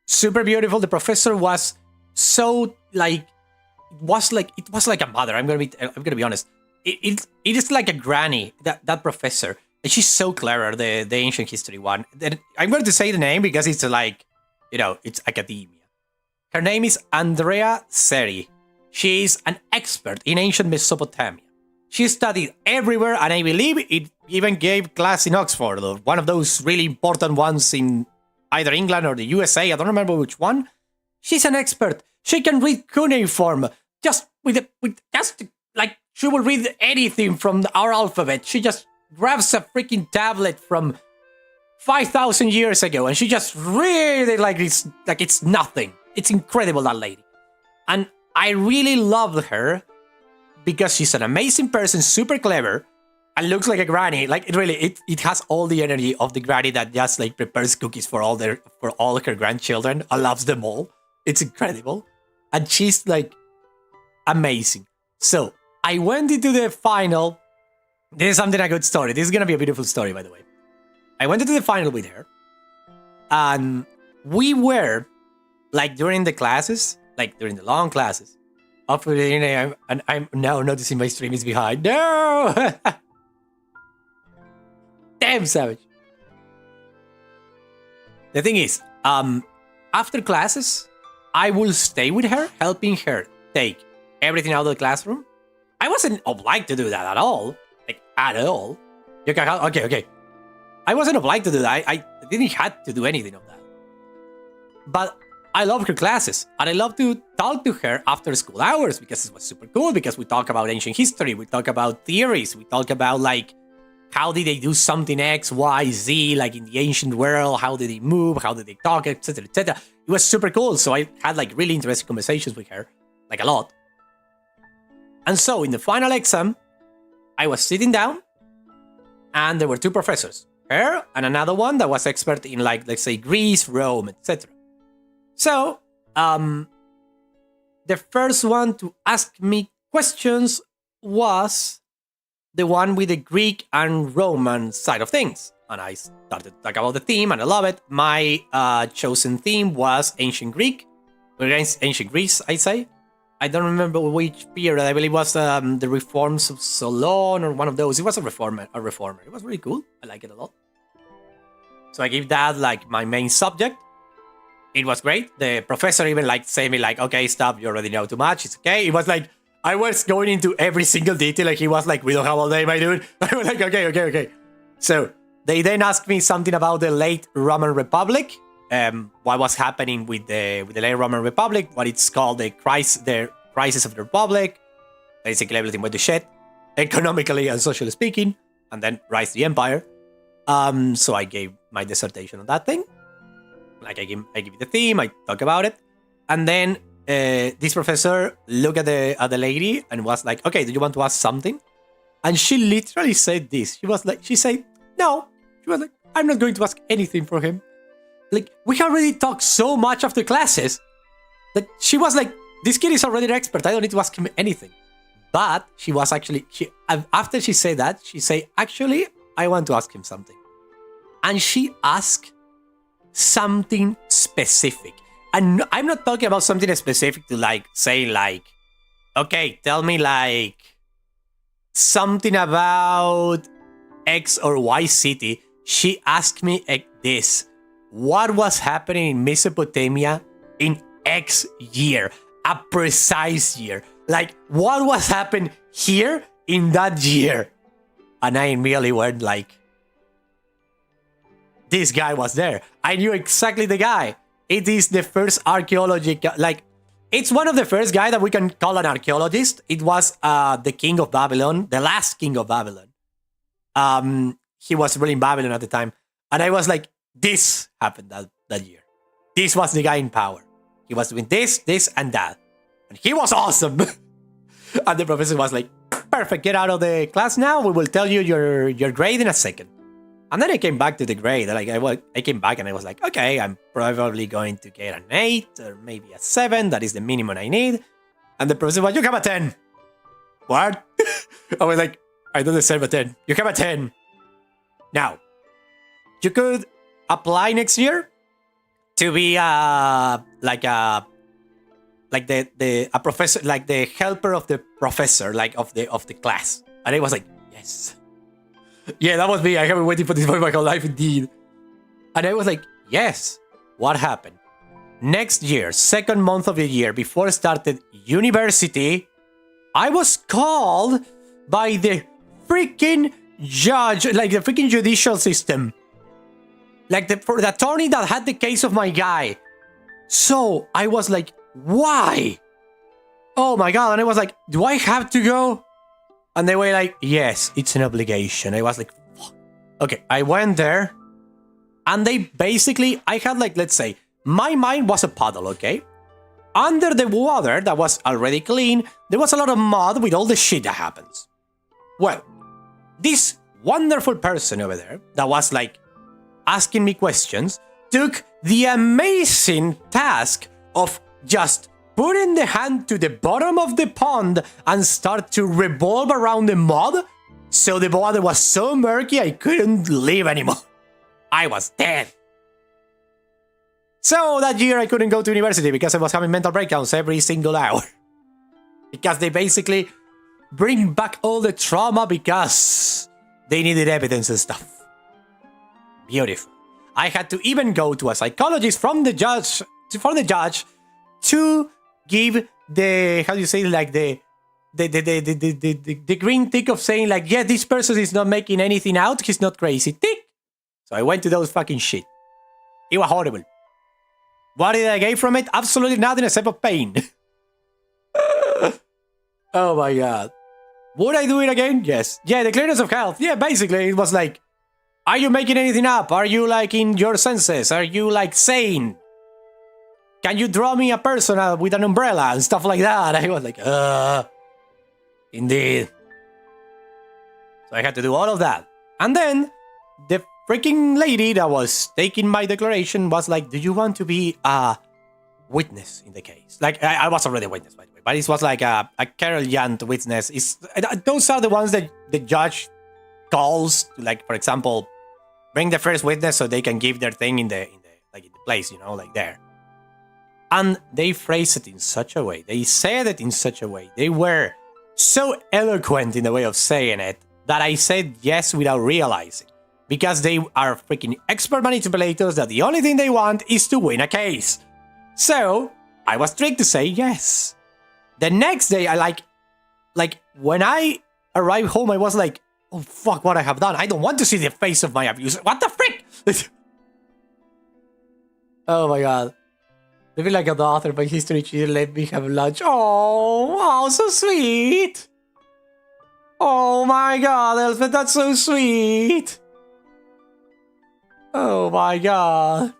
super beautiful. The professor was so, like, it was like a mother. I'm gonna be honest. It is like a granny, that professor. And she's so clever, the ancient history one. I'm going to say the name because it's like, it's academia. Her name is Andrea Seri. She is an expert in ancient Mesopotamia. She studied everywhere, and I believe it even gave class in Oxford, or one of those really important ones in either England or the USA. I don't remember which one. She's an expert. She can read cuneiform. She will read anything from our alphabet. She just grabs a freaking tablet from 5,000 years ago, and she just read it like it's nothing. It's incredible, that lady. And I really loved her because she's an amazing person, super clever, and looks like a granny. Like, it has all the energy of the granny that just, like, prepares cookies for all her grandchildren and loves them all. It's incredible. And she's, like, amazing. So, I went into the final. This is a good story. This is going to be a beautiful story, by the way. I went into the final with her. And we were, like, during the classes, like, during the long classes. And I'm now noticing my stream is behind. No! Damn, Savage. The thing is, after classes, I will stay with her, helping her take everything out of the classroom. I wasn't obliged to do that at all. Like, at all. Okay. I wasn't obliged to do that. I didn't have to do anything of that. But I love her classes, and I love to talk to her after school hours because it was super cool, because we talk about ancient history, we talk about theories, we talk about, like, how did they do something X, Y, Z, like in the ancient world, how did they move, how did they talk, etc., etc. It was super cool, so I had, like, really interesting conversations with her, like, a lot. And so, in the final exam, I was sitting down, And there were two professors, her and another one that was expert in, like, let's say, Greece, Rome, etc. So, the first one to ask me questions was the one with the Greek and Roman side of things. And I started to talk about the theme, and I love it. My chosen theme was ancient Greek, against ancient Greece, I say. I don't remember which period. I believe it was the reforms of Solon or one of those. It was a reformer. It was really cool. I like it a lot. So I gave that like my main subject. It was great. The professor even like saying me like, okay, stop. You already know too much. It's okay. It was like I was going into every single detail. Like he was like, we don't have all day, my dude. I was like, okay. So they then asked me something about the late Roman Republic. What was happening with the late Roman Republic, what it's called the crisis of the Republic, basically everything went to shit, economically and socially speaking, and then rise the empire. So I gave my dissertation on that thing. Like I give it the theme, I talk about it, and then this professor looked at the lady and was like, "Okay, do you want to ask something?" And she literally said this. She said, "No." She was like, "I'm not going to ask anything for him." Like, we already talked so much after classes that she was like, this kid is already an expert. I don't need to ask him anything. But she was actually, after she said that, she said, actually, I want to ask him something. And she asked something specific. And I'm not talking about something specific to like, say like, okay, tell me like something about X or Y city. She asked me this. What was happening in Mesopotamia in X year? A precise year. Like, what was happening here in that year? And I immediately went like, this guy was there. I knew exactly the guy. It is the first archaeology, like, it's one of the first guys that we can call an archaeologist. It was the king of Babylon, the last king of Babylon. He was ruling Babylon at the time. And I was like, this happened that year. This was the guy in power. He was doing this, and that. And he was awesome. And the professor was like, perfect, get out of the class now. We will tell you your grade in a second. And then I came back to the grade. Like I came back and I was like, okay, I'm probably going to get an 8 or maybe a 7. That is the minimum I need. And the professor was, you have a 10. What? I was like, I don't deserve a 10. You have a 10. Now, you could apply next year to be a professor, like the helper of the professor, like of the class. And I was like, yes. Yeah, that was me. I have been waiting for this for my whole life, indeed. And I was like, yes. What happened? Next year, second month of the year, before I started university, I was called by the freaking judge, like the freaking judicial system. Like the attorney that had the case of my guy. So I was like, why? Oh my god. And I was like, do I have to go? And they were like, yes, it's an obligation. I was like, fuck. Okay, I went there. And they basically, I had like, let's say, my mind was a puddle, okay? Under the water that was already clean, there was a lot of mud with all the shit that happens. Well, this wonderful person over there that was like, asking me questions, took the amazing task of just putting the hand to the bottom of the pond and start to revolve around the mud. So the water was so murky I couldn't live anymore. I was dead. So that year I couldn't go to university because I was having mental breakdowns every single hour. Because they basically bring back all the trauma because they needed evidence and stuff. Beautiful. I had to even go to a psychologist from the judge to give the, how do you say, like the green tick of saying like, yeah, this person is not making anything out. He's not crazy. Tick. So I went to those fucking shit. It was horrible. What did I get from it? Absolutely nothing except of pain. Oh my god. Would I do it again? Yes. Yeah, the clearness of health. Yeah, basically it was like, are you making anything up? Are you like in your senses? Are you like sane? Can you draw me a person with an umbrella and stuff like that? I was like, indeed. So I had to do all of that. And then the freaking lady that was taking my declaration was like, do you want to be a witness in the case? Like, I was already a witness, by the way, but it was like a Carol Yant witness. Those are the ones that the judge calls to, like, for example, bring the first witness so they can give their thing in the place, you know, like there. And they phrased it in such a way, they said it in such a way, they were so eloquent in the way of saying it that I said yes without realizing. Because they are freaking expert manipulators that the only thing they want is to win a case. So, I was tricked to say yes. The next day, I like when I arrived home, I was like, oh fuck, what I have done. I don't want to see the face of my abuser. What the frick? Oh my god. Living like a daughter, but history cheater let me have lunch. Oh, so sweet. Oh my god, Elspeth, that's so sweet. Oh my god.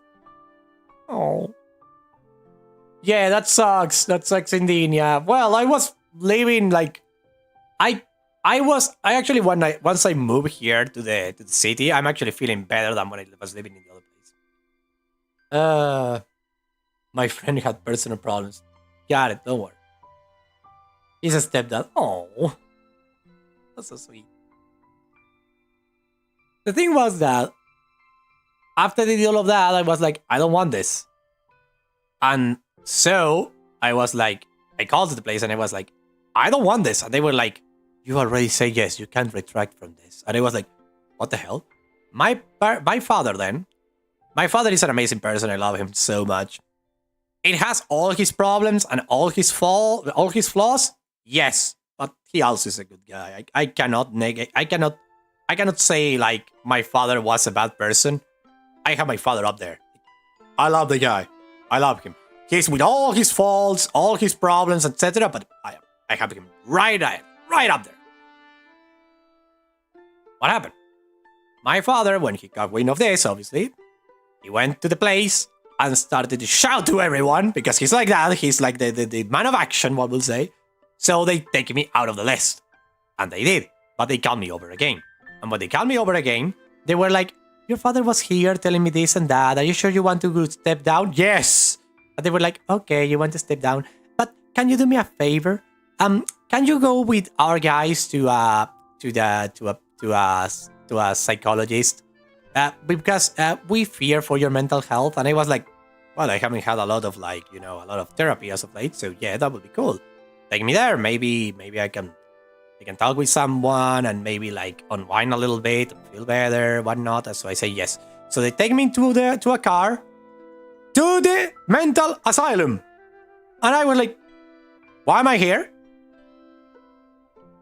Oh. Yeah, that sucks. That sucks indeed, yeah. Well, I was living like... I actually, once I moved here to the city, I'm actually feeling better than when I was living in the other place. My friend had personal problems. Got it, don't worry. He's a stepdad. Oh, that's so sweet. The thing was that after they did all of that, I was like, I don't want this. And so I was like, I called to the place and I was like, I don't want this. And they were like, you already say yes, you can't retract from this. And I was like, what the hell? My father then, my father is an amazing person. I love him so much. It has all his problems and all his flaws. Yes, but he also is a good guy. I cannot say like my father was a bad person. I have my father up there. I love the guy. I love him. He's with all his faults, all his problems, etc. But I have him right up there. What happened? My father, when he got wind of this, obviously, he went to the place and started to shout to everyone because he's like that. He's like the man of action, one will say. So they take me out of the list. And they did. But they called me over again. And when they called me over again, they were like, your father was here telling me this and that. Are you sure you want to step down? Yes. And they were like, okay, you want to step down. But can you do me a favor? Can you go with our guys to a psychologist? Because we fear for your mental health. And I was like, well, I haven't had a lot of a lot of therapy as of late. So yeah, that would be cool. Take me there. Maybe I can talk with someone and maybe like unwind a little bit, feel better, whatnot. So I say yes. So they take me to a car to the mental asylum. And I was like, why am I here?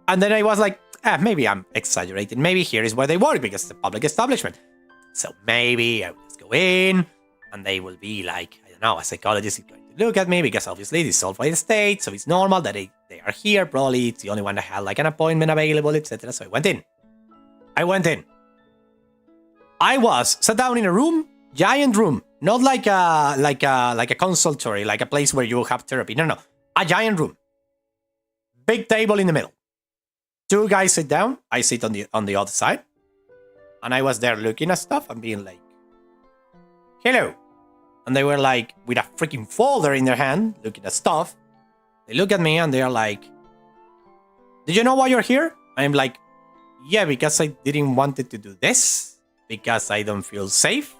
And then I was like, maybe I'm exaggerating. Maybe here is where they work because it's a public establishment. So maybe I will just go in and they will be like, I don't know, a psychologist is going to look at me because obviously this is all by the state. So it's normal that they are here. Probably it's the only one that had like an appointment available, etc. So I went in. I was sat down in a room, giant room, not like a consultory, like a place where you have therapy. No, a giant room, big table in the middle. Two guys sit down. I sit on the other side, and I was there looking at stuff and being like, "Hello," and they were like with a freaking folder in their hand, looking at stuff. They look at me and they are like, "Did you know why you're here?" I'm like, "Yeah, because I didn't want to do this because I don't feel safe."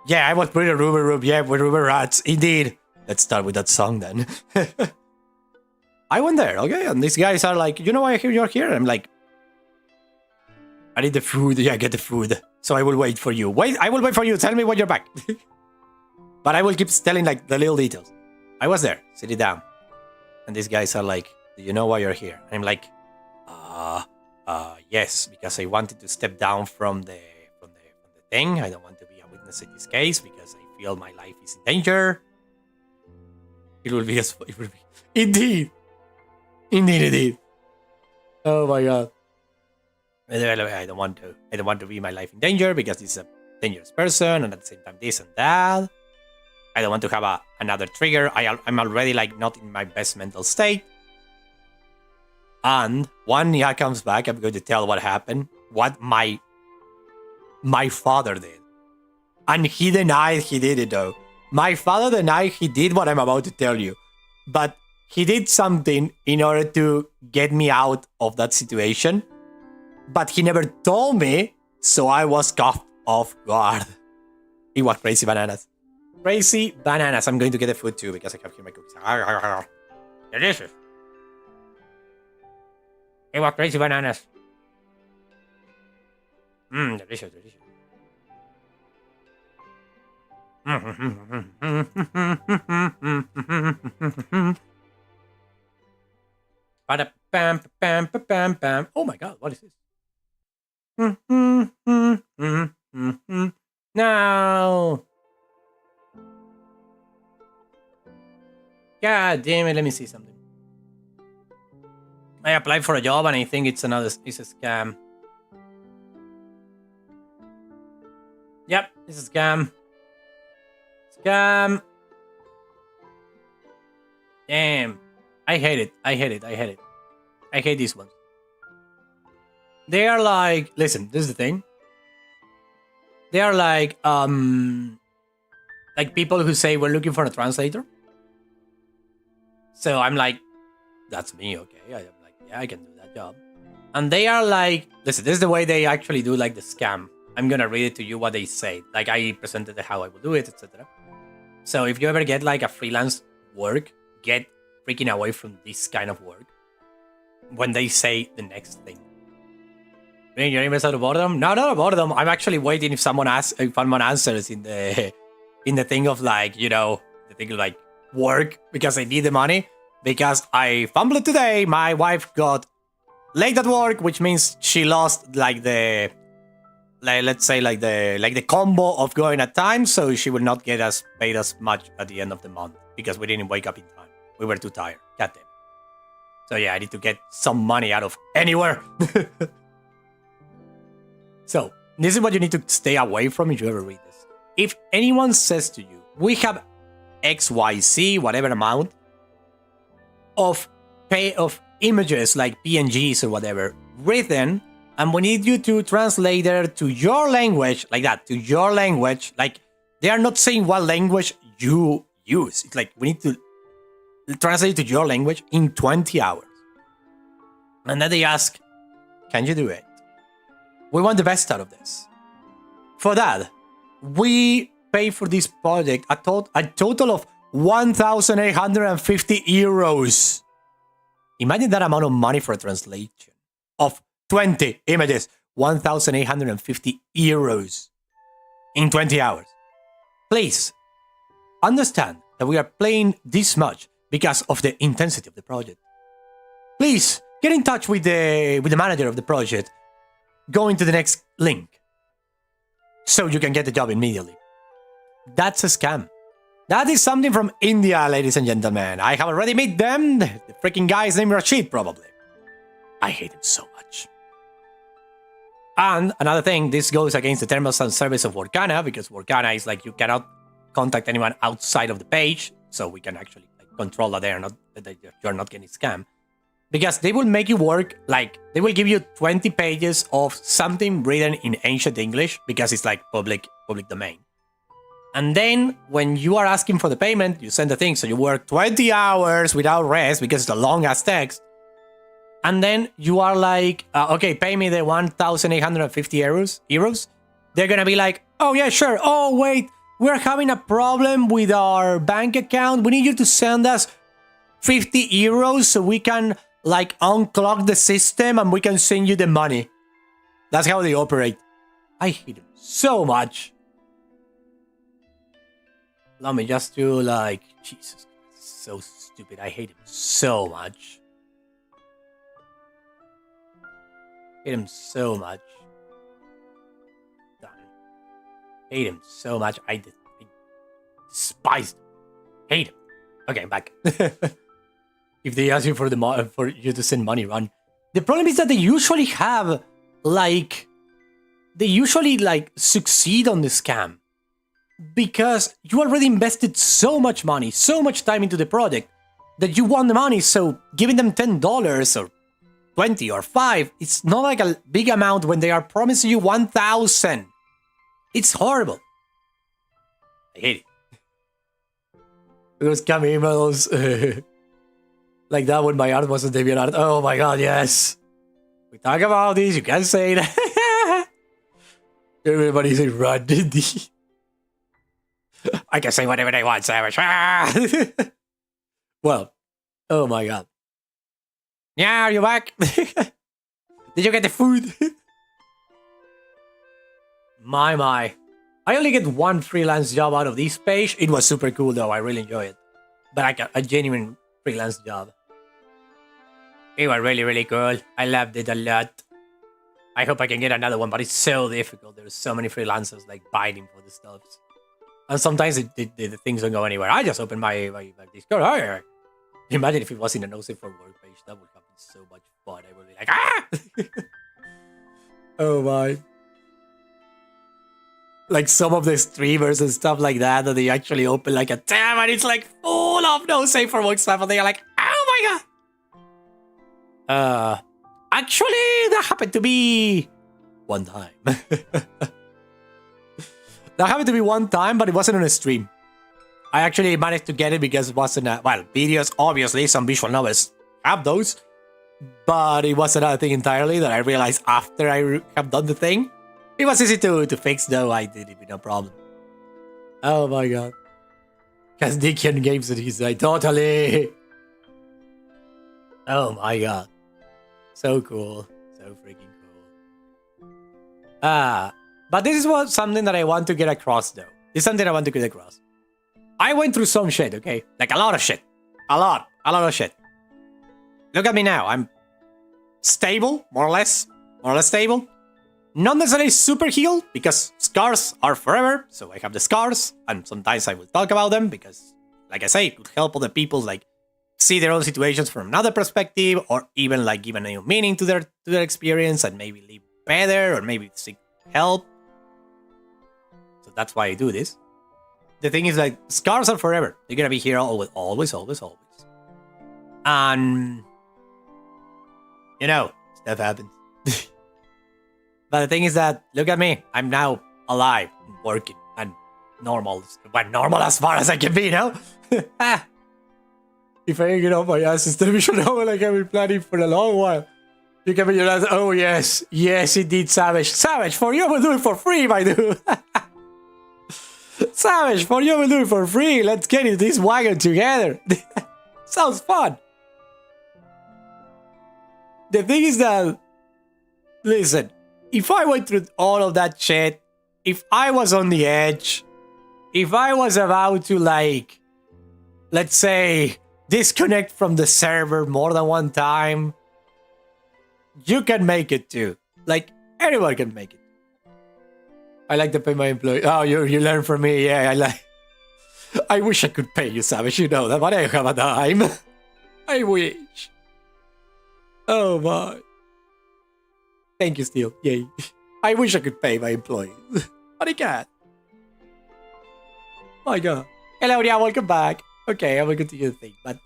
Yeah, I was pretty rumor room. Yeah, with rumor rats, indeed. Let's start with that song then. I went there, okay, and these guys are like, "You know why you're here?" And I'm like, "I need the food." Yeah, get the food. So I will wait for you. I will wait for you. Tell me when you're back. But I will keep telling like the little details. I was there, sitting down, and these guys are like, "Do you know why you're here?" And I'm like, yes, because I wanted to step down from the thing. I don't want to be a witness in this case because I feel my life is in danger. It will be indeed. Oh my god. I don't want to be my life in danger because this is a dangerous person, and at the same time this and that. I don't want to have another trigger. I'm already like not in my best mental state. And when Nia comes back, I'm going to tell what happened. what my father did. And he denied he did it though. My father denied he did what I'm about to tell you. But he did something in order to get me out of that situation. But he never told me, so I was caught off guard. It was crazy bananas. Crazy bananas. I'm going to get the food too because I have here my cookies. Delicious. It was crazy bananas. Delicious, delicious. Oh my god, what is this? No. God damn it, let me see something. I applied for a job and I think it's a scam. Yep, it's a scam. Scam. Damn. I hate it. I hate these ones. They are like, listen, this is the thing. They are like people who say we're looking for a translator. So I'm like, that's me, okay. I'm like, yeah, I can do that job. And they are like, listen, this is the way they actually do like the scam. I'm gonna read it to you what they say. Like I presented how I would do it, etc. So if you ever get like a freelance work, get freaking away from this kind of work when they say the next thing. I mean, you're even out of boredom? No, not about them. I'm actually waiting if someone answers in the thing of like, you know, the thing of like work because I need the money. Because I fumbled today, my wife got late at work, which means she lost like the let's say like the combo of going at time, so she will not get us paid as much at the end of the month because we didn't wake up in time. We were too tired. God damn. So yeah, I need to get some money out of anywhere. So this is what you need to stay away from if you ever read this. If anyone says to you, we have XYZ, whatever amount of images like PNGs or whatever written, and we need you to translate it to your language, like that, to your language. Like they are not saying what language you use. It's like we need to translate it to your language in 20 hours. And then they ask, can you do it? We want the best out of this. For that, we pay for this project a total of 1,850 euros. Imagine that amount of money for a translation of 20 images. 1,850 euros in 20 hours. Please understand that we are paying this much because of the intensity of the project. Please get in touch with the manager of the project. Go into the next link so you can get the job immediately. That's a scam. That is something from India, ladies and gentlemen. I have already met them. The freaking guy is named Rashid, probably. I hate him so much. And another thing, this goes against the terms and service of Workana, because Workana is like you cannot contact anyone outside of the page, so we can actually like, control that you're not getting scammed. Because they will make you work, like, they will give you 20 pages of something written in ancient English, because it's like public domain. And then, when you are asking for the payment, you send the thing, so you work 20 hours without rest, because it's a long-ass text. And then you are like, okay, pay me the 1,850 euros. They're gonna be like, oh yeah, sure. Oh wait, we're having a problem with our bank account. We need you to send us 50 euros so we can like unclog the system and we can send you the money. That's how they operate. I hate them so much. Allow me just to like, Jesus Christ, so stupid. I hate him so much. Hate him so much. Done. Hate him so much. I despise him. Hate him. Okay, I'm back. If they ask you for you to send money, run. The problem is that they usually have like succeed on the scam because you already invested so much money, so much time into the project that you want the money. So giving them $10 or 20 or 5. It's not like a big amount when they are promising you 1,000. It's horrible. I hate it. Those scam emails. Like that when my art wasn't DeviantArt. Oh my god, yes. We talk about this, you can't say that. Everybody say run. I can say whatever they want, Savage. Well, oh my god. Yeah, are you back? Did you get the food? My. I only get one freelance job out of this page. It was super cool though, I really enjoy it. But I got a genuine freelance job. It was really, really cool. I loved it a lot. I hope I can get another one, but it's so difficult. There's so many freelancers like biting for the stuff. And sometimes the things don't go anywhere. I just open my Discord. Oh, imagine if it was in a no safe for work page. That would have been so much fun. I would be like, ah! Oh my. Like some of the streamers and stuff like that they actually open like a tab and it's like full of no safe for work stuff and they are like, oh my god. Actually, that happened to me one time. That happened to me one time, but it wasn't on a stream. I actually managed to get it because it wasn't, well, videos, obviously, some visual novels have those. But it was another thing entirely that I realized after I have done the thing. It was easy to fix, though. I did it with no problem. Oh my god. Because Nikki and games and he's like, totally. Oh my god. So cool. So freaking cool. But this is something that I want to get across, though. This is something I want to get across. I went through some shit, okay? Like a lot of shit. A lot of shit. Look at me now. I'm stable, more or less stable. Not necessarily super healed, because scars are forever, so I have the scars, and sometimes I will talk about them, because, like I say, it could help other people, like, see their own situations from another perspective, or even, like, give a new meaning to their experience, and maybe live better, or maybe seek help. So that's why I do this. The thing is, like, scars are forever. They're gonna be here always. And, you know, stuff happens. But the thing is that, look at me. I'm now alive, and working, and normal. But normal as far as I can be, you know? If I get off my ass instead of a novel like I've been planning for a long while, you can be your ass. Oh, yes. Yes, indeed, Savage. Savage, for you, we'll do it for free, my dude. Savage, for you, we'll do it for free. Let's get in this wagon together. Sounds fun. The thing is that, listen, if I went through all of that shit, if I was on the edge, if I was about to, like, let's say, disconnect from the server more than one time, you can make it too. Like, anyone can make it. I like to pay my employees. Oh, you learn from me. Yeah, I wish I could pay you, Savage. You know that, but I don't have a dime. I wish. Oh my. Thank you, Steel. Yay. I wish I could pay my employees, but I can't. My god. Hello, yeah, welcome back. Okay, I will continue the thing, but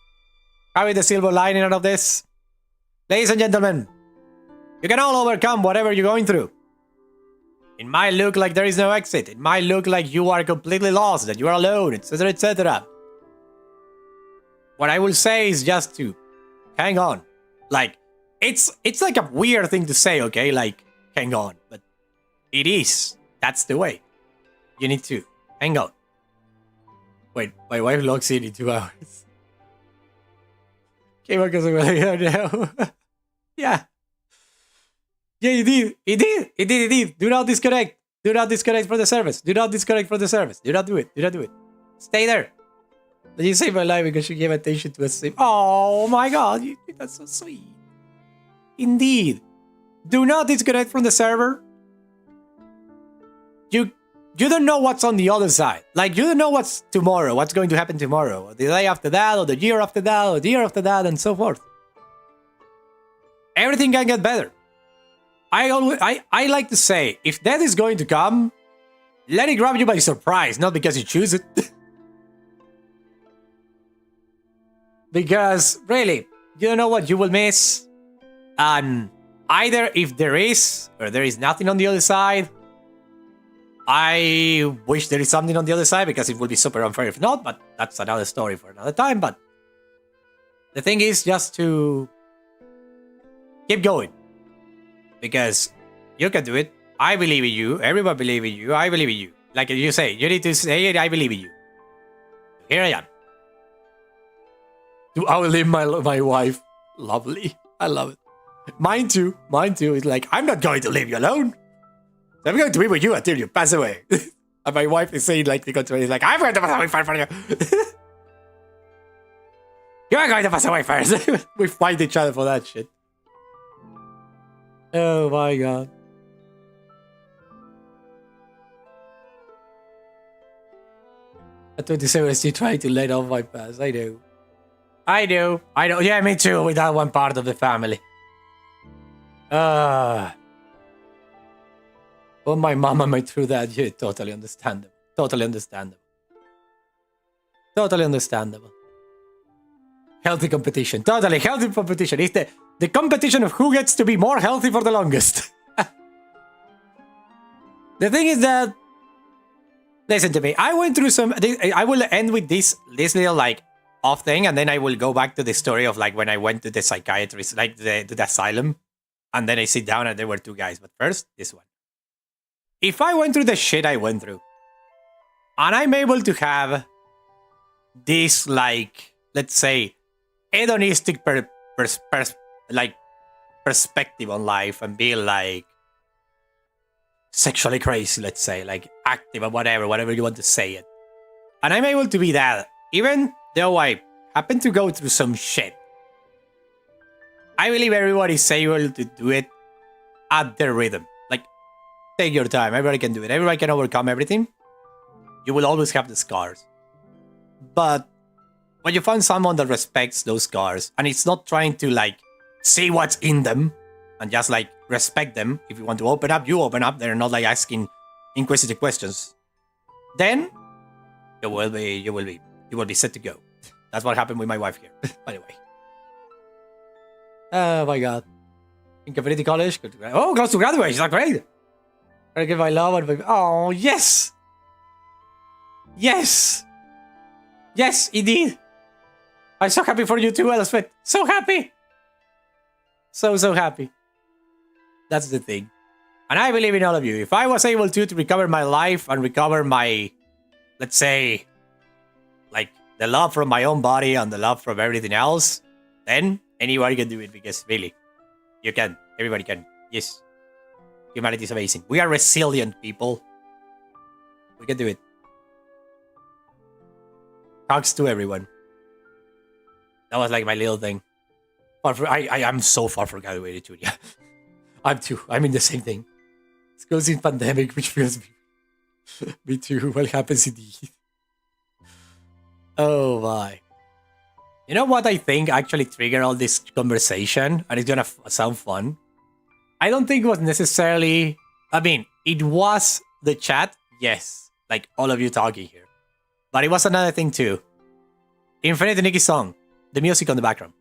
having the silver lining out of this, ladies and gentlemen, you can all overcome whatever you're going through. It might look like there is no exit. It might look like you are completely lost, that you are alone, etc., etc. What I will say is just to hang on. Like, it's like a weird thing to say, okay? Like, hang on. But it is. That's the way. You need to hang on. Wait, my wife logs in 2 hours. Okay, because I'm going now. Yeah. Yeah, it did. Do not disconnect. Do not disconnect from the service. Do not disconnect from the service. Do not do it. Do not do it. Stay there. But you saved my life because you gave attention to a save. Oh my god, that's so sweet. Indeed. Do not disconnect from the server. You don't know what's on the other side. Like, you don't know what's tomorrow, what's going to happen tomorrow, or the day after that, or the year after that, or the year after that, and so forth. Everything can get better. I like to say, if death is going to come, let it grab you by surprise, not because you choose it. Because, really, you don't know what you will miss. And either if there is or there is nothing on the other side, I wish there is something on the other side because it would be super unfair if not, but that's another story for another time. But the thing is just to keep going because you can do it. I believe in you. Everyone believes in you. I believe in you. Like you say, you need to say it. I believe in you. Here I am. To outlive my wife. Lovely. I love it. Mine too. Mine too. It's like, I'm not going to leave you alone. I'm going to be with you until you pass away. And my wife is saying like the contrary. It's like, I'm going to pass away first for you. You're going to pass away first. We fight each other for that shit. Oh my god. At 27, I'm still trying to let off my past. I know. I know. I know. Yeah, me too. With that one part of the family. But my mama went through that. Yeah, totally understandable. Totally understandable. Totally understandable. Healthy competition. Totally healthy competition. It's the competition of who gets to be more healthy for the longest. The thing is that, listen to me. I went through some. I will end with this little like off thing, and then I will go back to the story of like when I went to the psychiatrist, like the asylum, and then I sit down and there were two guys. But first, this one. If I went through the shit I went through, and I'm able to have this like, let's say, hedonistic perspective on life and be like sexually crazy, let's say, like active or whatever you want to say it. And I'm able to be that, even though I happen to go through some shit. I believe everybody is able to do it at their rhythm. Like, take your time. Everybody can do it. Everybody can overcome everything. You will always have the scars. But when you find someone that respects those scars and it's not trying to like see what's in them and just like respect them, if you want to open up, you open up. They're not like asking inquisitive questions. Then you will be set to go. That's what happened with my wife here, by the way. Oh my god. In community college. Oh, close to graduate. She's like, great. I give my love and my... Oh, yes. Yes. Yes, indeed. I'm so happy for you too, Elspeth. So happy. So happy. That's the thing. And I believe in all of you. If I was able to recover my life and recover my, let's say, like the love from my own body and the love from everything else, then anybody can do it because really, you can. Everybody can. Yes. Humanity is amazing. We are resilient people. We can do it. Hugs to everyone. That was like my little thing. I am so far from graduated, Julia. I'm too. I'm in the same thing. It goes in pandemic, which feels me. Me too. What happens indeed? Oh my. You know what I think actually triggered all this conversation? And it's gonna sound fun. I don't think it was necessarily... I mean, it was the chat. Yes. Like all of you talking here. But it was another thing too. Infinite Nikki song. The music on the background.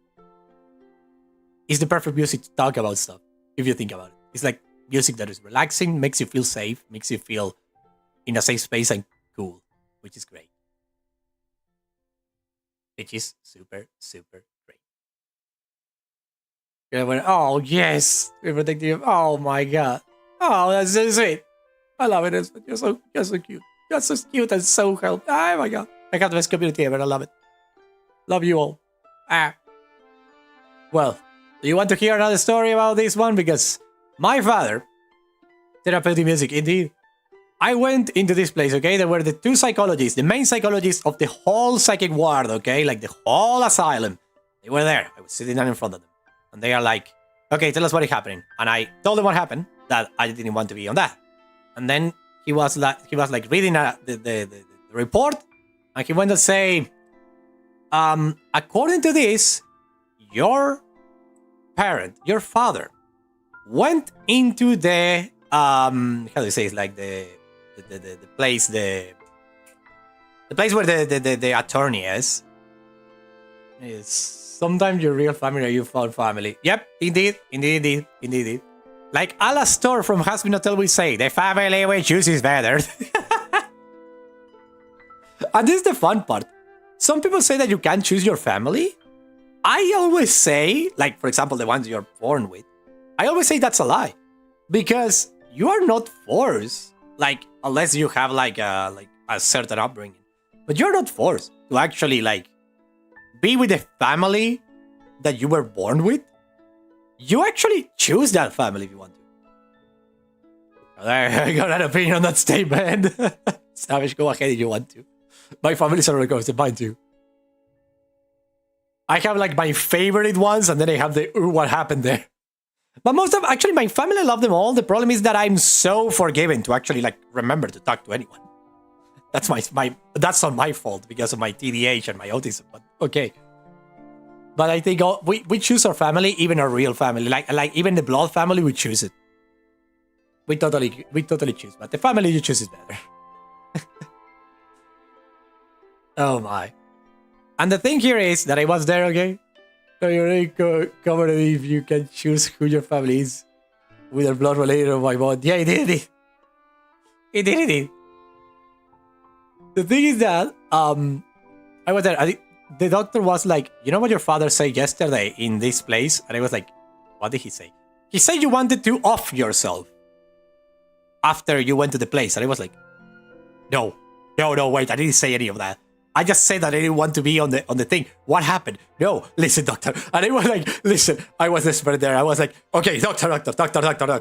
It's the perfect music to talk about stuff. If you think about it. It's like music that is relaxing, makes you feel safe, makes you feel in a safe space and cool. Which is great. Which is super great. Oh, yes. We're protecting. Oh, my God. Oh, that's so sweet. I love it. You're so cute. You're so cute and so helpful. Oh, my God. I have the best community ever. I love it. Love you all. Well, do you want to hear another story about this one? Because my father, therapeutic music, indeed. I went into this place, okay? There were the two psychologists, the main psychologists of the whole psychic ward, okay? Like the whole asylum. They were there. I was sitting down in front of them. And they are like, okay, tell us what is happening. And I told them what happened, that I didn't want to be on that. And then he was like reading the report. And he went to say, according to this, your parent, your father, went into the how do you say it's like the place the place where the attorney is Sometimes your real family are your found family. Yep, indeed. Like Alastor from Has Been Hotel will say, the family we choose is better. And this is the fun part. Some people say that you can't choose your family. I always say, like, for example, the ones you're born with, I always say that's a lie. Because you are not forced, like, unless you have, like a certain upbringing. But you're not forced to actually, like, be with the family that you were born with. You actually choose that family if you want to. I got an opinion on that statement. Savage, go ahead if you want to. My family's already goes to mine too. I have like my favorite ones, and then I have the what happened there. But most of actually my family, I love them all. The problem is that I'm so forgiven to actually like remember to talk to anyone. That's that's not my fault because of my TDAH and my autism. But okay. But I think we choose our family, even our real family, like even the blood family, we choose it. We totally choose, but the family you choose is better. Oh my. And the thing here is that I was there, okay? So you already covered it if you can choose who your family is. Whether blood related or my blood. Yeah, it did. It did. The thing is that, I was there. The doctor was like, you know what your father said yesterday in this place? And I was like, what did he say? He said you wanted to off yourself after you went to the place. And I was like, no, wait, I didn't say any of that. I just said that I didn't want to be on the thing. What happened? No, listen, doctor. And I was like, listen, I was desperate there. I was like, okay, doctor,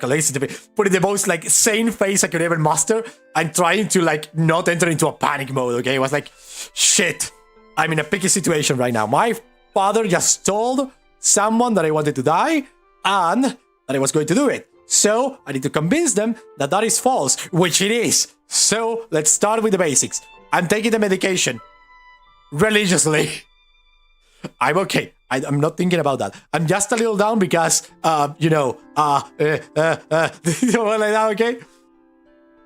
listen to me. Putting the most like sane face I could ever muster and trying to like not enter into a panic mode, okay? It was like, shit, I'm in a picky situation right now. My father just told someone that I wanted to die and that I was going to do it. So I need to convince them that that is false, which it is. So let's start with the basics. I'm taking the medication religiously. I'm okay. I'm not thinking about that. I'm just a little down because, like that, okay?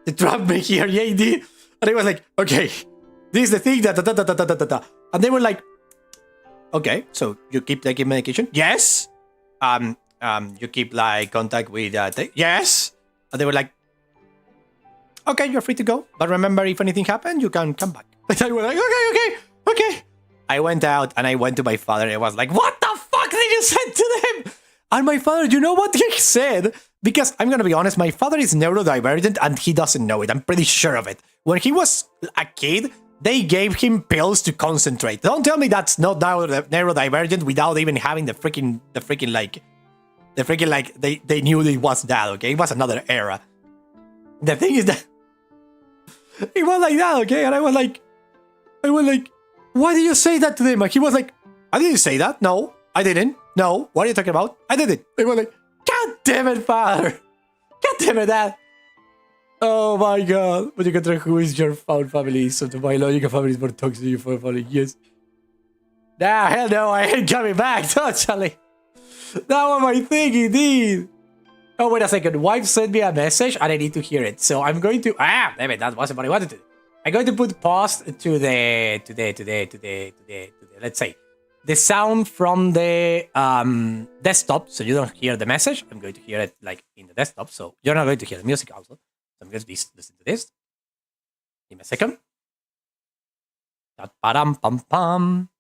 The trap me here, yeah, indeed. And I was like, okay, this is the thing, da. And they were like, okay, so you keep taking medication? Yes. You keep like contact with, yes. And they were like, okay, you're free to go. But remember, if anything happened, you can come back. And I was like, okay. I went out and I went to my father and I was like, what the fuck did you say to them? And my father, you know what he said? Because I'm going to be honest, my father is neurodivergent and he doesn't know it. I'm pretty sure of it. When he was a kid, they gave him pills to concentrate. Don't tell me that's not neurodivergent without even having the freaking they knew it was that, okay? It was another era. The thing is that it was like that, okay? And I was like, why did you say that to them? Like, he was like, I didn't say that. No, I didn't. No, what are you talking about? I didn't. They were like, God damn it, father. God damn it, dad. Oh my god. But you can try who is your found family. So the biological family is more toxic than your found family. Yes. Nah, hell no, I ain't coming back, totally. That was my thing, indeed. Oh, wait a second. Wife sent me a message and I need to hear it. So I'm going to... damn it, that wasn't what I wanted to do. I'm going to put pause to the let's say, the sound from the desktop, so you don't hear the message. I'm going to hear it like in the desktop, so you're not going to hear the music also. So I'm going to listen to this. Give me a second. Pam.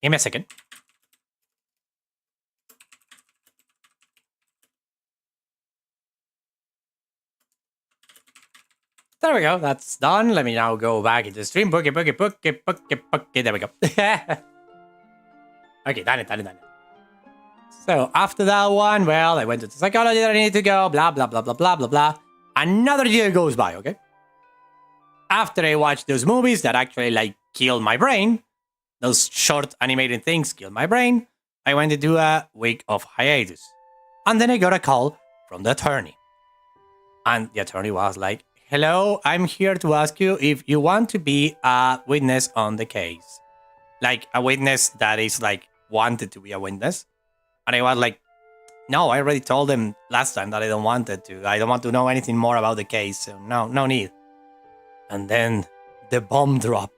Give me a second. There we go. That's done. Let me now go back into the stream. There we go. Okay, done it. So after that one, well, I went to the psychology that I need to go. Blah, blah, blah, blah, blah, blah, blah. Another year goes by, okay? after I watched those movies that actually like killed my brain, those short animated things killed my brain, I went to do a week of hiatus. And then I got a call from the attorney. And the attorney was like, hello, I'm here to ask you if you want to be a witness on the case. Like a witness that is like wanted to be a witness. And I was like, no, I already told them last time that I don't want to. I don't want to know anything more about the case. So no need. And then the bomb dropped.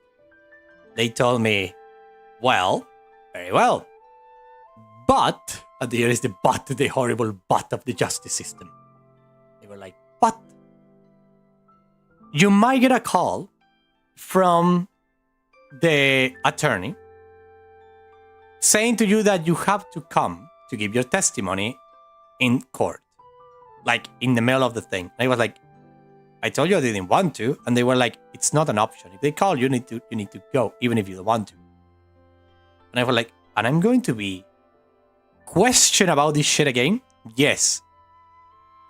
They told me, well, very well. But, and here is the but, the horrible but of the justice system. They were like, but you might get a call from the attorney saying to you that you have to come to give your testimony in court, like in the middle of the thing. And I was like, I told you I didn't want to, and they were like, it's not an option. If they call you, you need to go, even if you don't want to. And I was like, and I'm going to be questioned about this shit again? Yes.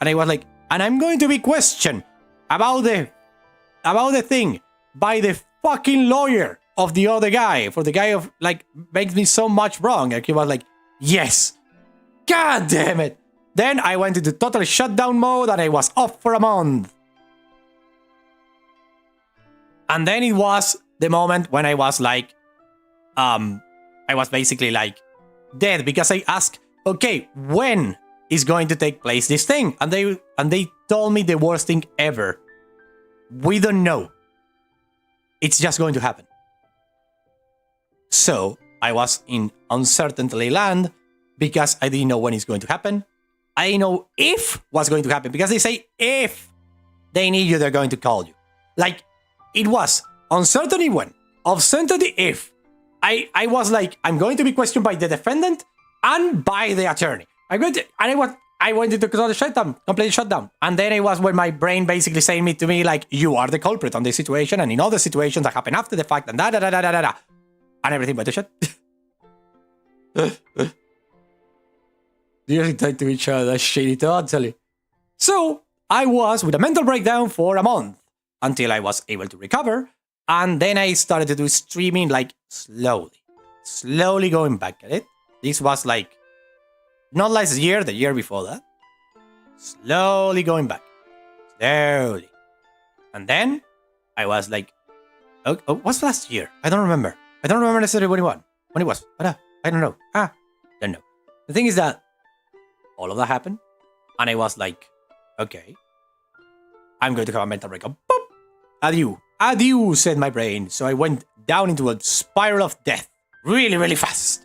And I was like, and I'm going to be questioned about the thing by the fucking lawyer of the other guy, for the guy of like makes me so much wrong. And he was like, yes. God damn it. Then I went into total shutdown mode and I was off for a month. And then it was the moment when I was like, I was basically like dead, because I asked, okay, when is going to take place this thing? And they told me the worst thing ever. We don't know. It's just going to happen. So I was in uncertainty land because I didn't know when it's going to happen. I didn't know if what's going to happen, because they say if they need you, they're going to call you. Like, it was uncertainty when, uncertainty if. I was like, I'm going to be questioned by the defendant and by the attorney. I went into total shutdown, complete shutdown. And then it was when my brain basically saying to me, like, you are the culprit on this situation, and in other situations that happen after the fact, and da. And everything but the shit. They talk to each other, that's shady totally. So I was with a mental breakdown for a month until I was able to recover. And then I started to do streaming, like, slowly going back at it. This was like, not last year, the year before that. Slowly going back. Slowly. And then I was like, oh, what's last year? I don't remember. I don't remember necessarily when it was. But I don't know. Don't know. The thing is that all of that happened. And I was like, okay, I'm going to have a mental breakup. Boop! Adieu, said my brain. So I went down into a spiral of death. Really, really fast.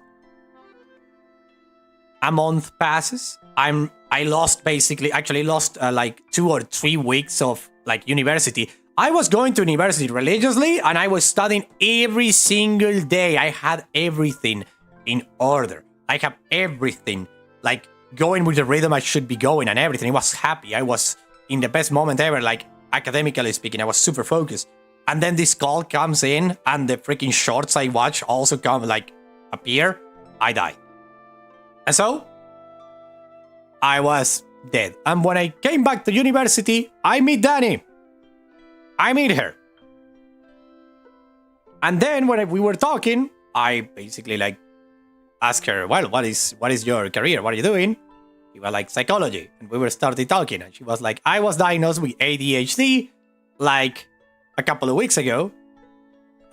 A month passes. I lost like 2 or 3 weeks of like university. I was going to university religiously and I was studying every single day. I had everything in order. I have everything like going with the rhythm I should be going and everything. I was happy. I was in the best moment ever, like academically speaking. I was super focused. And then this call comes in and the freaking shorts I watch also appear. I died. And so I was dead. And when I came back to university, I meet Dani. I meet her. And then when we were talking, I basically like asked her, well, what is your career? What are you doing? She was like, psychology. And we were started talking. And she was like, I was diagnosed with ADHD like a couple of weeks ago.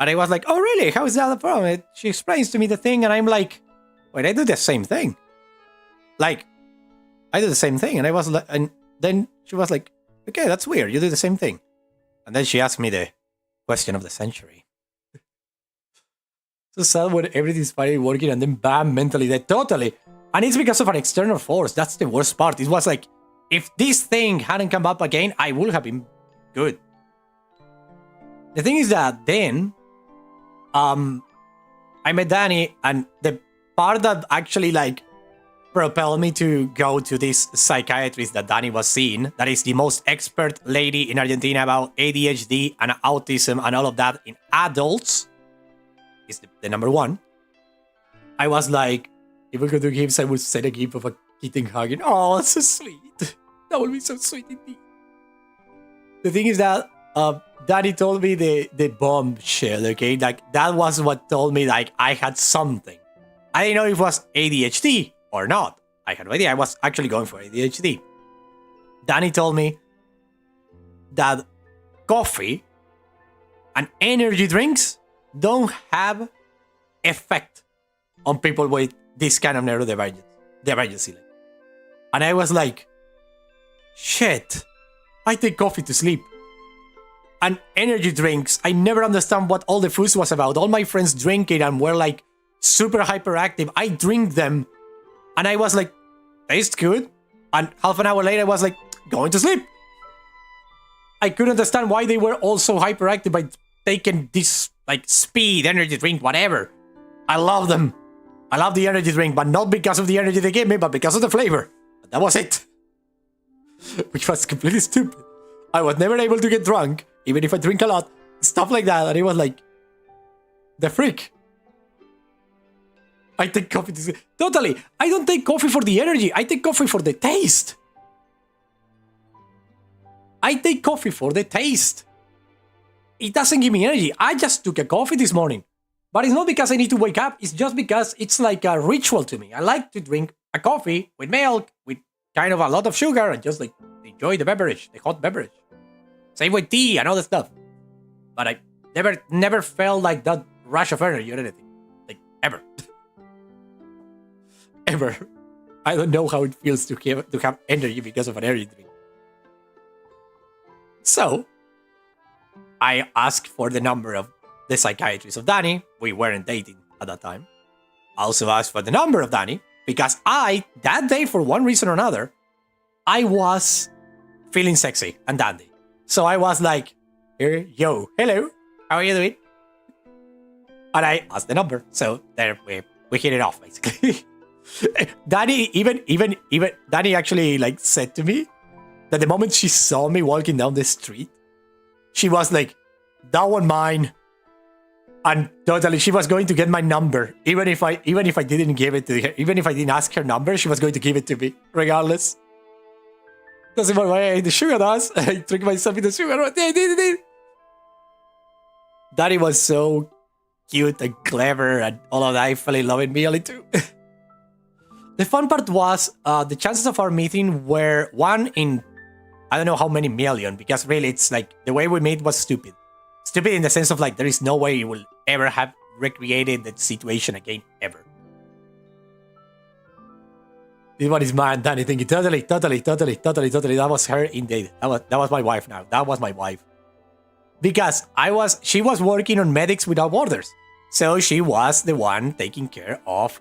And I was like, oh, really? How is that a problem? She explains to me the thing. And I'm like, wait, I do the same thing. Like, I do the same thing. And I was like, and then she was like, okay, that's weird. You do the same thing. And then she asked me the question of the century. So sad when everything's finally working and then bam, mentally dead. Totally. And it's because of an external force. That's the worst part. It was like, if this thing hadn't come up again, I would have been good. The thing is that then, I met Dani, and the part that actually like propelled me to go to this psychiatrist that Dani was seeing, that is the most expert lady in Argentina about ADHD and autism and all of that in adults, is the number one. I was like, if we could do gifts, I would send a gift of a kitten hugging. Oh, that's so sweet. That would be so sweet indeed. The thing is that Daddy told me the bombshell, okay? Like, that was what told me, like, I had something. I didn't know if it was ADHD or not. I had no idea. I was actually going for ADHD. Danny told me that coffee and energy drinks don't have effect on people with this kind of neurodivergency. And I was like, shit, I take coffee to sleep. And energy drinks, I never understand what all the fuss was about. All my friends drink it and were like super hyperactive. I drink them and I was like, tastes good. And half an hour later, I was like, going to sleep. I couldn't understand why they were all so hyperactive by taking this like speed, energy drink, whatever. I love them. I love the energy drink, but not because of the energy they gave me, but because of the flavor. That was it. Which was completely stupid. I was never able to get drunk, even if I drink a lot. Stuff like that. And it was like, the freak. I take coffee to... Totally. I don't take coffee for the energy. I take coffee for the taste. I take coffee for the taste. It doesn't give me energy. I just took a coffee this morning. But it's not because I need to wake up. It's just because it's like a ritual to me. I like to drink a coffee with milk, with kind of a lot of sugar, and just like enjoy the beverage, the hot beverage. Same with tea and all that stuff. But I never felt like that rush of energy or anything. Like, ever. Ever. I don't know how it feels to have energy because of an energy drink. So, I asked for the number of the psychiatrist of Danny. We weren't dating at that time. I also asked for the number of Danny because that day, for one reason or another, I was feeling sexy and dandy. So I was like, yo, hello, how are you doing? And I asked the number. So there we hit it off, basically. Danny Danny actually like said to me that the moment she saw me walking down the street, she was like, that one mine. And totally, she was going to get my number. Even if I didn't give it to her, even if I didn't ask her number, she was going to give it to me, regardless. Doesn't matter why I ate the sugar does. I tricked myself in the sugar. Daddy was so cute and clever and all of that. I fell in love immediately too. The fun part was the chances of our meeting were 1 in I don't know how many million, because really it's like the way we met was stupid. Stupid in the sense of like there is no way you will ever have recreated that situation again, ever. This one is mine, Danny, thinking totally. That was her indeed. That was my wife now. That was my wife. Because she was working on Medics Without Borders. So she was the one taking care of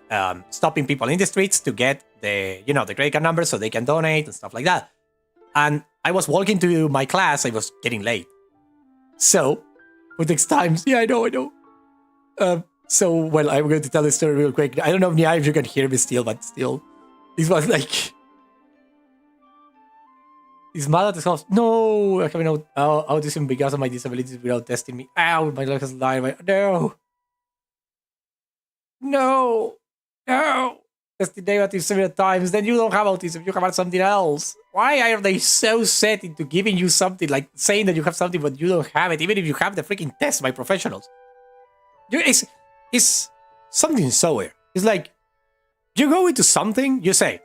stopping people in the streets to get the credit card number so they can donate and stuff like that. And I was walking to my class, I was getting late. So, it takes time. Yeah, I know. Well, I'm going to tell the story real quick. I don't know, Nia, if you can hear me still, but still. This was like... He's mad at his house. No, I have no autism because of my disabilities without testing me. Ow, my leg has died. No. Testing negative several times. Then you don't have autism. You have something else. Why are they so set into giving you something, like saying that you have something but you don't have it, even if you have the freaking test by professionals? It's something so weird. It's like, you go into something, you say,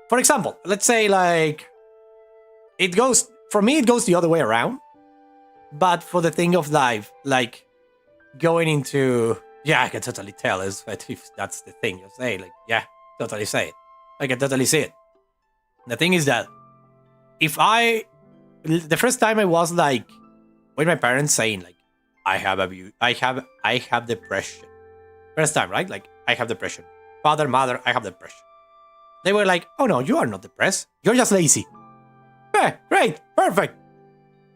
for example, let's say like, for me it goes the other way around, but for the thing of life, like going into, yeah, I can totally tell if that's the thing you say, like, yeah, totally say it. I can totally see it. The thing is that the first time I was like, with my parents saying like, I have depression. First time, right? Like, I have depression. Father, mother, I have depression. They were like, oh no, you are not depressed. You're just lazy. Yeah, great, perfect.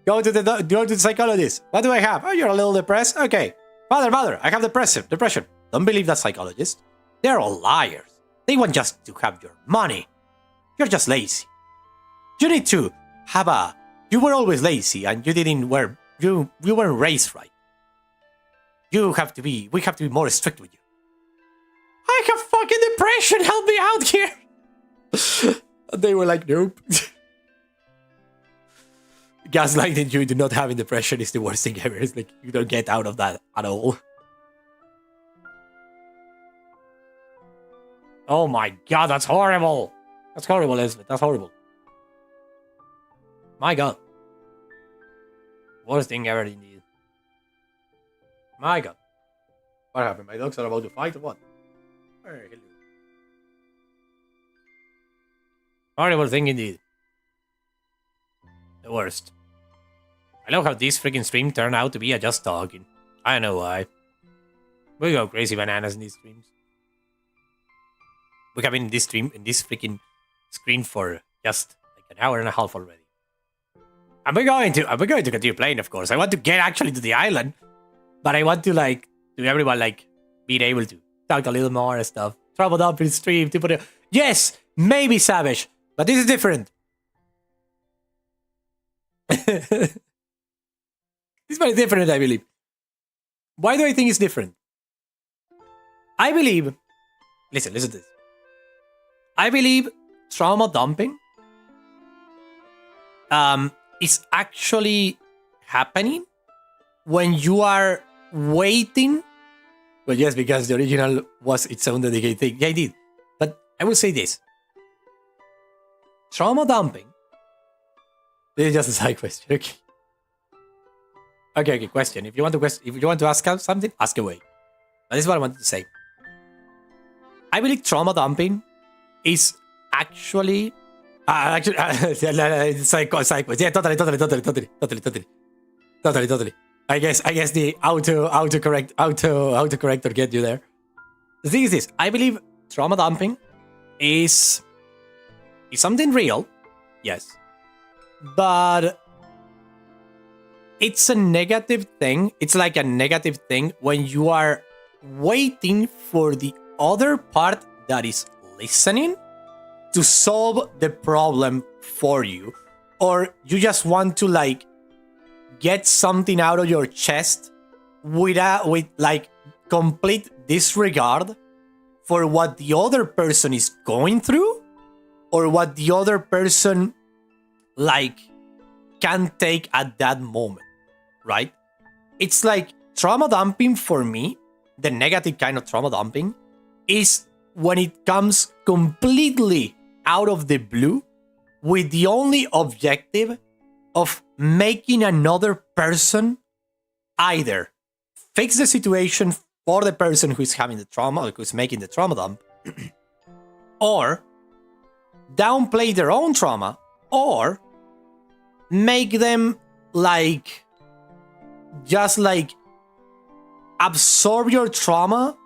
Go to the psychologist. What do I have? Oh, you're a little depressed? Okay. Father, mother, I have depression. Don't believe that psychologist. They're all liars. They want just to have your money. You're just lazy. You need to have you were always lazy and you weren't raised right. We have to be more strict with you. I have fucking depression, help me out here. And they were like, nope. gaslighting you into not having depression is the worst thing ever. It's like you don't get out of that at all. Oh my god, that's horrible. That's horrible, Elizabeth. That's horrible. My god. Worst thing ever indeed. My god. What happened? My dogs are about to fight or what? Horrible thing indeed. The worst. I love how this freaking stream turned out to be a just talking. I don't know why. We go crazy bananas in these streams. We have been in this stream, in this freaking screen for just like an hour and a half already. And we're going to continue playing, of course. I want to get actually to the island, but I want to like to everyone like being able to talk a little more and stuff. Travel up in stream to put it. Yes, maybe Savage, but this is different. This is very different, I believe. Why do I think it's different? I believe. Listen to this. I believe trauma dumping is actually happening when you are waiting. Well, yes, because the original was its own dedicated thing. Yeah, I did. But I will say this. Trauma dumping. This is just a side question. Okay, question. If you want to ask something, ask away. But this is what I wanted to say. I believe trauma dumping is actually side quest. Yeah, totally. I guess the autocorrector get you there. The thing is this: I believe trauma dumping is something real, yes, but it's a negative thing. It's like a negative thing when you are waiting for the other part that is listening to solve the problem for you, or you just want to like get something out of your chest with like complete disregard for what the other person is going through or what the other person like can take at that moment, right? It's like trauma dumping for me, the negative kind of trauma dumping is when it comes completely out of the blue with the only objective of making another person either fix the situation for the person who's having the trauma, or who's making the trauma dump, or downplay their own trauma, or make them like just like absorb your trauma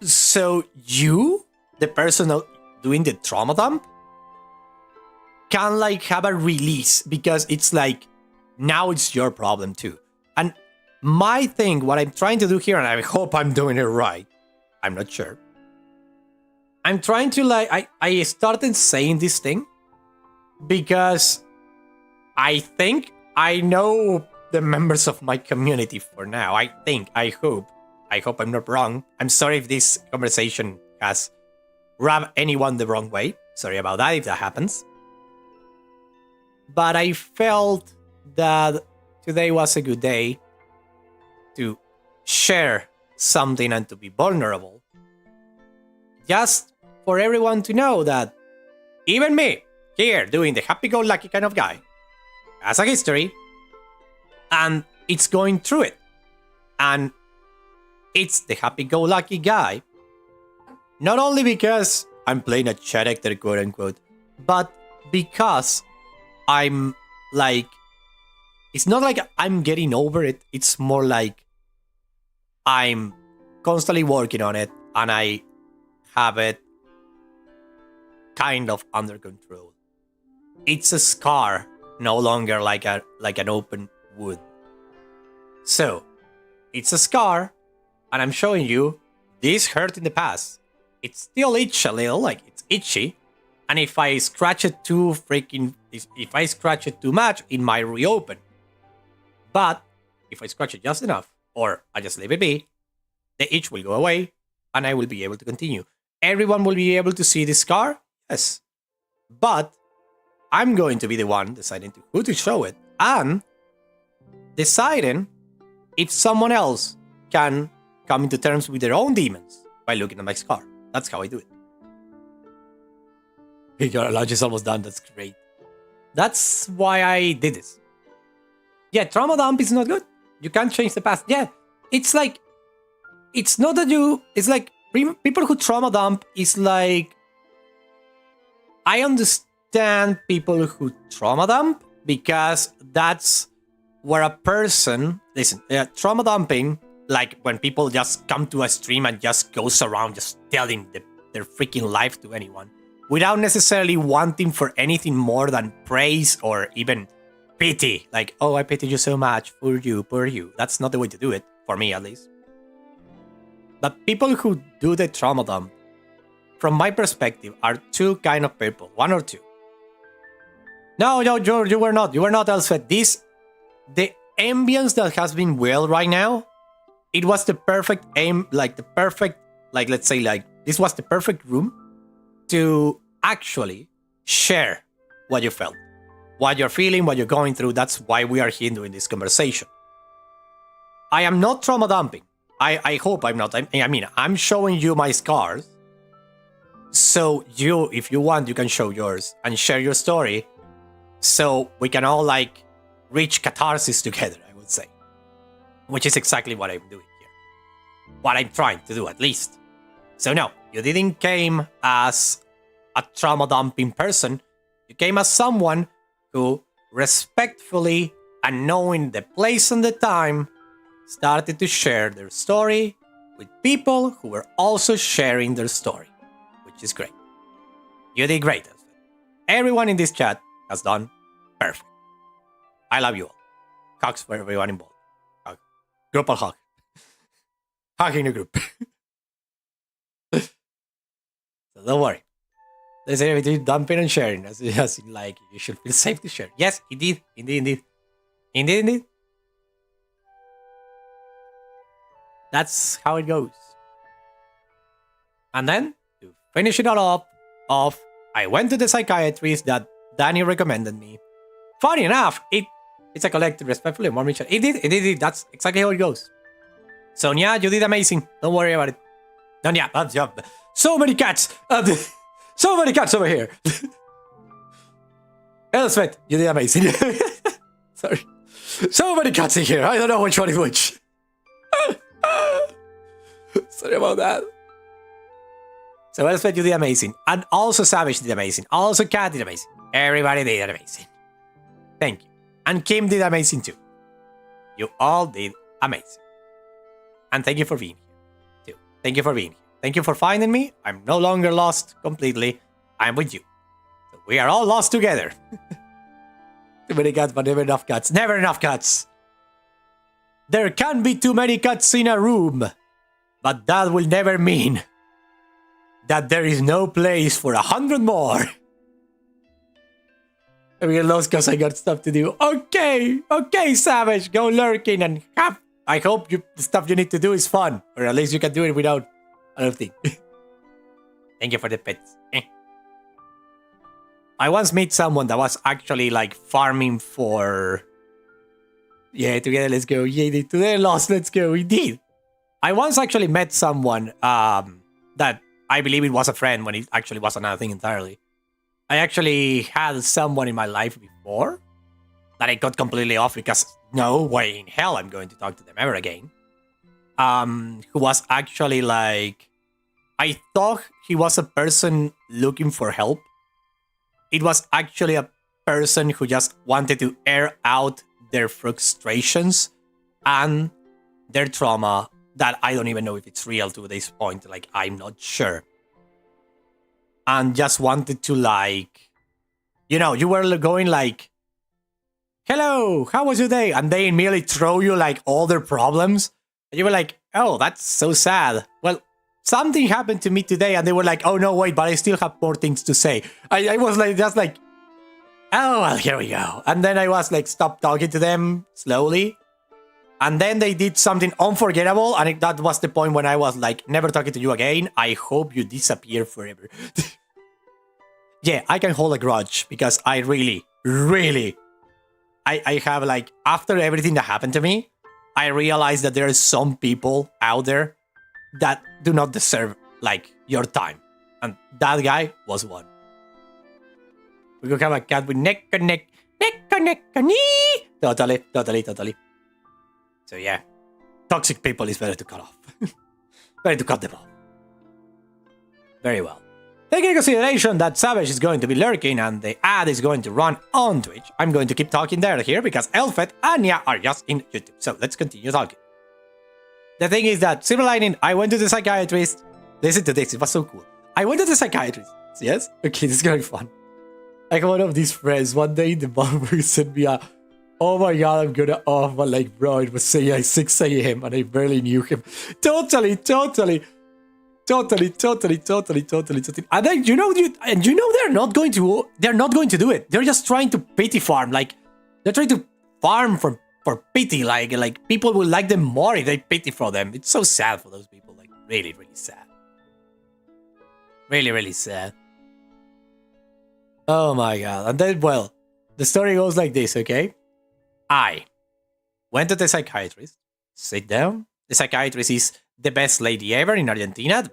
so you, the person doing the trauma dump, can like have a release, because it's like now it's your problem too. And my thing, what I'm trying to do here, and I hope I'm doing it right, I'm not sure, I'm trying to like I started saying this thing because I think I know the members of my community for now. I hope I'm not wrong. I'm sorry if this conversation has rubbed anyone the wrong way. Sorry about that if that happens. But I felt that today was a good day to share something and to be vulnerable. Just for everyone to know that even me, here, doing the happy-go-lucky kind of guy, has a history, and it's going through it. And it's the happy-go-lucky guy, not only because I'm playing a character, quote-unquote, but because I'm like, it's not like I'm getting over it, it's more like I'm constantly working on it, and I have it kind of under control. It's a scar, no longer like an open wound. So, it's a scar, and I'm showing you this hurt in the past. It still itches a little, like it's itchy, and if I scratch it too much, it might reopen. But if I scratch it just enough, or I just leave it be, the itch will go away, and I will be able to continue. Everyone will be able to see the scar, yes, but I'm going to be the one deciding who to show it and deciding if someone else can come into terms with their own demons by looking at my scar. That's how I do it. Your lunch is almost done. That's great. That's why I did this. Yeah, trauma dump is not good. You can't change the past. Yeah, it's like, it's not that you, it's like, people who trauma dump is like, I understand people who trauma dump because that's where a person, listen, trauma dumping, like when people just come to a stream and just goes around just telling their freaking life to anyone without necessarily wanting for anything more than praise or even pity. Like, oh, I pity you so much, poor you, poor you. That's not the way to do it, for me at least. But people who do the trauma dump, from my perspective, are two kind of people, one or two. No, you were not. You were not, Elspeth. The ambience that has been well right now, it was the perfect aim, like the perfect, like let's say like this was the perfect room to actually share what you felt, what you're feeling, what you're going through. That's why we are here doing this conversation. I am not trauma dumping. I hope I'm not. I mean, I'm showing you my scars. So you, if you want, you can show yours and share your story. So we can all like reach catharsis together, I would say. Which is exactly what I'm doing here. What I'm trying to do, at least. So no, you didn't came as a trauma dumping person. You came as someone who respectfully and knowing the place and the time started to share their story with people who were also sharing their story, which is great. You did great. Everyone in this chat has done perfect. I love you all. Hugs for everyone involved. Hug. Group hug. Hugging the group. So don't worry. There's a between dumping and sharing. As in, like, you should feel safe to share. Yes, indeed. Indeed. That's how it goes. And then, to finish it all off, I went to the psychiatrist that Danny recommended me. Funny enough, it's a collective, respectfully, more mutual. It did. That's exactly how it goes. Sonia, you did amazing. Don't worry about it. Sonia, so many cats. So many cats over here. Elspeth, you did amazing. Sorry. So many cats in here. I don't know which one is which. Sorry about that. So Elspeth, you did amazing. And also Savage did amazing. Also Cat did amazing. Everybody did amazing. Thank you. And Kim did amazing too. You all did amazing. And thank you for being here too. Thank you for being here. Thank you for finding me. I'm no longer lost completely. I'm with you. So we are all lost together. Too many cats, but never enough cats. Never enough cats. There can be too many cats in a room. But that will never mean that there is no place for 100 more. I get lost because I got stuff to do. Okay, Savage, go lurking and have. I hope the stuff you need to do is fun, or at least you can do it without other thing. Thank you for the pets. I once met someone that was actually like farming for. Yeah, together, let's go. Yeah, today lost, let's go. We did. I once actually met someone that I believe it was a friend when it actually was another thing entirely. I actually had someone in my life before that I got completely off because no way in hell I'm going to talk to them ever again. Who was actually like, I thought he was a person looking for help. It was actually a person who just wanted to air out their frustrations and their trauma that I don't even know if it's real to this point. Like, I'm not sure. And just wanted to like, you know, you were going like, hello, how was your day? And they immediately throw you like all their problems. And you were like, oh, that's so sad. Well, something happened to me today. And they were like, oh, no, wait, but I still have more things to say. I was like, just like, oh, well, here we go. And then I was like, stop talking to them slowly. And then they did something unforgettable. And that was the point when I was like, never talking to you again. I hope you disappear forever. Yeah, I can hold a grudge because I really, really I have like, after everything that happened to me, I realized that there are some people out there that do not deserve like your time. And that guy was one. We could have a cat with neck, knee. Totally. So yeah, toxic people is better to cut off. Better to cut them off. Very well. Taking into consideration that Savage is going to be lurking and the ad is going to run on Twitch, I'm going to keep talking there here because Elfet and Nia are just in YouTube. So let's continue talking. The thing is that, silver lining, I went to the psychiatrist. Listen to this, it was so cool. I went to the psychiatrist. Yes? Okay, this is gonna be fun. Like one of these friends, one day the barber sent me a, oh my god, I'm gonna off, but like, bro, it was say 6 a.m. and I barely knew him. Totally. And then you know they're not going to do it. They're just trying to pity farm. Like they're trying to farm for pity. Like people will like them more if they pity for them. It's so sad for those people. Like really sad. Really sad. Oh my god. And then, well, the story goes like this, okay? I went to the psychiatrist, sit down. The psychiatrist is the best lady ever in Argentina. The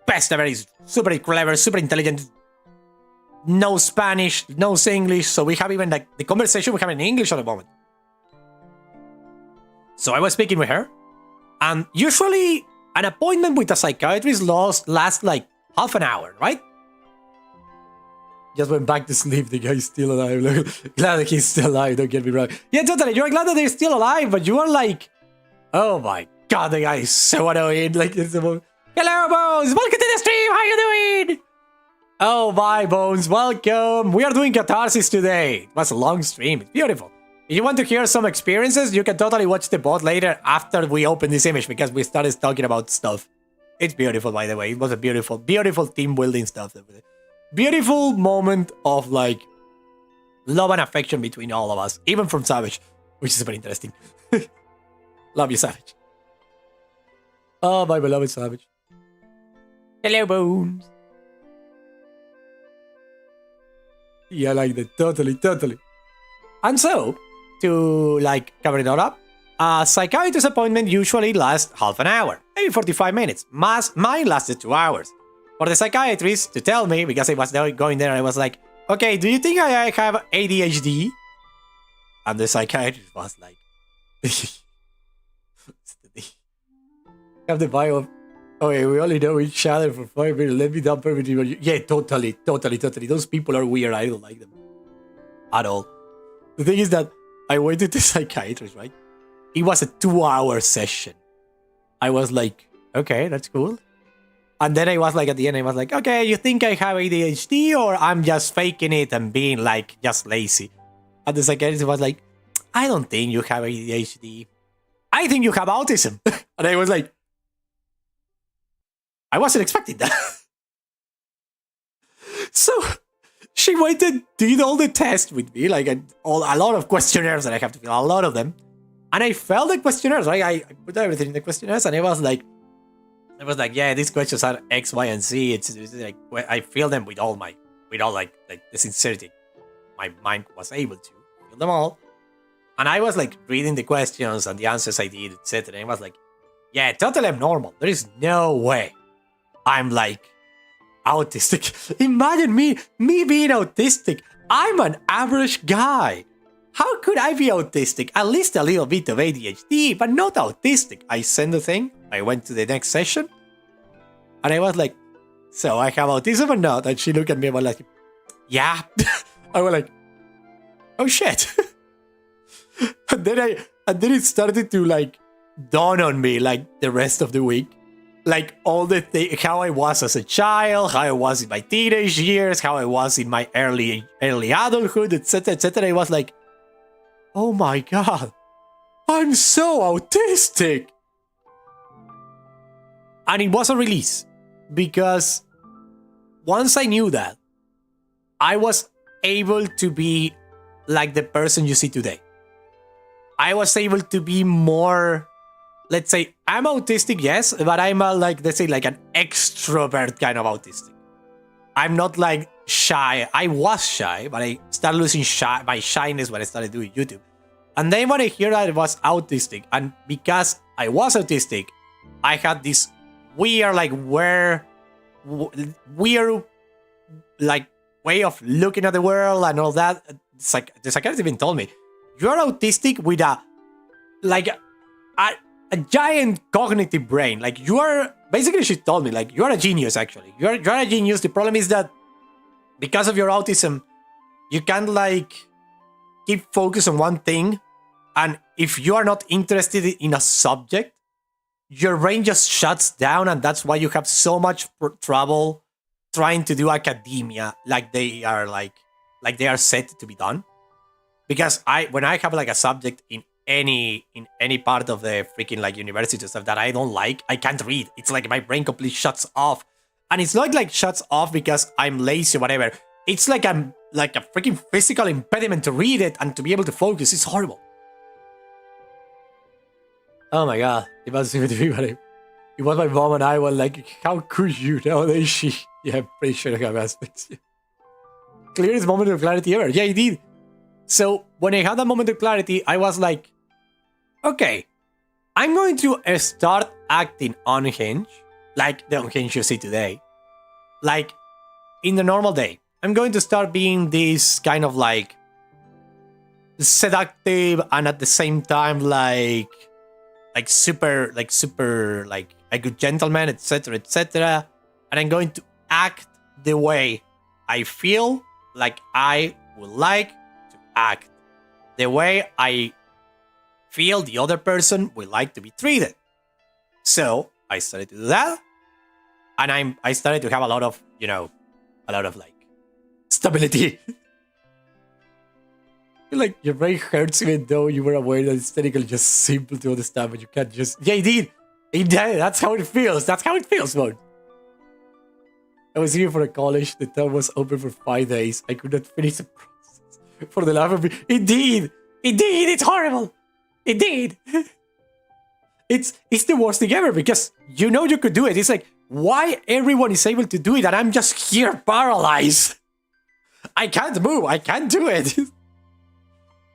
best ever. Is super clever, super intelligent. No Spanish, no English. So we have even like the conversation we have in English at the moment. So I was speaking with her. And usually an appointment with a psychiatrist lasts like half an hour, right? Just went back to sleep. The guy's still alive. Like, glad that he's still alive. Don't get me wrong. Yeah, totally. You're glad that they're still alive, but you are like, oh my god, the guy is so annoying. Like, it's about, hello, Bones. Welcome to the stream. How you doing? Oh, bye, Bones. Welcome. We are doing catharsis today. It was a long stream. It's beautiful. If you want to hear some experiences, you can totally watch the bot later after we open this image because we started talking about stuff. It's beautiful, by the way. It was a beautiful team building stuff. Beautiful moment of like love and affection between all of us, even from Savage, which is super interesting. Love you, Savage. Oh, my beloved Savage. Hello, Bones. Yeah, like that. Totally. And so, to like cover it all up, a psychiatrist appointment usually lasts half an hour, maybe 45 minutes. Mine lasted 2 hours. For the psychiatrist to tell me, because I was going there, I was like, okay, do you think I have ADHD? And the psychiatrist was like, have the bio of, okay, we only know each other for 5 minutes. Let me dump everything. Yeah, totally. Those people are weird. I don't like them at all. The thing is that I went to the psychiatrist, right? It was a 2-hour session. I was like, okay, that's cool. And then I was like, at the end, I was like, okay, you think I have ADHD or I'm just faking it and being like just lazy? And the psychiatrist was like, I don't think you have ADHD. I think you have autism. And I was like, I wasn't expecting that. So she waited, did all the tests with me, like a lot of questionnaires that I have to fill, a lot of them. And I filled the questionnaires, right? I put everything in the questionnaires and it was like, yeah, these questions are X, Y, and Z. It's like I feel them with all like the sincerity. My mind was able to feel them all. And I was like reading the questions and the answers I did, etc. And I was like, yeah, totally abnormal. There is no way I'm like autistic. Imagine me being autistic. I'm an average guy. How could I be autistic? At least a little bit of ADHD, but not autistic. I sent the thing. I went to the next session. And I was like, so I have autism or not? And she looked at me and was like, yeah. I was like, oh shit. and then it started to like dawn on me like the rest of the week. Like all the how I was as a child, how I was in my teenage years, how I was in my early adulthood, etc. I was like, oh my god, I'm so autistic. And it was a release because once I knew that, I was able to be like the person you see today. I was able to be more, let's say, I'm autistic, yes, but I'm like, let's say, like an extrovert kind of autistic. I'm not like shy. I was shy, but I started losing my shyness when I started doing YouTube. And then when I hear that I was autistic, and because I was autistic, I had this weird, like, weird, like, way of looking at the world and all that. It's like the psychiatrist even told me, you're autistic with a giant cognitive brain. Like, you are, basically she told me, like, you're a genius, actually. You're a genius. The problem is that because of your autism, you can't, like, keep focus on one thing. And if you are not interested in a subject, your brain just shuts down, and that's why you have so much trouble trying to do academia like they are set to be done. Because when I have like a subject in any part of the freaking like university stuff that I don't like, I can't read. It's like my brain completely shuts off. And it's not like shuts off because I'm lazy or whatever. It's like I'm like a freaking physical impediment to read it and to be able to focus. It's horrible. Oh my god, it was my mom and I were like, how could you? Nowadays yeah, I'm pretty sure I have aspects. Clearest moment of clarity ever. Yeah, he did. So when I had that moment of clarity, I was like, okay, I'm going to start acting unhinged, like the unhinged you see today. Like, in the normal day, I'm going to start being this kind of like seductive and at the same time super a good gentleman, etc., etc. And I'm going to act the way I feel like I would like to act, the way I feel the other person would like to be treated. So I started to do that, and I started to have a lot of like stability. Like, your brain hurts even though you were aware that it's technically just simple to understand, but you can't just... Yeah, indeed! That's how it feels! That's how it feels, man! I was here for a college, the term was open for 5 days. I could not finish the process for the life of me. Indeed! Indeed! It's horrible! Indeed! It's the worst thing ever, because you know you could do it. It's like, why everyone is able to do it and I'm just here paralyzed? I can't move, I can't do it!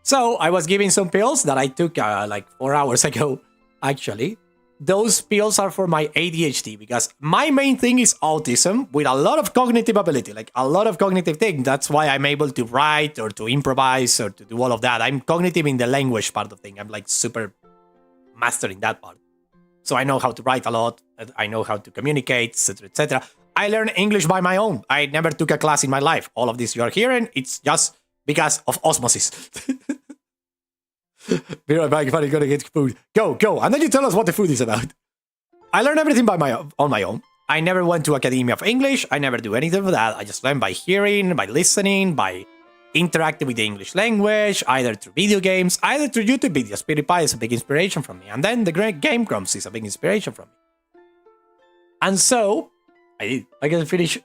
So I was given some pills that I took like 4 hours ago, actually. Those pills are for my ADHD because my main thing is autism with a lot of cognitive ability, like a lot of cognitive thing. That's why I'm able to write or to improvise or to do all of that. I'm cognitive in the language part of thing. I'm like super mastering that part. So I know how to write a lot. I know how to communicate, etc., etc. I learned English by my own. I never took a class in my life. All of this you're hearing, it's just because of osmosis. Be right back if I'm gonna get food. Go, and then you tell us what the food is about. I learned everything on my own. I never went to Academy of English. I never do anything of that. I just learn by hearing, by listening, by interacting with the English language, either through video games, either through YouTube videos. PewDiePie is a big inspiration from me. And then the great Game Grumps is a big inspiration from me. And so, I can finish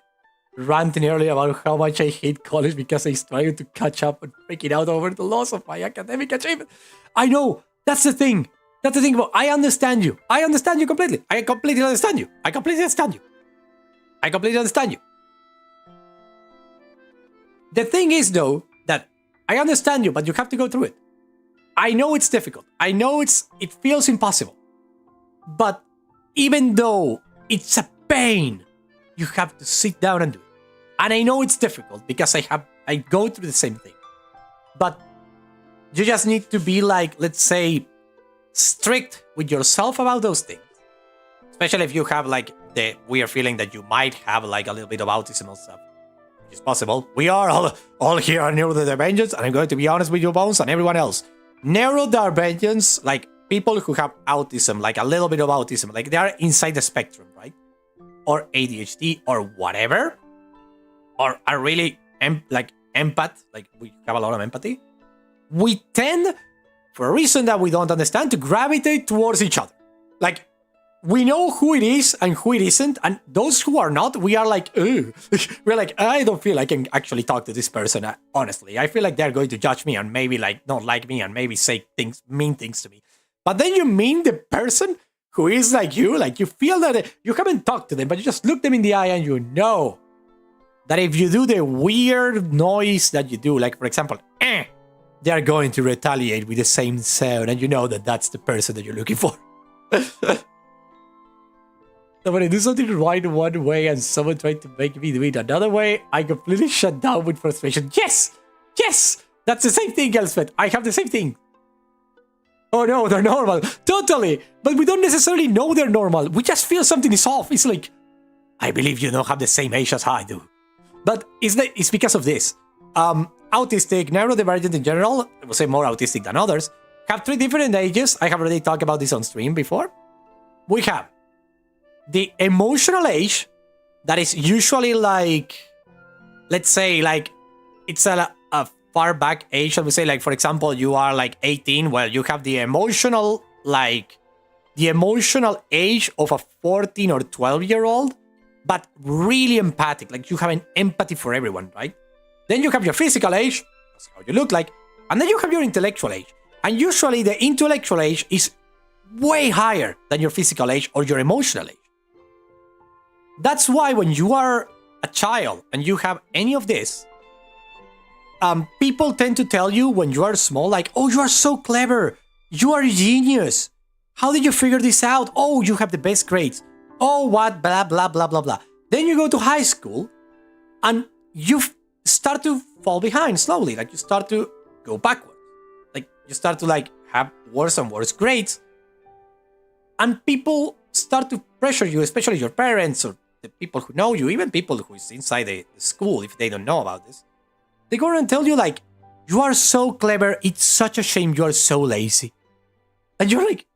ranting earlier about how much I hate college because I started to catch up and freaking out over the loss of my academic achievement. I know, that's the thing. That's the thing about, I understand you. I understand you completely. I completely understand you. I completely understand you. I completely understand you. The thing is, though, that I understand you, but you have to go through it. I know it's difficult. I know it feels impossible. But even though it's a pain, you have to sit down and do it. And I know it's difficult because I go through the same thing. But you just need to be like, let's say, strict with yourself about those things. Especially if you have like the weird feeling that you might have like a little bit of autism and stuff. Which is possible. We are all here on neurodivergents, and I'm going to be honest with you, Bones, and everyone else. Neurodivergents, like people who have autism, like a little bit of autism, like they are inside the spectrum, right? Or ADHD or whatever, or are really empath, like we have a lot of empathy, we tend, for a reason that we don't understand, to gravitate towards each other. Like, we know who it is and who it isn't, and those who are not, we are like, ugh. We're like, I don't feel I can actually talk to this person, honestly. I feel like they're going to judge me and maybe like not like me and maybe say mean things to me. But then you mean the person who is like you feel that you haven't talked to them, but you just look them in the eye and you know that if you do the weird noise that you do, like for example, they are going to retaliate with the same sound, and you know that that's the person that you're looking for. So when I do something right one way and someone tried to make me do it another way, I completely shut down with frustration. Yes! Yes! That's the same thing, Elspeth. I have the same thing. Oh no, they're normal. Totally! But we don't necessarily know they're normal. We just feel something is off. It's like, I believe you don't have the same age as I do. But it's because of this. Autistic, neurodivergent in general, I would say more autistic than others, have 3 different ages. I have already talked about this on stream before. We have the emotional age, that is usually like, let's say, like, it's a far back age. I would say, like, for example, you are like 18. Well, you have the emotional, like, the emotional age of a 14 or 12-year-old, but really empathic. Like, you have an empathy for everyone, right? Then you have your physical age, that's how you look like, and then you have your intellectual age. And usually the intellectual age is way higher than your physical age or your emotional age. That's why when you are a child and you have any of this, people tend to tell you when you are small, like, oh, you are so clever. You are a genius. How did you figure this out? Oh, you have the best grades. Oh, what, blah, blah, blah, blah, blah. Then you go to high school and you start to fall behind slowly. Like, you start to go backwards. Like, you start to, like, have worse and worse grades. And people start to pressure you, especially your parents or the people who know you, even people who is inside the school, if they don't know about this. They go around and tell you, like, you are so clever, it's such a shame you are so lazy. And you're like,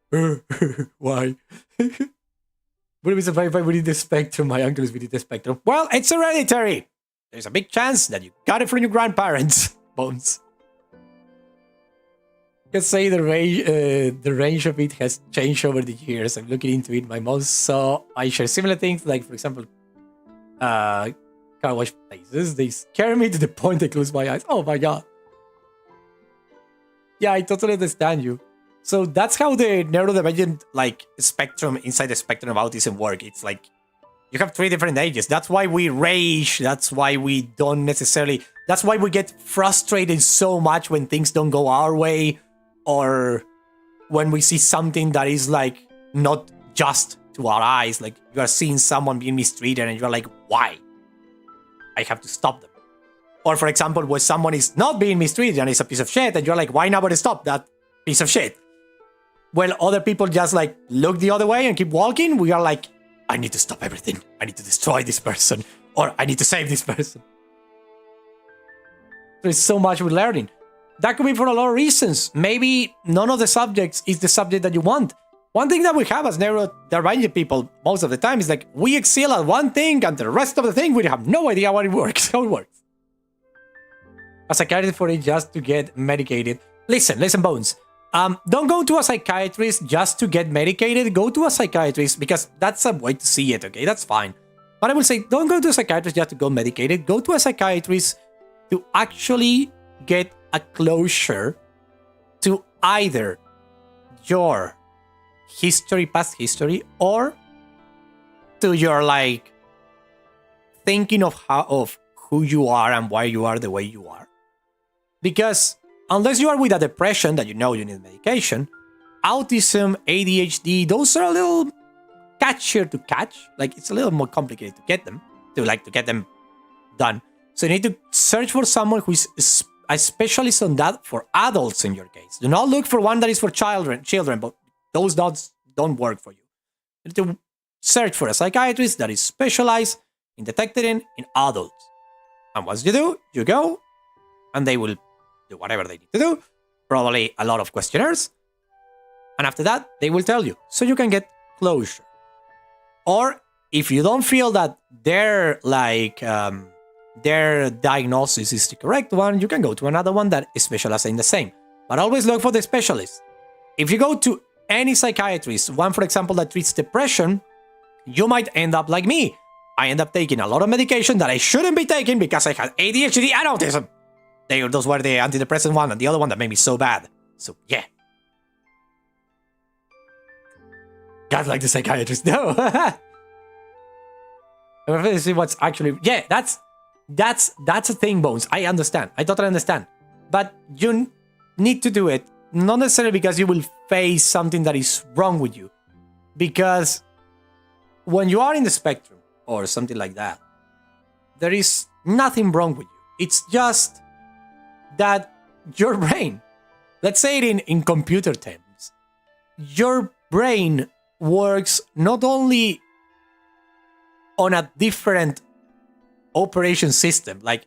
why? Would it be surprised if I would eat the spectrum? My uncle is with the spectrum. Well, it's hereditary. There's a big chance that you got it from your grandparents. Bones. You can say the range of it has changed over the years. I'm looking into it. My mom saw I share similar things, like, for example, car wash places. They scare me to the point I close my eyes. Oh my god. Yeah, I totally understand you. So that's how the neurodivergent, like, spectrum inside the spectrum of autism work. It's like you have 3 different ages. That's why we rage. That's why we don't necessarily. That's why we get frustrated so much when things don't go our way, or when we see something that is, like, not just to our eyes. Like, you are seeing someone being mistreated and you're like, why? I have to stop them. Or, for example, when someone is not being mistreated and is a piece of shit, and you're like, why nobody stop that piece of shit? Well, other people just, like, look the other way and keep walking. We are like, I need to stop everything. I need to destroy this person. Or I need to save this person. There's so much we're learning. That could be for a lot of reasons. Maybe none of the subjects is the subject that you want. One thing that we have as neurodivergent people most of the time is, like, we excel at one thing and the rest of the thing we have no idea how it works. A psychiatrist for it just to get medicated. Listen, Bones. Don't go to a psychiatrist just to get medicated. Go to a psychiatrist because that's a way to see it, okay? That's fine. But I will say, don't go to a psychiatrist just to go medicated. Go to a psychiatrist to actually get a closure to either your history, past history, or to your, like, thinking of who you are and why you are the way you are. Because unless you are with a depression that you know you need medication, autism, ADHD, those are a little catchier to catch. Like, it's a little more complicated to get them, to get them done. So you need to search for someone who is a specialist on that for adults in your case. Do not look for one that is for children, but those don't work for you. You need to search for a psychiatrist that is specialized in detecting in adults. And once you do, you go, and they will do whatever they need to do. Probably a lot of questionnaires. And after that, they will tell you. So you can get closure. Or if you don't feel that their diagnosis is the correct one, you can go to another one that is specialized in the same. But always look for the specialist. If you go to any psychiatrist, one, for example, that treats depression, you might end up like me. I end up taking a lot of medication that I shouldn't be taking because I had ADHD and autism. Those were the antidepressant one and the other one that made me so bad. So, yeah. God, like the psychiatrist. No. I'm going to see what's actually... Yeah, that's That's a thing, Bones. I understand. I totally understand. But you need to do it, not necessarily because you will face something that is wrong with you. Because when you are in the spectrum or something like that, there is nothing wrong with you. It's just that your brain, let's say it in computer terms, your brain works not only on a different operation system. Like,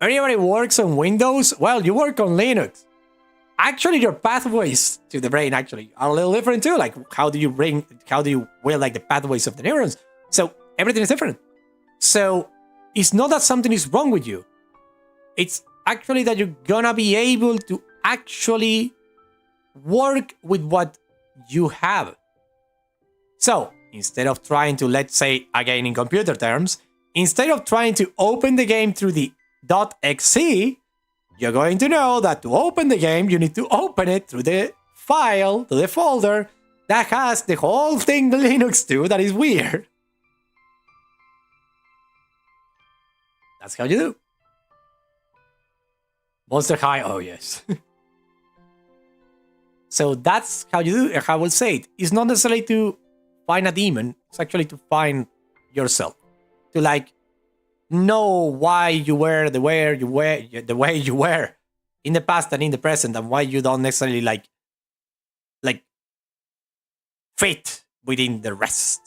everybody works on Windows, well, you work on Linux. Actually, your pathways to the brain actually are a little different too. Like, how do you will like the pathways of the neurons? So everything is different. So it's not that something is wrong with you. It's actually that you're gonna be able to actually work with what you have. So instead of trying to, let's say, again in computer terms, instead of trying to open the game through the .exe, you're going to know that to open the game, you need to open it through the file, to the folder that has the whole thing the Linux do that is weird. That's how you do. Monster High, oh yes. So that's how you do it. I will say it. It's not necessarily to find a demon, it's actually to find yourself. To like know why you were the way you were in the past and in the present, and why you don't necessarily like fit within the rest.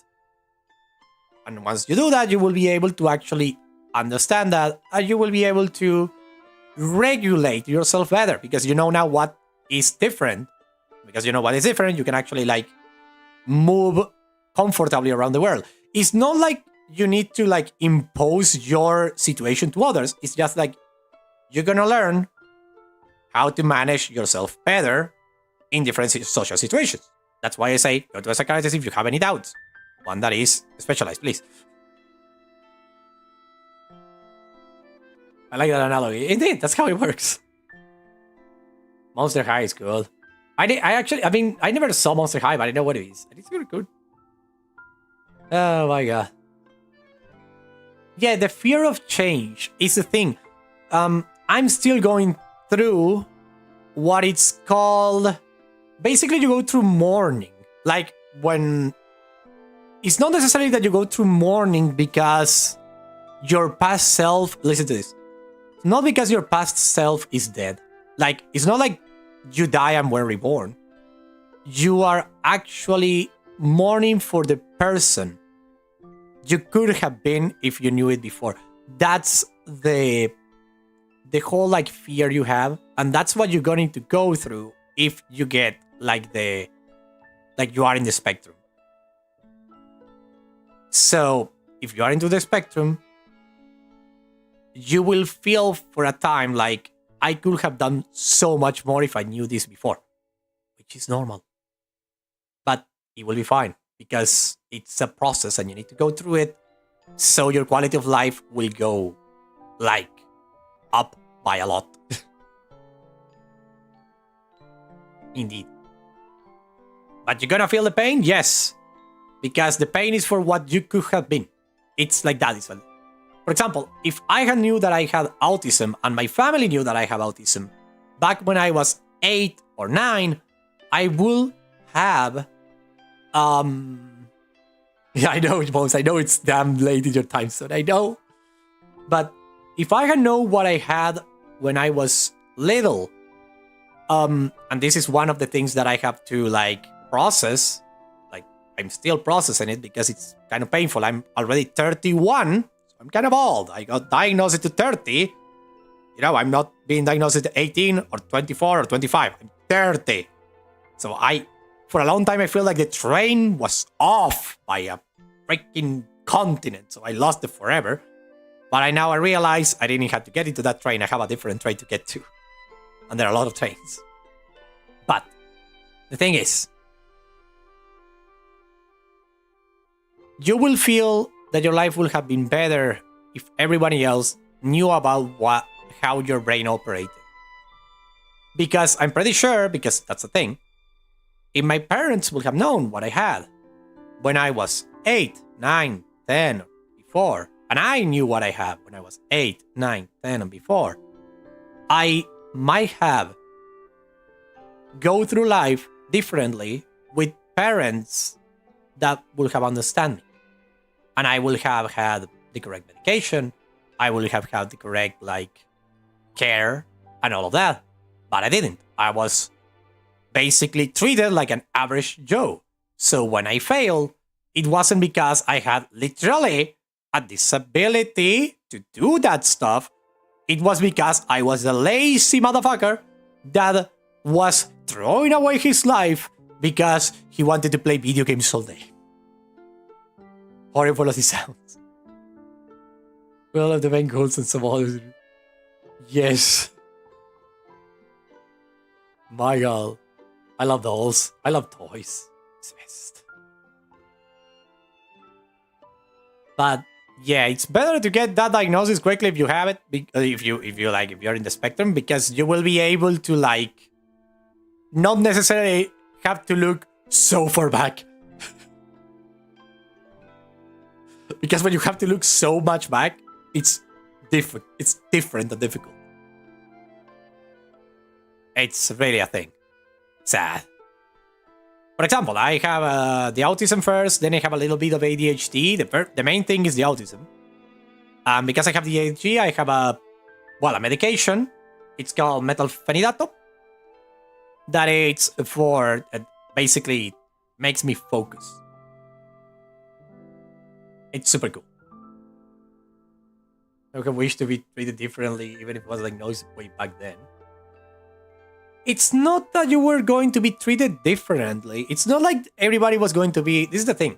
And once you do that, you will be able to actually understand that, and you will be able to regulate yourself better, because you know now what is different. Because you know what is different, you can actually like move comfortably around the world. It's not like you need to like impose your situation to others. It's just like you're gonna learn how to manage yourself better in different social situations. That's why I say go to a psychiatrist if you have any doubts. One that is specialized, please. I like that analogy. Indeed, that's how it works. Monster High is good. I never saw Monster High, but I know what it is. It's really good. Oh my god. Yeah, the fear of change is the thing. I'm still going through what it's called. Basically, you go through mourning. Like, when it's not necessarily that you go through mourning because your past self. Listen to this. It's not because your past self is dead. Like, it's not like you die and were reborn. You are actually mourning for the person you could have been if you knew it before. That's the whole like fear you have, and that's what you're going to go through if you get like you are in the spectrum. So if you are into the spectrum, you will feel for a time like, I could have done so much more if I knew this before, which is normal. But it will be fine, because it's a process and you need to go through it, so your quality of life will go like up by a lot. Indeed. But you're gonna feel the pain? Yes. Because the pain is for what you could have been. It's like that. For example, if I had knew that I had autism and my family knew that I have autism back when I was 8 or 9, I will have yeah, I know, Bones. I know it's damn late in your time zone. I know. But if I had known what I had when I was little, and this is one of the things that I have to like process. Like, I'm still processing it because it's kind of painful. I'm already 31. So I'm kind of old. I got diagnosed at 30. You know, I'm not being diagnosed at 18 or 24 or 25. I'm 30. So for a long time, I feel like the train was off by a freaking continent. So I lost it forever. But I realize I didn't have to get into that train. I have a different train to get to. And there are a lot of trains. But the thing is, you will feel that your life would have been better if everybody else knew about how your brain operated. Because I'm pretty sure, because that's the thing, if my parents would have known what I had when I was 8, 9, 10, before, and I knew what I have when I was 8, 9, 10, and before, I might have go through life differently with parents that will have understand me. And I will have had the correct medication. I will have had the correct, care and all of that. But I didn't. I was basically treated like an average Joe. So when I failed, it wasn't because I had literally a disability to do that stuff. It was because I was a lazy motherfucker that was throwing away his life because he wanted to play video games all day. Horrible as it sounds. We all have the main goals and some others. Yes. My God. I love dolls. I love toys. It's the best. But yeah, it's better to get that diagnosis quickly if you have it. If you're in the spectrum, because you will be able to not necessarily have to look so far back. Because when you have to look so much back, it's different. It's different and difficult. It's really a thing. Sad. For example, I have the autism first, then I have a little bit of ADHD. The main thing is the autism. Because I have the ADHD, I have a medication. It's called metalfenidato. That it's for, basically, makes me focus. It's super cool. I wish to be treated differently, even if it was diagnosed way back then. It's not that you were going to be treated differently. It's not like everybody was going to be... This is the thing.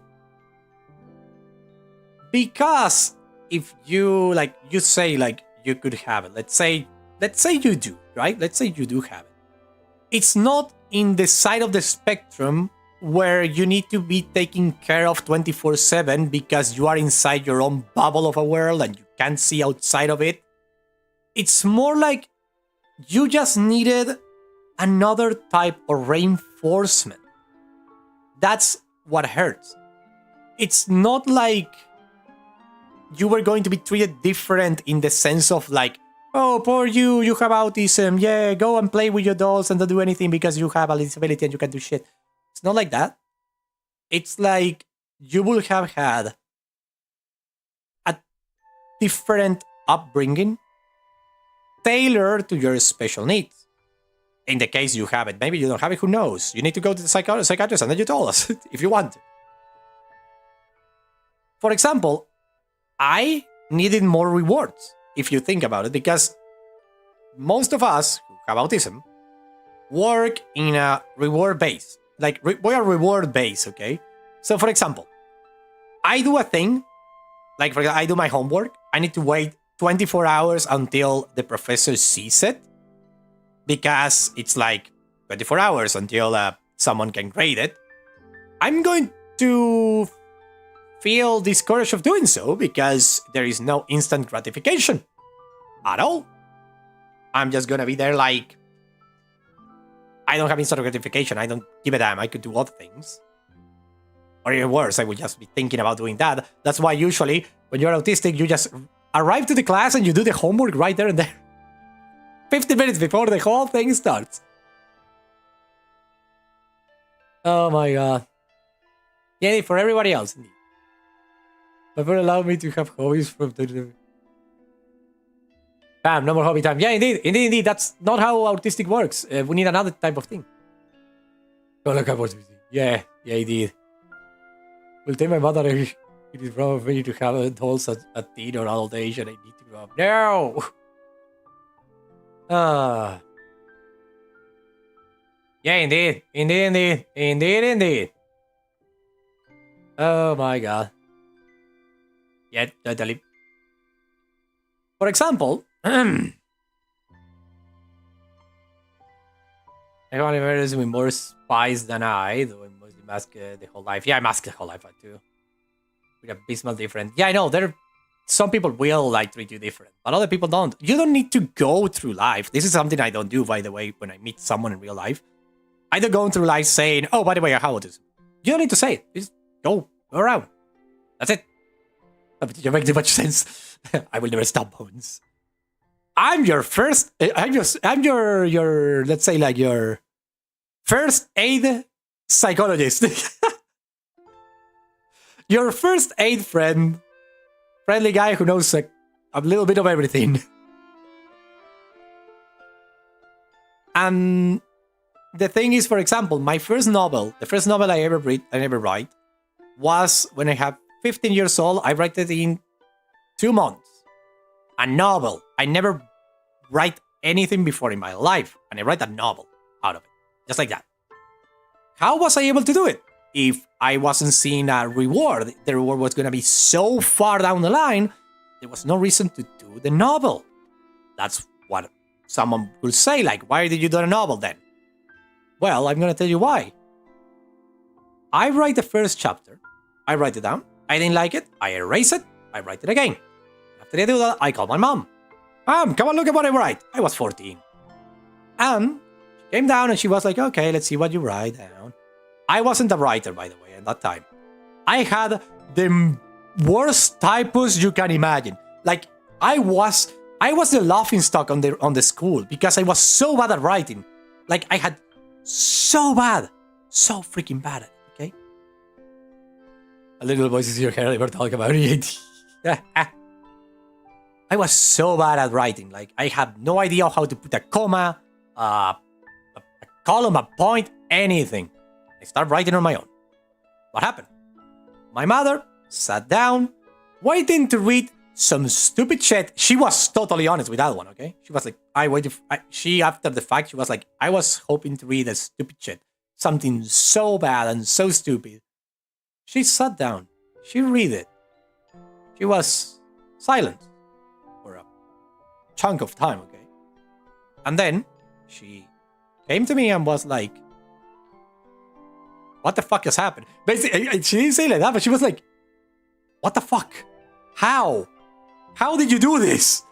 Because if you, you say, you could have it. Let's say you do, right? Let's say you do have it. It's not in the side of the spectrum where you need to be taken care of 24/7 because you are inside your own bubble of a world and you can't see outside of it. It's more like you just needed another type of reinforcement. That's what hurts. It's not like you were going to be treated different in the sense of oh, poor you have autism, yeah, go and play with your dolls and don't do anything because you have a disability and you can do shit. It's not like that. It's like you will have had a different upbringing tailored to your special needs. In the case you have it, maybe you don't have it, who knows? You need to go to the psychiatrist and then you tell us if you want. For example, I needed more rewards, if you think about it, because most of us who have autism work in a reward base. We are reward based, okay? So, for example, I do a thing, for example, I do my homework. I need to wait 24 hours until the professor sees it, because it's 24 hours until someone can grade it. I'm going to feel discouraged of doing so because there is no instant gratification at all. I'm just gonna be there I don't have instant gratification. I don't give a damn. I could do other things. Or even worse, I would just be thinking about doing that. That's why usually when you're autistic, you just arrive to the class and you do the homework right there and there. 50 minutes before the whole thing starts. Oh my God. Yeah, for everybody else. But for allow me to have hobbies from the... Bam, no more hobby time. Yeah, indeed. That's not how autistic works. We need another type of thing. Oh, look at what we did. Yeah, indeed. Will tell my mother it is wrong for me to have adults at teen or adult age and I need to grow up. No! Yeah, indeed. Oh my God. Yeah, totally. For example, everyone emerges with more spice than I, though I mostly mask the whole life. Yeah, I mask the whole life too. With abysmal different. Yeah, I know, some people will treat you different, but other people don't. You don't need to go through life. This is something I don't do, by the way, when I meet someone in real life. I don't go through life saying, oh, by the way, I have autism. You don't need to say it. Just go around. That's it. But you make too much sense. I will never stop, Bones. I'm your first. I'm your. Let's say like your first aid psychologist. Your first aid friendly guy who knows like a little bit of everything. And the thing is, for example, my first novel, the first novel I ever write, was when I had 15 years old. I wrote it in 2 months. A novel. I never write anything before in my life, and I write a novel out of it, just like that. How was I able to do it? If I wasn't seeing a reward, the reward was going to be so far down the line, there was no reason to do the novel. That's what someone will say, like, why did you do a novel then? Well, I'm going to tell you why. I write the first chapter, I write it down, I didn't like it, I erase it, I write it again. After I do that, I call my mom. Mom, come on, look at what I write. I was 14. And she came down and she was like, okay, let's see what you write down. I wasn't a writer, by the way, at that time. I had the worst typos you can imagine. Like, I was the laughing stock on the school because I was so bad at writing. Like, I had so freaking bad at it, okay? A little voice in your head, never talk about it. I was so bad at writing. Like, I had no idea how to put a comma, a column, a point, anything. I started writing on my own. What happened? My mother sat down, waiting to read some stupid shit. She was totally honest with that one, okay? She was like, after the fact, she was like, I was hoping to read a stupid shit. Something so bad and so stupid. She sat down. She read it. She was silent for a chunk of time, okay? And then she came to me and was like, what the fuck has happened? Basically, she didn't say like that, but she was like, what the fuck? How? How did you do this?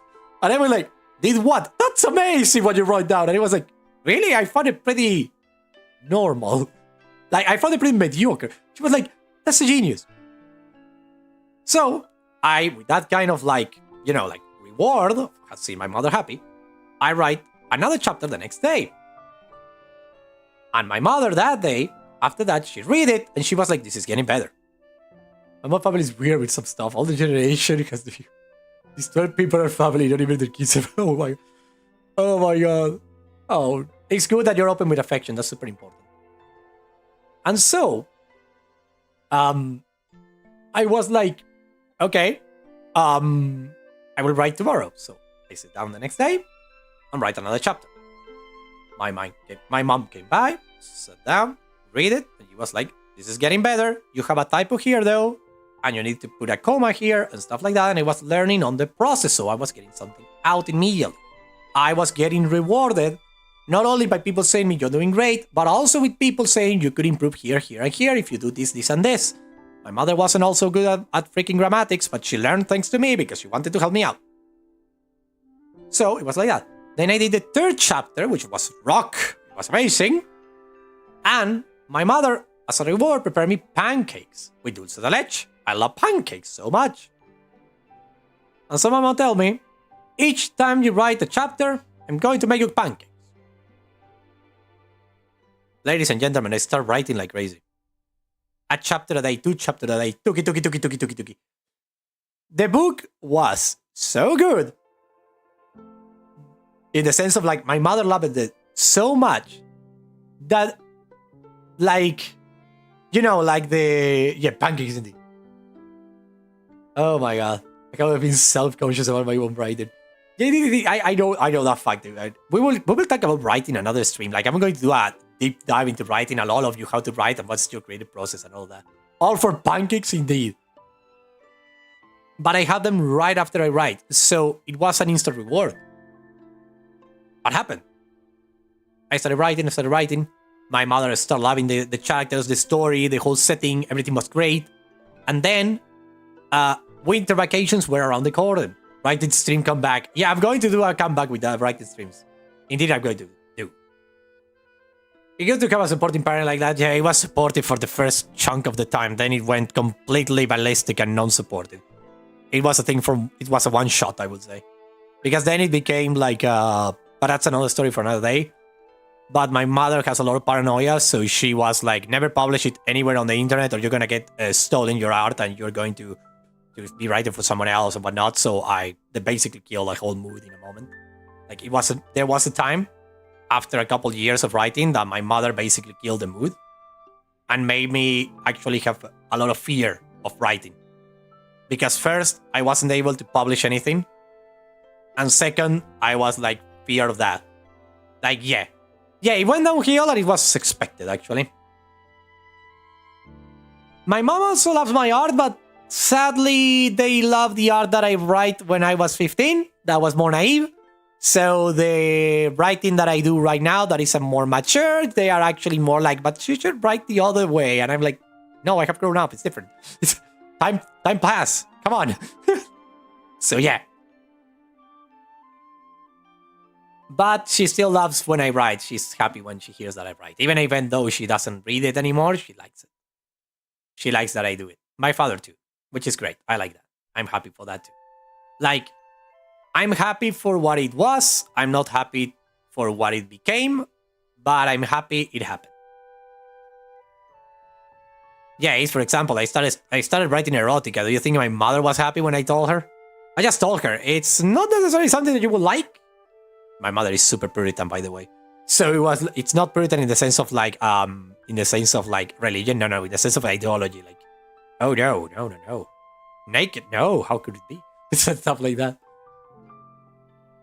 And I was like, did what? That's amazing what you wrote down. And it was like, really? I found it pretty normal. Like, I found it pretty mediocre. She was like, that's a genius. So, with that kind of like, like reward of seeing my mother happy, I write another chapter the next day. And my mother that day, after that, she read it and she was like, this is getting better. And my family is weird with some stuff. All the generation has these 12 people are family, not even their kids. Oh my god. Oh, it's good that you're open with affection. That's super important. And so, I was like, okay, I will write tomorrow. So I sit down the next day and write another chapter. My mom came by, sat down, read it, and he was like, this is getting better. You have a typo here though, and you need to put a comma here and stuff like that. And I was learning on the process, so I was getting something out immediately. I was getting rewarded not only by people saying me, you're doing great, but also with people saying you could improve here, here, and here if you do this, this, and this. My mother wasn't also good at freaking grammatics, but she learned thanks to me because she wanted to help me out. So it was like that. Then I did the third chapter, which was rock. It was amazing. And my mother, as a reward, prepared me pancakes with dulce de leche. I love pancakes so much. And so my mom told me, each time you write a chapter, I'm going to make you pancakes. Ladies and gentlemen, I start writing like crazy. A chapter a day, 2 chapters a day, tuki. The book was so good. In the sense of like, my mother loved it so much that like, like pancakes indeed. Oh my god. I have been self-conscious about my own writing. I know that fact. We will talk about writing another stream. Like, I'm going to do a deep dive into writing and all of you how to write and what's your creative process and all that. All for pancakes indeed. But I have them right after I write, so it was an instant reward. What happened? I started writing. My mother started loving the characters, the story, the whole setting. Everything was great. And then winter vacations were around the corner. Writing stream come back. Yeah, I'm going to do a comeback with the writing streams. Indeed, I'm going to do. It's good to have a supporting parent like that. Yeah, it was supportive for the first chunk of the time. Then it went completely ballistic and non-supportive. it was a thing it was a one shot, I would say. Because then it became like, but that's another story for another day. But my mother has a lot of paranoia, so she was like, never publish it anywhere on the internet or you're going to get stolen your art and you're going to be writing for someone else and whatnot. So they basically killed the whole mood in a moment. Like there was a time after a couple years of writing that my mother basically killed the mood and made me actually have a lot of fear of writing. Because first, I wasn't able to publish anything. And second, I was like, fear of that. Like, yeah, it went downhill and it was expected, actually. My mom also loves my art, but sadly, they love the art that I write when I was 15. That was more naive. So the writing that I do right now, that is a more mature, they are actually more like, but you should write the other way. And I'm like, no, I have grown up. It's different. It's time pass. Come on. So yeah. But she still loves when I write. She's happy when she hears that I write. Even though she doesn't read it anymore, she likes it. She likes that I do it. My father too, which is great. I like that. I'm happy for that too. Like, I'm happy for what it was. I'm not happy for what it became, but I'm happy it happened. Yeah, for example, I started writing erotica. Do you think my mother was happy when I told her? I just told her. It's not necessarily something that you would like. My mother is super Puritan, by the way. So it's not Puritan in the sense of like religion. No, in the sense of ideology. Like, oh no. Naked, no, how could it be? Stuff like that.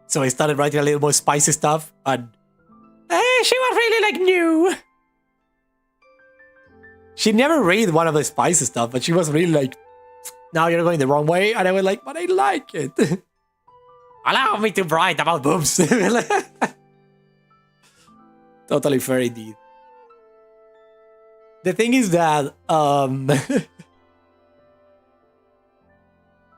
So I started writing a little more spicy stuff, and she was really like, new. She never read one of the spicy stuff, but she was really like, now you're going the wrong way. And I was like, but I like it. Allow me to write about boobs. Totally fair indeed. The thing is that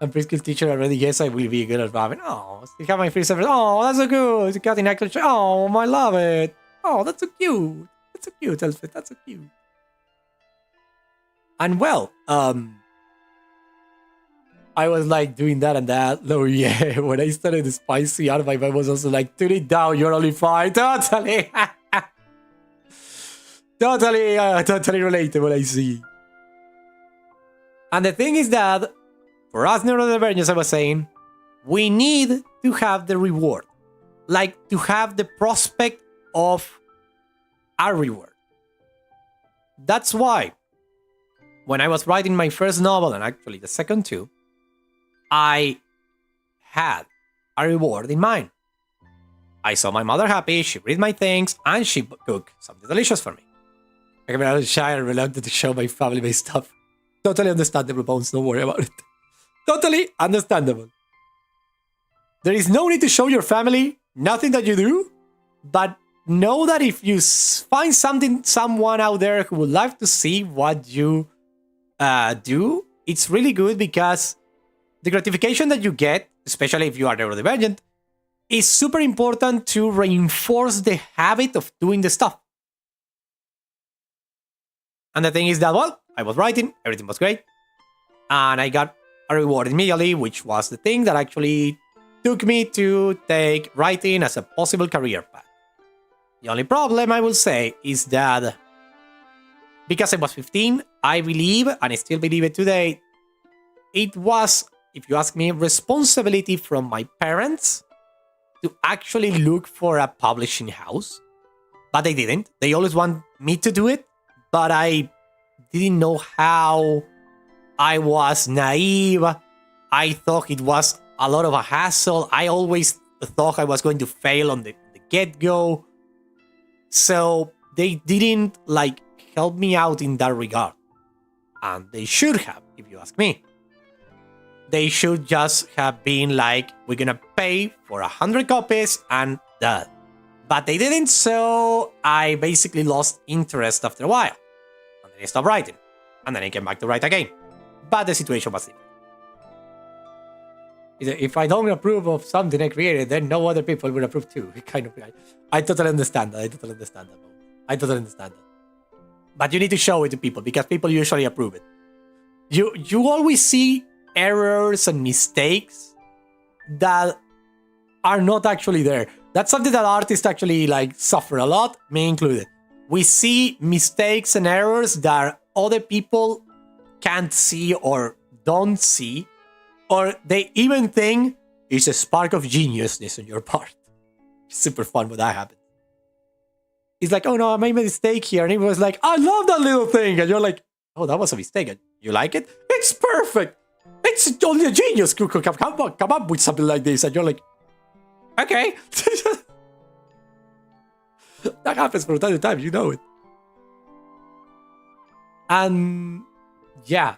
a preschool teacher already guess I will be good at ramen. Oh, still have my free service. Oh, that's so good. Got in actual. Oh, I love it. Oh, that's so cute. That's so cute, Elspeth. That's so cute. And well, I was like doing that and that. Oh yeah, when I started the spicy art, my mom was also like, tune it down, you're only 5. Totally. Totally relatable, I see. And the thing is that, for us neurodivergents, I was saying, we need to have the reward. Like, to have the prospect of a reward. That's why, when I was writing my first novel, and actually the second too, I had a reward in mind. I saw my mother happy, she read my things, and she cooked something delicious for me. I mean, I was shy and reluctant to show my family-based stuff. Totally understandable, Bones, don't worry about it. Totally understandable. There is no need to show your family nothing that you do, but know that if you find someone out there who would like to see what you do, it's really good because the gratification that you get, especially if you are neurodivergent, is super important to reinforce the habit of doing the stuff. And the thing is that, well, I was writing, everything was great, and I got a reward immediately, which was the thing that actually took me to take writing as a possible career path. The only problem, I will say, is that because I was 15, I believe, and I still believe it today, it was, if you ask me, responsibility from my parents to actually look for a publishing house. But they didn't. They always want me to do it, but I didn't know how. I was naive. I thought it was a lot of a hassle. I always thought I was going to fail on the get-go. So they didn't help me out in that regard. And they should have, if you ask me. They should just have been like, we're gonna pay for 100 copies and that. But they didn't, so I basically lost interest after a while. And then I stopped writing. And then I came back to write again. But the situation was different. If I don't approve of something I created, then no other people will approve too. I totally understand that. I totally understand that. But you need to show it to people because people usually approve it. You always see errors and mistakes that are not actually there. That's something that artists actually like suffer a lot, me included. We see mistakes and errors that other people can't see or don't see, or they even think it's a spark of geniusness on your part. It's super fun when that happens. It's like, oh no, I made a mistake here. And everyone's like, I love that little thing. And you're like, oh, that was a mistake. And you like it? It's perfect. It's only a genius could come up with something like this. And you're like, okay. That happens from time to time, you know it. And yeah,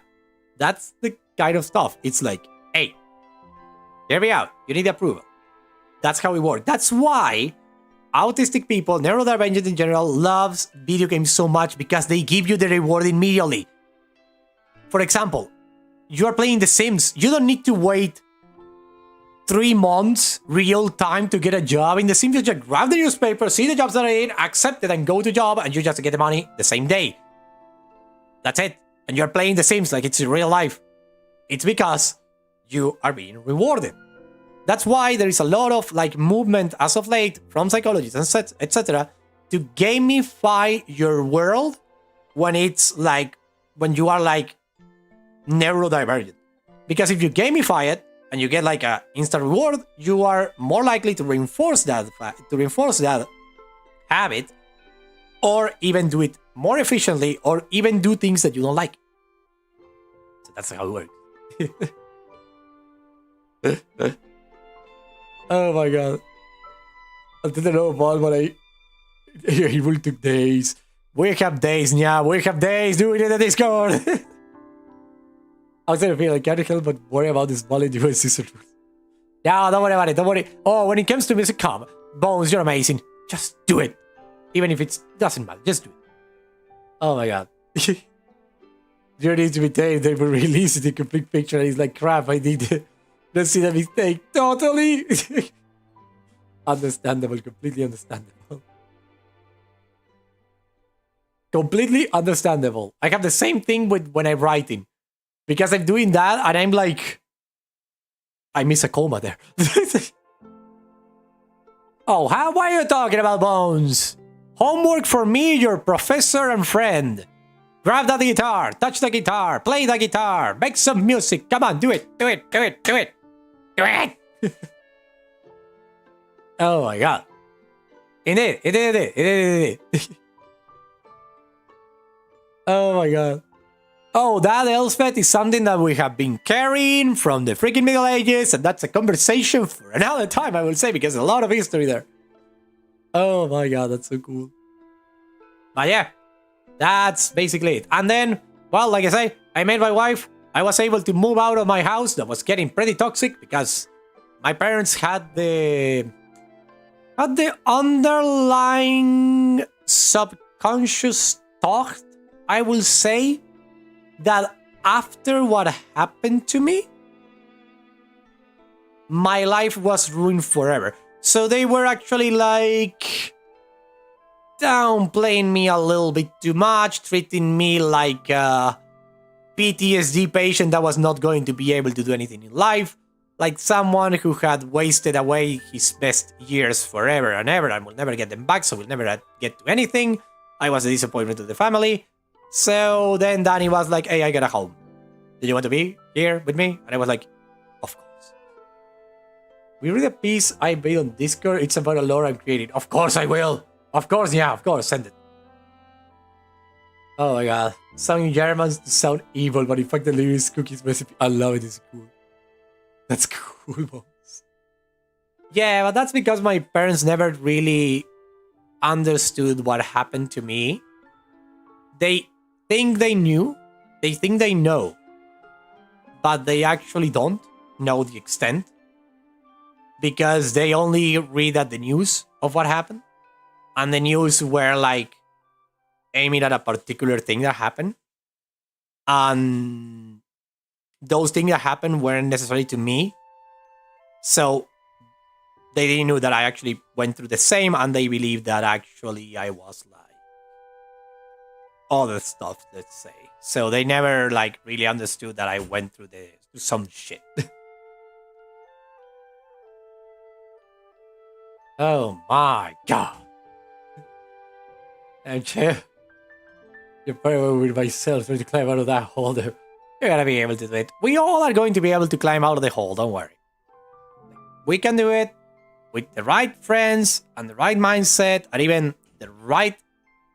that's the kind of stuff. It's like, hey, hear me out. You need approval. That's how it works. That's why autistic people, neurodivergent in general, loves video games so much, because they give you the reward immediately. For example, you are playing The Sims. You don't need to wait 3 months real time to get a job in The Sims. You just grab the newspaper, see the jobs that are in, accept it, and go to job, and you just get the money the same day. That's it. And you're playing The Sims like it's real life. It's because you are being rewarded. That's why there is a lot of like movement as of late from psychologists and etc. to gamify your world when it's like when you are like neurodivergent. Because if you gamify it and you get like a instant reward, you are more likely to reinforce that habit, or even do it more efficiently, or even do things that you don't like. So that's how it works. Oh my god. I didn't know about what it will take days. We have days, yeah, we have days doing it in the Discord. I was gonna feel like, can't help but worry about this bullet US sister. Yeah, don't worry about it, don't worry. Oh, when it comes to music, come. Bones, you're amazing. Just do it. Even if it doesn't matter, just do it. Oh my god. You need to be tamed, they will release the complete picture, and he's like, crap, I need to. Let's see the mistake. Totally. Understandable. Completely understandable. Completely understandable. I have the same thing with when I'm writing. Because I'm doing that and I'm like, I miss a comma there. Oh, why are you talking about Bones? Homework for me, your professor and friend. Grab that guitar, touch the guitar, play the guitar, make some music. Come on, do it, do it, do it, do it. Do it! Oh my god. It did. Oh my god. Oh, that Elspeth is something that we have been carrying from the freaking Middle Ages, and that's a conversation for another time, I will say, because there's a lot of history there. Oh my god, that's so cool. But yeah, that's basically it. And then, well, like I say, I met my wife. I was able to move out of my house that was getting pretty toxic because my parents had the underlying subconscious thought, I will say, that after what happened to me, my life was ruined forever. So they were actually like downplaying me a little bit too much, treating me like a PTSD patient that was not going to be able to do anything in life, like someone who had wasted away his best years forever and ever and will never get them back, so will never get to anything. I was a disappointment to the family. So then Danny was like, hey, I got a home. Do you want to be here with me? And I was like, of course. We read a piece I made on Discord. It's about a lore I'm creating. Of course I will. Of course, yeah, of course. Send it. Oh my god. Sounding Germans to sound evil, but in fact the Lewis cookies recipe. I love it. It's cool. That's cool, boss. Yeah, but that's because my parents never really understood what happened to me. They think they knew. They think they know. But they actually don't know the extent. Because they only read at the news of what happened. And the news were like aiming at a particular thing that happened. And those things that happened weren't necessarily to me. So they didn't know that I actually went through the same, and they believed that actually I was like other stuff, let's say. So they never like really understood that I went through the some shit. Oh my god. I'm you're probably with myself trying to climb out of that hole there. You're gonna be able to do it. We all are going to be able to climb out of the hole, don't worry. We can do it with the right friends and the right mindset and even the right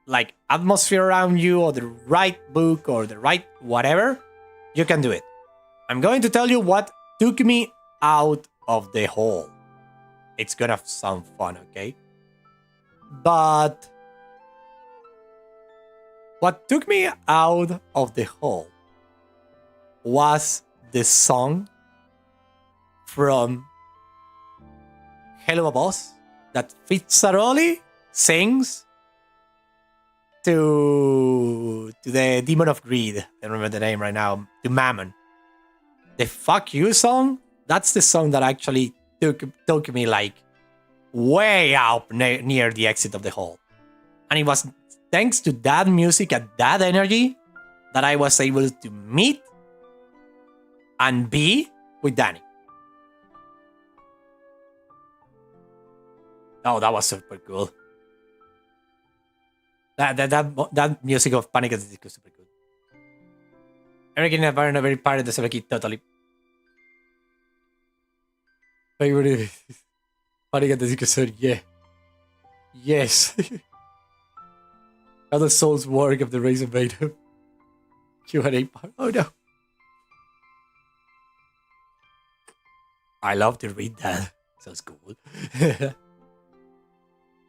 like atmosphere around you or the right book or the right whatever. You can do it. I'm going to tell you what took me out of the hole. It's gonna sound fun, okay? But what took me out of the hole was the song from Hello Boss that Fitzaroli sings to the Demon of Greed. I don't remember the name right now. To Mammon. The Fuck You song, that's the song that actually took me like way up near the exit of the hole. And it was thanks to that music and that energy that I was able to meet and be with Danny. Oh, that was super cool. That music of Panic! At the Disco is super good. Everything about a very part of the Sebeki totally. Favorite Panic! At the Disco said, yeah. Yes. How the souls work of the Razor made him. Q&A part. Oh no. I love to read that. Sounds cool.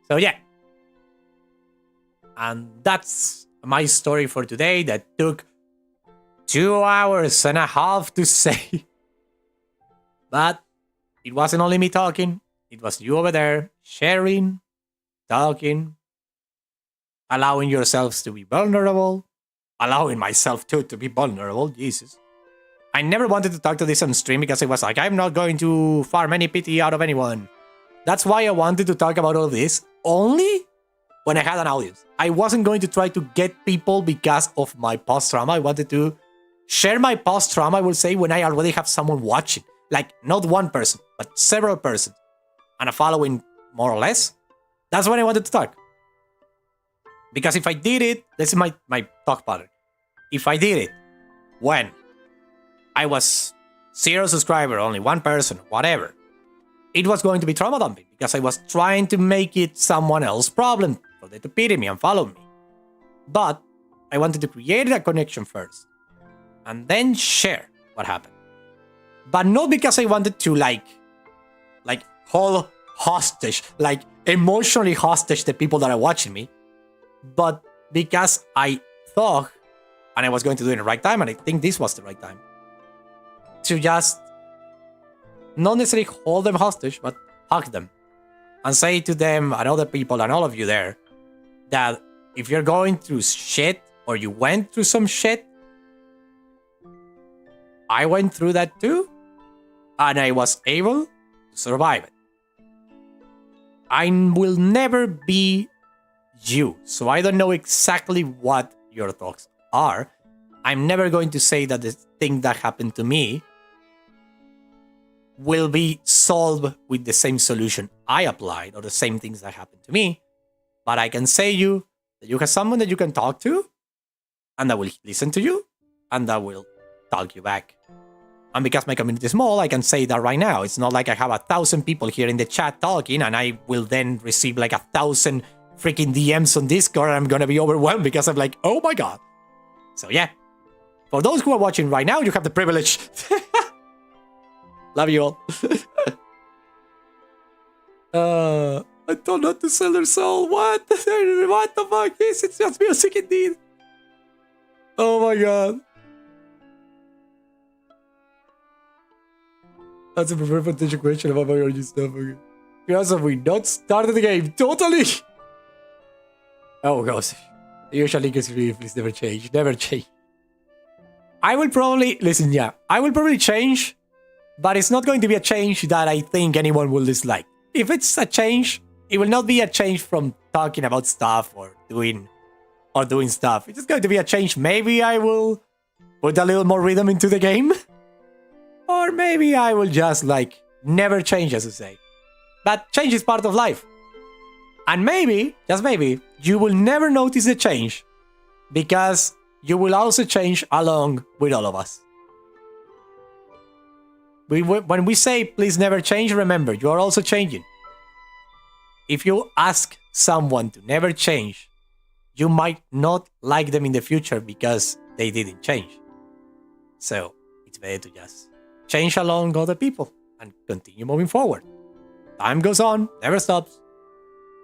So yeah. And that's my story for today that took 2 hours and a half to say. But it wasn't only me talking. It was you over there sharing, talking, allowing yourselves to be vulnerable, allowing myself too to be vulnerable. Jesus. I never wanted to talk to this on stream because it was like, I'm not going to farm any pity out of anyone. That's why I wanted to talk about all this only when I had an audience. I wasn't going to try to get people because of my post-trauma. I wanted to share my post-trauma, I will say, when I already have someone watching. Like, not one person, but several persons. And a following, more or less. That's when I wanted to talk. Because if I did it, this is my talk pattern. If I did it when I was 0 subscriber, only 1 person, whatever, it was going to be trauma dumping because I was trying to make it someone else's problem for them to pity me and follow me. But I wanted to create a connection first and then share what happened. But not because I wanted to like hold hostage, like emotionally hostage the people that are watching me, but because I thought, and I was going to do it in the right time, and I think this was the right time, to just not necessarily hold them hostage, but hug them and say to them and other people and all of you there that if you're going through shit or you went through some shit, I went through that too, and I was able to survive it. I will never be you, so I don't know exactly what your thoughts are. I'm never going to say that the thing that happened to me will be solved with the same solution I applied or the same things that happened to me. But I can say you that you have someone that you can talk to and that will listen to you and that will talk you back. And because my community is small, I can say that right now. It's not like I have 1,000 people here in the chat talking and I will then receive like 1,000 freaking DMs on Discord and I'm gonna be overwhelmed because I'm like, oh my god. So yeah, for those who are watching right now, you have the privilege. Love you all. I told not to sell their soul. What? What the fuck? Yes, it's just music indeed. Oh my god. That's a prepared potential question about my origin stuff. Okay. Because we not started the game. Totally. Oh gosh. Usually please never change. Never change. I will probably listen, yeah. I will probably change, but it's not going to be a change that I think anyone will dislike. If it's a change, it will not be a change from talking about stuff or doing stuff. It's just going to be a change. Maybe I will put a little more rhythm into the game. Or maybe I will just like never change, as you say. But change is part of life. And maybe, just maybe, you will never notice the change because you will also change along with all of us. When we say please never change, remember, you are also changing. If you ask someone to never change, you might not like them in the future because they didn't change. So it's better to just change along other people and continue moving forward. Time goes on, never stops,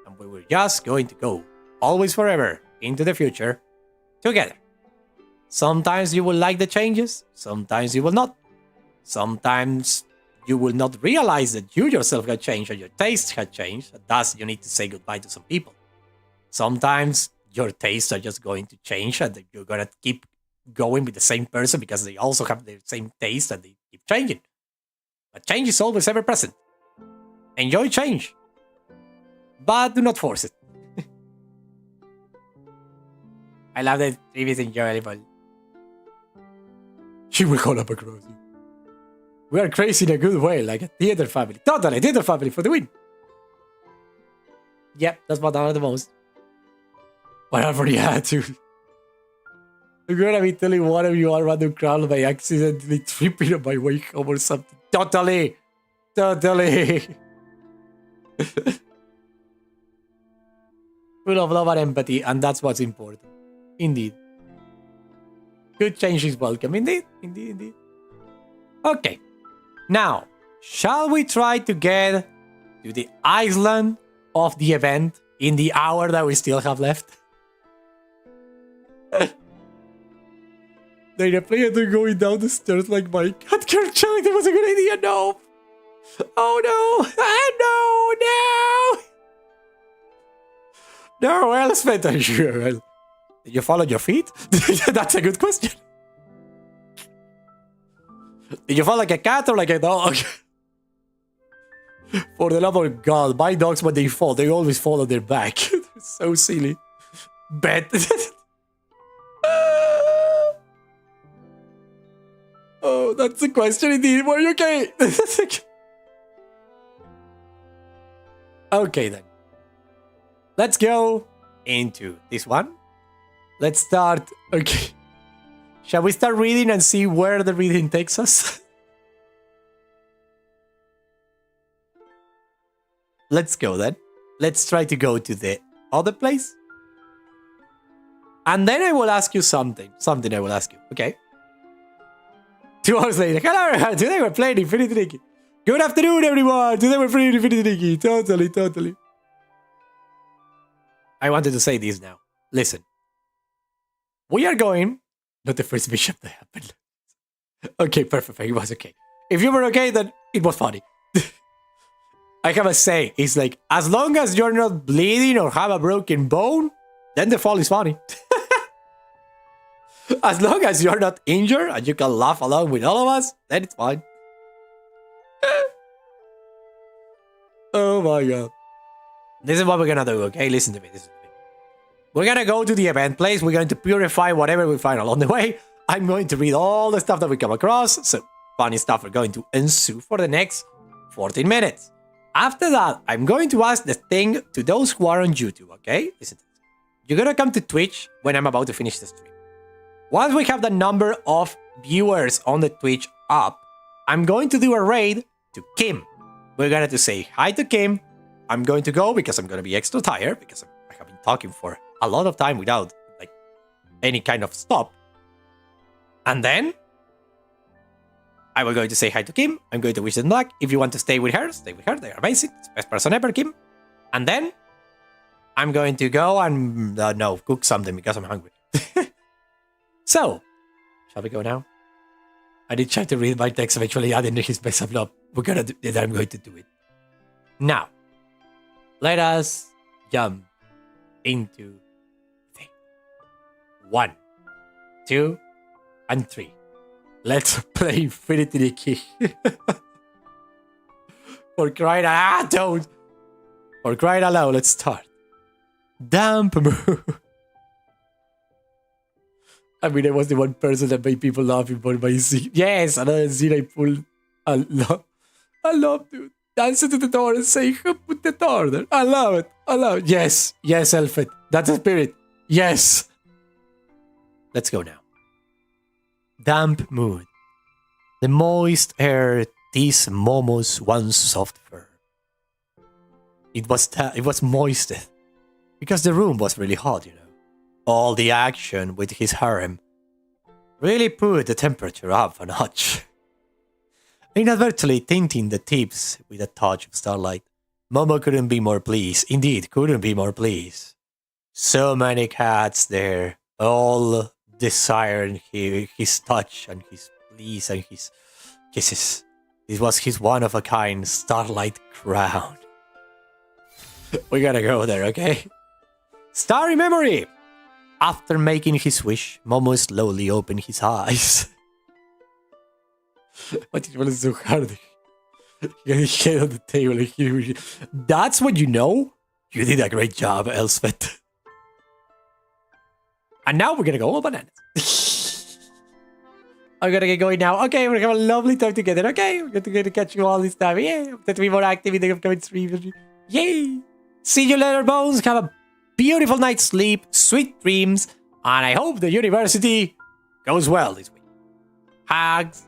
and we were just going to go, always forever, into the future, together. Sometimes you will like the changes, sometimes you will not. Sometimes you will not realize that you yourself have changed or your taste has changed, and thus you need to say goodbye to some people. Sometimes your tastes are just going to change and you're going to keep going with the same person because they also have the same taste and they keep changing. But change is always ever present. Enjoy change, but do not force it. I love that Trip is enjoyable. She will call up across you. We are crazy in a good way, like a theater family. Totally, theater family for the win. Yep, that's what I love the most. But I already had to. I'm gonna be telling one of you all random crowd by accidentally tripping on my way home or something. Totally. Full of love and empathy, and that's what's important. Indeed. Good change is welcome. Indeed. Okay. Now, shall we try to get to the island of the event in the hour that we still have left? They replayed they're going down the stairs like my cat girl chilling. That was a good idea. No. Oh no. No, well, Spencer, sure. Well, did you follow your feet? That's a good question. Did you fall like a cat or like a dog? For the love of God, my dogs, when they fall, they always fall on their back. So silly. Bet. Oh, that's a question indeed. Were you okay? Okay then. Let's go into this one. Let's start. Okay. Shall we start reading and see where the reading takes us? Let's go then. Let's try to go to the other place. And then I will ask you something. Something I will ask you, okay? 2 hours later. Hello everyone. Today we're playing Infinity Nikki. Good afternoon everyone. Today we're playing Infinity Nikki. Totally. I wanted to say this now. Listen. We are going... Not the first bishop that happened. Okay, perfect. It was okay. If you were okay, then it was funny. I have a say. It's like, as long as you're not bleeding or have a broken bone, then the fall is funny. As long as you're not injured and you can laugh along with all of us, then it's fine. Oh my god. This is what we're gonna do, okay? Listen to me. We're gonna go to the event place. We're going to purify whatever we find along the way. I'm going to read all the stuff that we come across. So funny stuff are going to ensue for the next 14 minutes. After that, I'm going to ask the thing to those who are on YouTube, okay? Listen to this. You're gonna come to Twitch when I'm about to finish the stream. Once we have the number of viewers on the Twitch up, I'm going to do a raid to Kim. We're going to say hi to Kim. I'm going to go because I'm going to be extra tired because I have been talking for a lot of time without like any kind of stop. And then I will going to say hi to Kim. I'm going to wish them luck. If you want to stay with her, stay with her. They are amazing. It's the best person ever, Kim. And then I'm going to go and cook something because I'm hungry. So, shall we go now? I did try to read my text eventually. I didn't his best up. We're gonna do it. I'm going to do it. Now, let us jump into thing. 1, 2, and 3. Let's play Infinity Nikki. For crying out don't. For crying out loud, let's start. Damp mood. I mean, I was the one person that made people laugh in my scene. Yes, another scene I pulled I love, dude. Dancing to the door and saying, "Who put the door there?" I love it. I love it. Yes, yes, Elfit. That's the spirit. Yes. Let's go now. Damp mood. The moist air teased Momo's once soft fur. It was moisted because the room was really hot, you know. All the action with his harem really put the temperature up a notch. Inadvertently tinting the tips with a touch of starlight, Momo couldn't be more pleased. Indeed, couldn't be more pleased. So many cats there, all desiring his touch and his pleas and his kisses. This was his one-of-a-kind starlight crown. We gotta go there, okay? Starry memory! After making his wish, Momo slowly opened his eyes. But it was so hard. He had his head on the table. That's what you know? You did a great job, Elspeth. And now we're gonna go all bananas. I'm gonna get going now. Okay, we're gonna have a lovely time together. Okay, we're gonna catch you all this time. Yeah, I'm going to be more active in the upcoming stream. Yay! See you later, Bones. Have a beautiful night's sleep, sweet dreams, and I hope the university goes well this week. Hugs.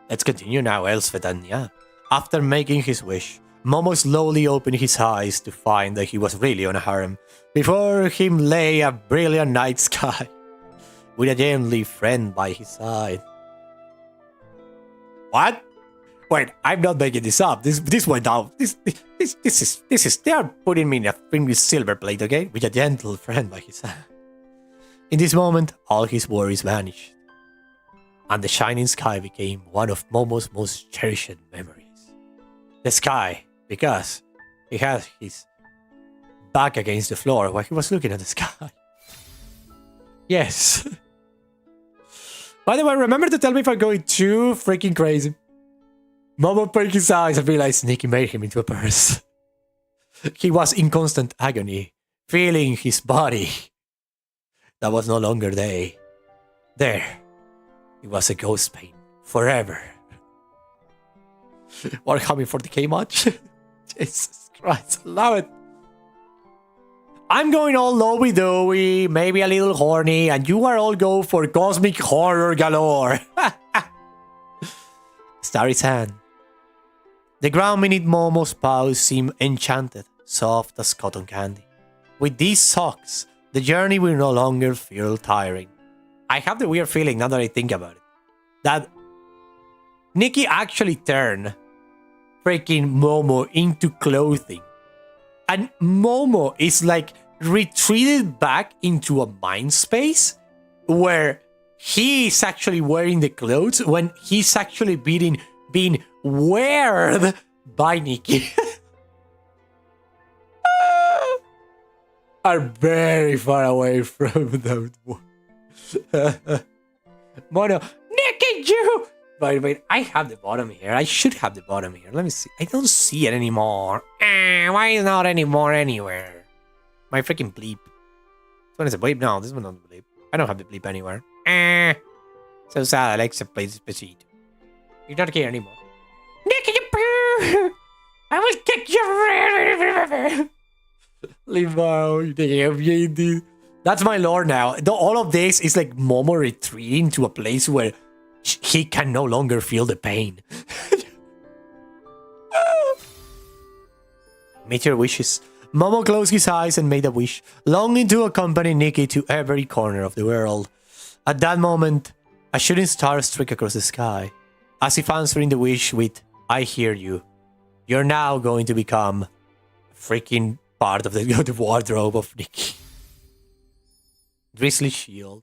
Let's continue now, Elspeth, and yeah. After making his wish, Momo slowly opened his eyes to find that he was really on a harem. Before him lay a brilliant night sky, with a gently friend by his side. What? Wait, I'm not making this up. This went out. This is. They are putting me in a with silver plate, okay? With a gentle friend by his side. In this moment, all his worries vanished, and the shining sky became one of Momo's most cherished memories. The sky, because he had his back against the floor while he was looking at the sky. Yes. By the way, remember to tell me if I'm going too freaking crazy. Momo blinked his eyes and realized Nikki made him into a purse. He was in constant agony, feeling his body that was no longer there. It was a ghost pain, forever. We're coming for the K much? Jesus Christ, I love it. I'm going all lovey-dovey, maybe a little horny, and you are all go for cosmic horror galore. Starry's hand. The ground beneath Momo's paws seemed enchanted, soft as cotton candy. With these socks, the journey will no longer feel tiring. I have the weird feeling, now that I think about it, that Nikki actually turned freaking Momo into clothing. And Momo is like retreated back into a mind space where he is actually wearing the clothes when he's actually being weared by Nikki. Are very far away from them. Mono, Nikki, you! Wait, I have the bottom here. I should have the bottom here. Let me see. I don't see it anymore. Why is not anymore anywhere? My freaking bleep. This one is a bleep? No, this one not a bleep. I don't have the bleep anywhere. So sad, Alexa plays Despacito. You're not here anymore. Nikki, you I will kick you. Leave out. That's my lore now. All of this is like Momo retreating to a place where he can no longer feel the pain. Meet your wishes. Momo closed his eyes and made a wish, longing to accompany Nikki to every corner of the world. At that moment, a shooting star struck across the sky, as if answering the wish with, I hear you. You're now going to become a freaking part of the wardrobe of Nikki. Drizzly shield.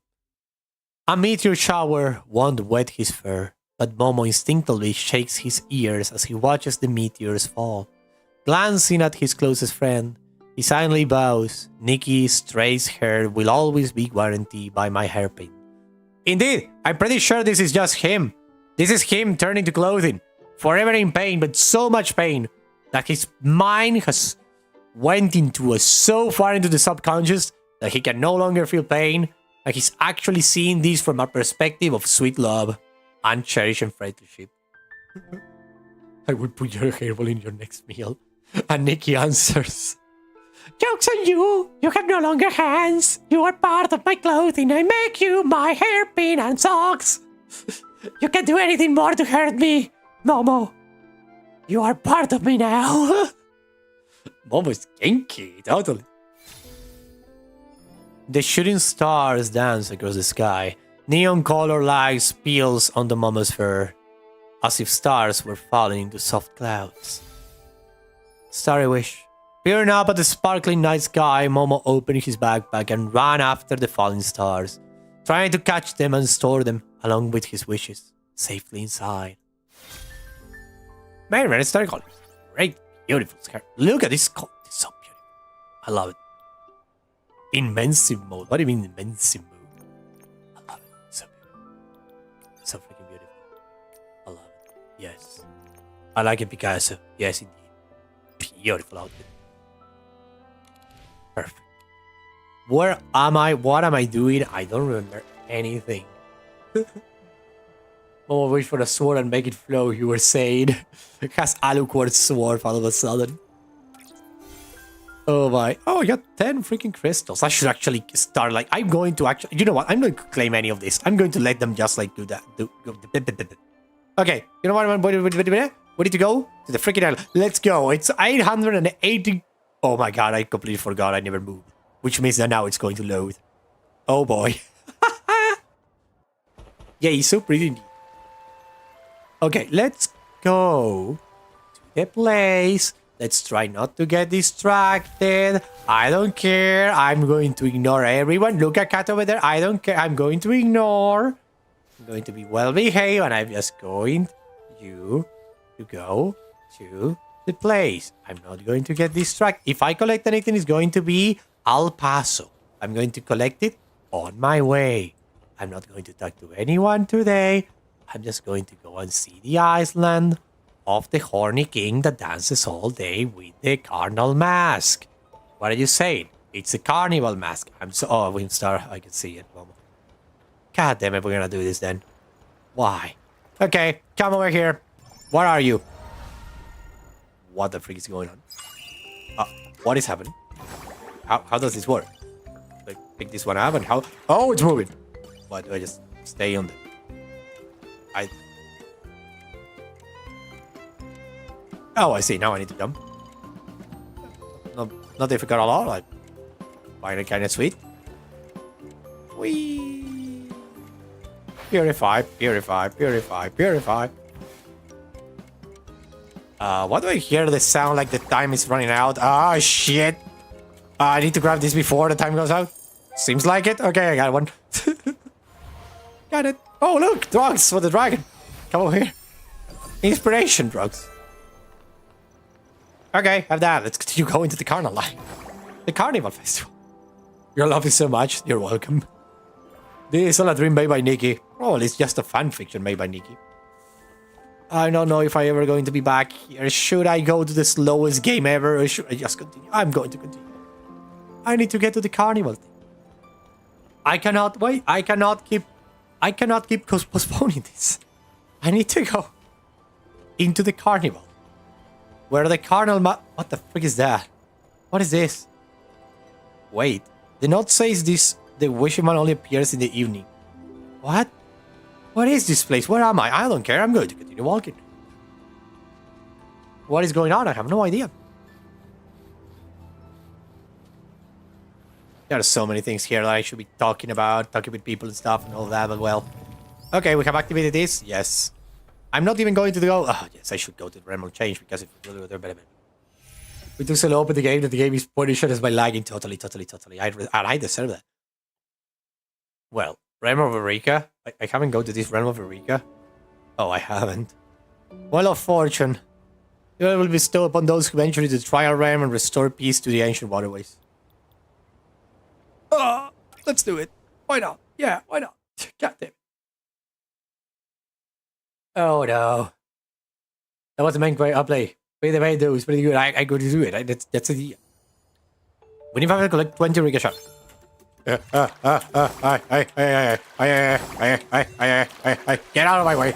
A meteor shower won't wet his fur, but Momo instinctively shakes his ears as he watches the meteors fall. Glancing at his closest friend, he silently bows. Nikki's straight hair will always be guaranteed by my hairpin. Indeed, I'm pretty sure this is just him. This is him turning to clothing, forever in pain, but so much pain that his mind has went into so far into the subconscious that he can no longer feel pain, and he's actually seeing this from a perspective of sweet love. uncherished friendship. I will put your hairball in your next meal. And Nikki answers, "Joke's on you! You have no longer hands! You are part of my clothing! I make you my hairpin and socks! You can't do anything more to hurt me! Momo, you are part of me now!" Momo's kinky, totally. The shooting stars dance across the sky. Neon color light spills on the Momo's fur, as if stars were falling into soft clouds. Starry wish. Peering up at the sparkling night sky, Momo opened his backpack and ran after the falling stars, trying to catch them and store them, along with his wishes, safely inside. Man, starry colors. Great, beautiful sky. Look at this color. It's so beautiful. I love it. Immensive mode. What do you mean immensive mode? I love it. So beautiful. So freaking beautiful. I love it. Yes. I like it, Picasso. Yes, indeed. Beautiful outfit. Perfect. Where am I? What am I doing? I don't remember anything. Oh, wish for a sword and make it flow, you were saying. It has alucard sword all of a sudden. Oh my. Oh, I got 10 freaking crystals. I should actually start like, I'm going to actually, you know what? I'm not going to claim any of this. I'm going to let them just like do that. Okay, you know what? We need to go to the freaking island. Let's go. It's 880. Oh my god, I completely forgot. I never moved. Which means that now it's going to load. Oh boy. Yeah, he's so pretty. Okay, let's go to the place. Let's try not to get distracted. I don't care. I'm going to ignore everyone. Look at Cat over there. I don't care. I'm going to ignore. I'm going to be well behaved, and I'm just going to go to the place. I'm not going to get distracted. If I collect anything, it's going to be El Paso. I'm going to collect it on my way. I'm not going to talk to anyone today. I'm just going to go and see the island of the horny king that dances all day with the carnival mask. What are you saying? It's a carnival mask. I'm so... Oh, Windstar, I can see it. God damn it, we're gonna do this then. Why? Okay, come over here. Where are you? What the freak is going on? What is happening? How does this work? Like, pick this one up and how... Oh, it's moving. Why do I just stay on the... Oh, I see. Now I need to jump. Not difficult at all. I find it kind of sweet. Whee! Purify, purify, purify, purify. Why do I hear the sound like the time is running out? Ah, shit. I need to grab this before the time goes out. Seems like it. Okay, I got one. Got it. Oh, look. Drugs for the dragon. Come over here. Inspiration drugs. Okay, have that. Let's continue going to the carnival line. The carnival festival. Your love is so much. You're welcome. This is all a dream made by Nikki. Oh, it's just a fan fiction made by Nikki. I don't know if I ever going to be back here. Should I go to the slowest game ever, or should I just continue? I'm going to continue. I need to get to the carnival thing. I cannot wait. I cannot keep postponing this. I need to go into the carnival. Where the carnival what the frick is that? What is this? Wait. The note says this the wishing man only appears in the evening. What? What is this place? Where am I? I don't care. I'm going to continue walking. What is going on? I have no idea. There are so many things here that I should be talking with people and stuff and all that, but well. Okay, we have activated this. Yes. I'm not even going to go... Oh, yes, I should go to the realm of change because it's really better. We took so long open the game that the game is punishing us by lagging totally. I deserve that. Well, Realm of Eureka? I haven't gone to this Realm of Eureka. Oh, I haven't. Well of fortune. It will bestow upon those who venture into the trial realm and restore peace to the ancient waterways. Oh, let's do it. Why not? Yeah, why not? God damn it. Oh no. That was the main play. Play the main though, it's pretty good. I go to do it. That's the idea. We need to collect 20 Eureka shots. Get out of my way.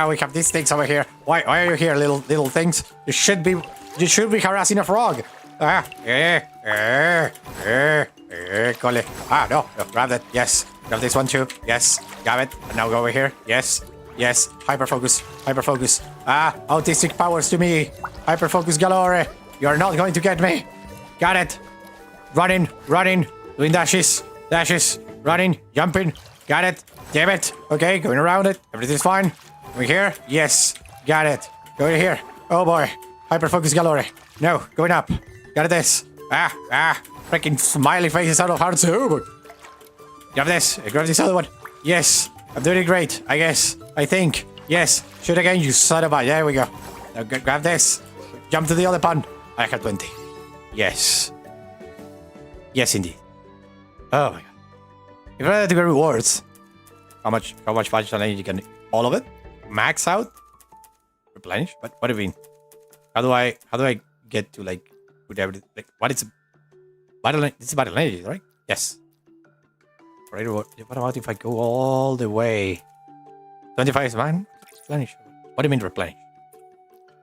We have these things over here. Why are you here, little things? You should be harassing a frog. Call it. No, grab that. Yes. Grab this one too. Yes. Grab it. And now go over here. Yes. Yes. Hyper focus. Autistic powers to me. Hyper focus galore. You're not going to get me. Got it. Running. Doing dashes. Running. Jumping. Got it. Damn it. Okay, going around it. Everything's fine. Over here. Yes. Got it. Go over here. Oh boy. Hyper focus galore. No. Going up. Got this. Freaking smiley faces out of hearts. Oh boy. Grab this. Grab this other one. Yes. I'm doing it great. I guess. I think. Yes. Shoot again, you son of a. There we go. Now grab this. Jump to the other pond. I had 20. Yes. Yes, indeed. Oh my god. If I had to get rewards, how much vital energy can all of it? Max out? Replenish? What do you mean? How do I get to like put everything like what is vital? This is vital energy, right? Yes. Right. What about if I go all the way? 25 is mine? Replenish. What do you mean replenish?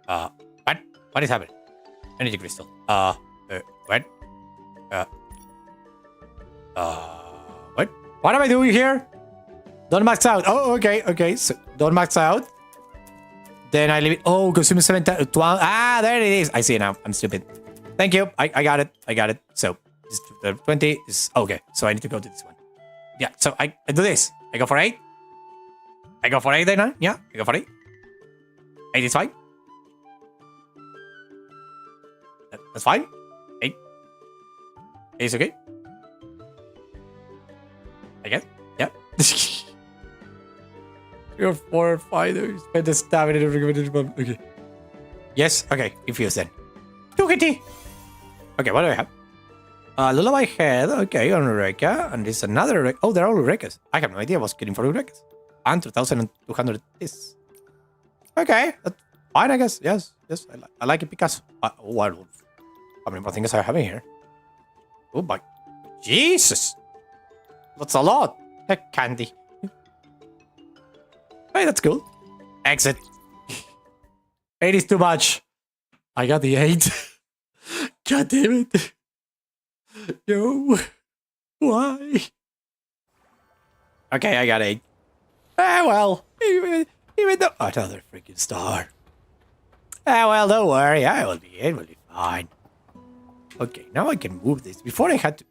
What is happening? Energy crystal. What? What? What am I doing here? Don't max out. Oh, okay. So don't max out. Then I leave it. Oh, consume 7 times. There it is. I see it now. I'm stupid. Thank you. I got it. So this 20 is okay. So I need to go to this one. Yeah. So I do this. I go for 8. I go for 8 then. Yeah. I go for 8. 8 is fine. That's fine. 8. 8 is okay. I guess. Yeah. 3 or 4 or 5. Spend the stamina to recommend. Okay. Yes. Okay. Infuse then. 2 kitty. Okay. What do I have? Lullaby head. Okay. On Eureka. And there's another Eureka. Oh, they're all Eurekas. I have no idea what's getting for Eurekas. And 2,200 this. Okay. That's fine, I guess. Yes. I like it because. How many more things I have in here? Oh my. Jesus. That's a lot. Heck, candy. Hey, that's cool. Exit. 8 is too much. I got the 8. God damn it. Yo. Why? Okay, I got 8. Well. Even though... Another freaking star. Well, don't worry. It will be fine. Okay, now I can move this. Before I had to...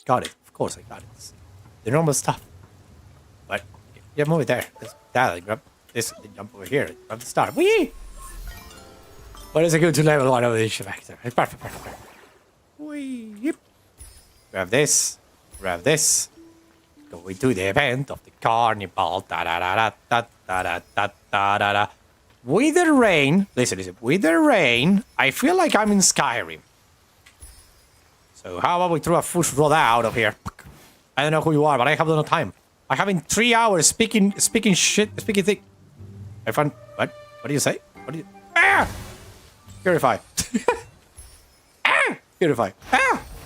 Got it. Of course I got it. The normal stuff. But, yeah, move it there. Grab this, jump over here. Grab the star. Whee! What is it good to level 1 of the issue factor? Perfect. Whee! Yep. Grab this. Going to the event of the carnival. With the rain, listen. With the rain, I feel like I'm in Skyrim. So how about we throw a fush rod out of here? I don't know who you are, but I have no time. I have in 3 hours speaking thing. I found what? What do you say? What do you? Purify. Purify.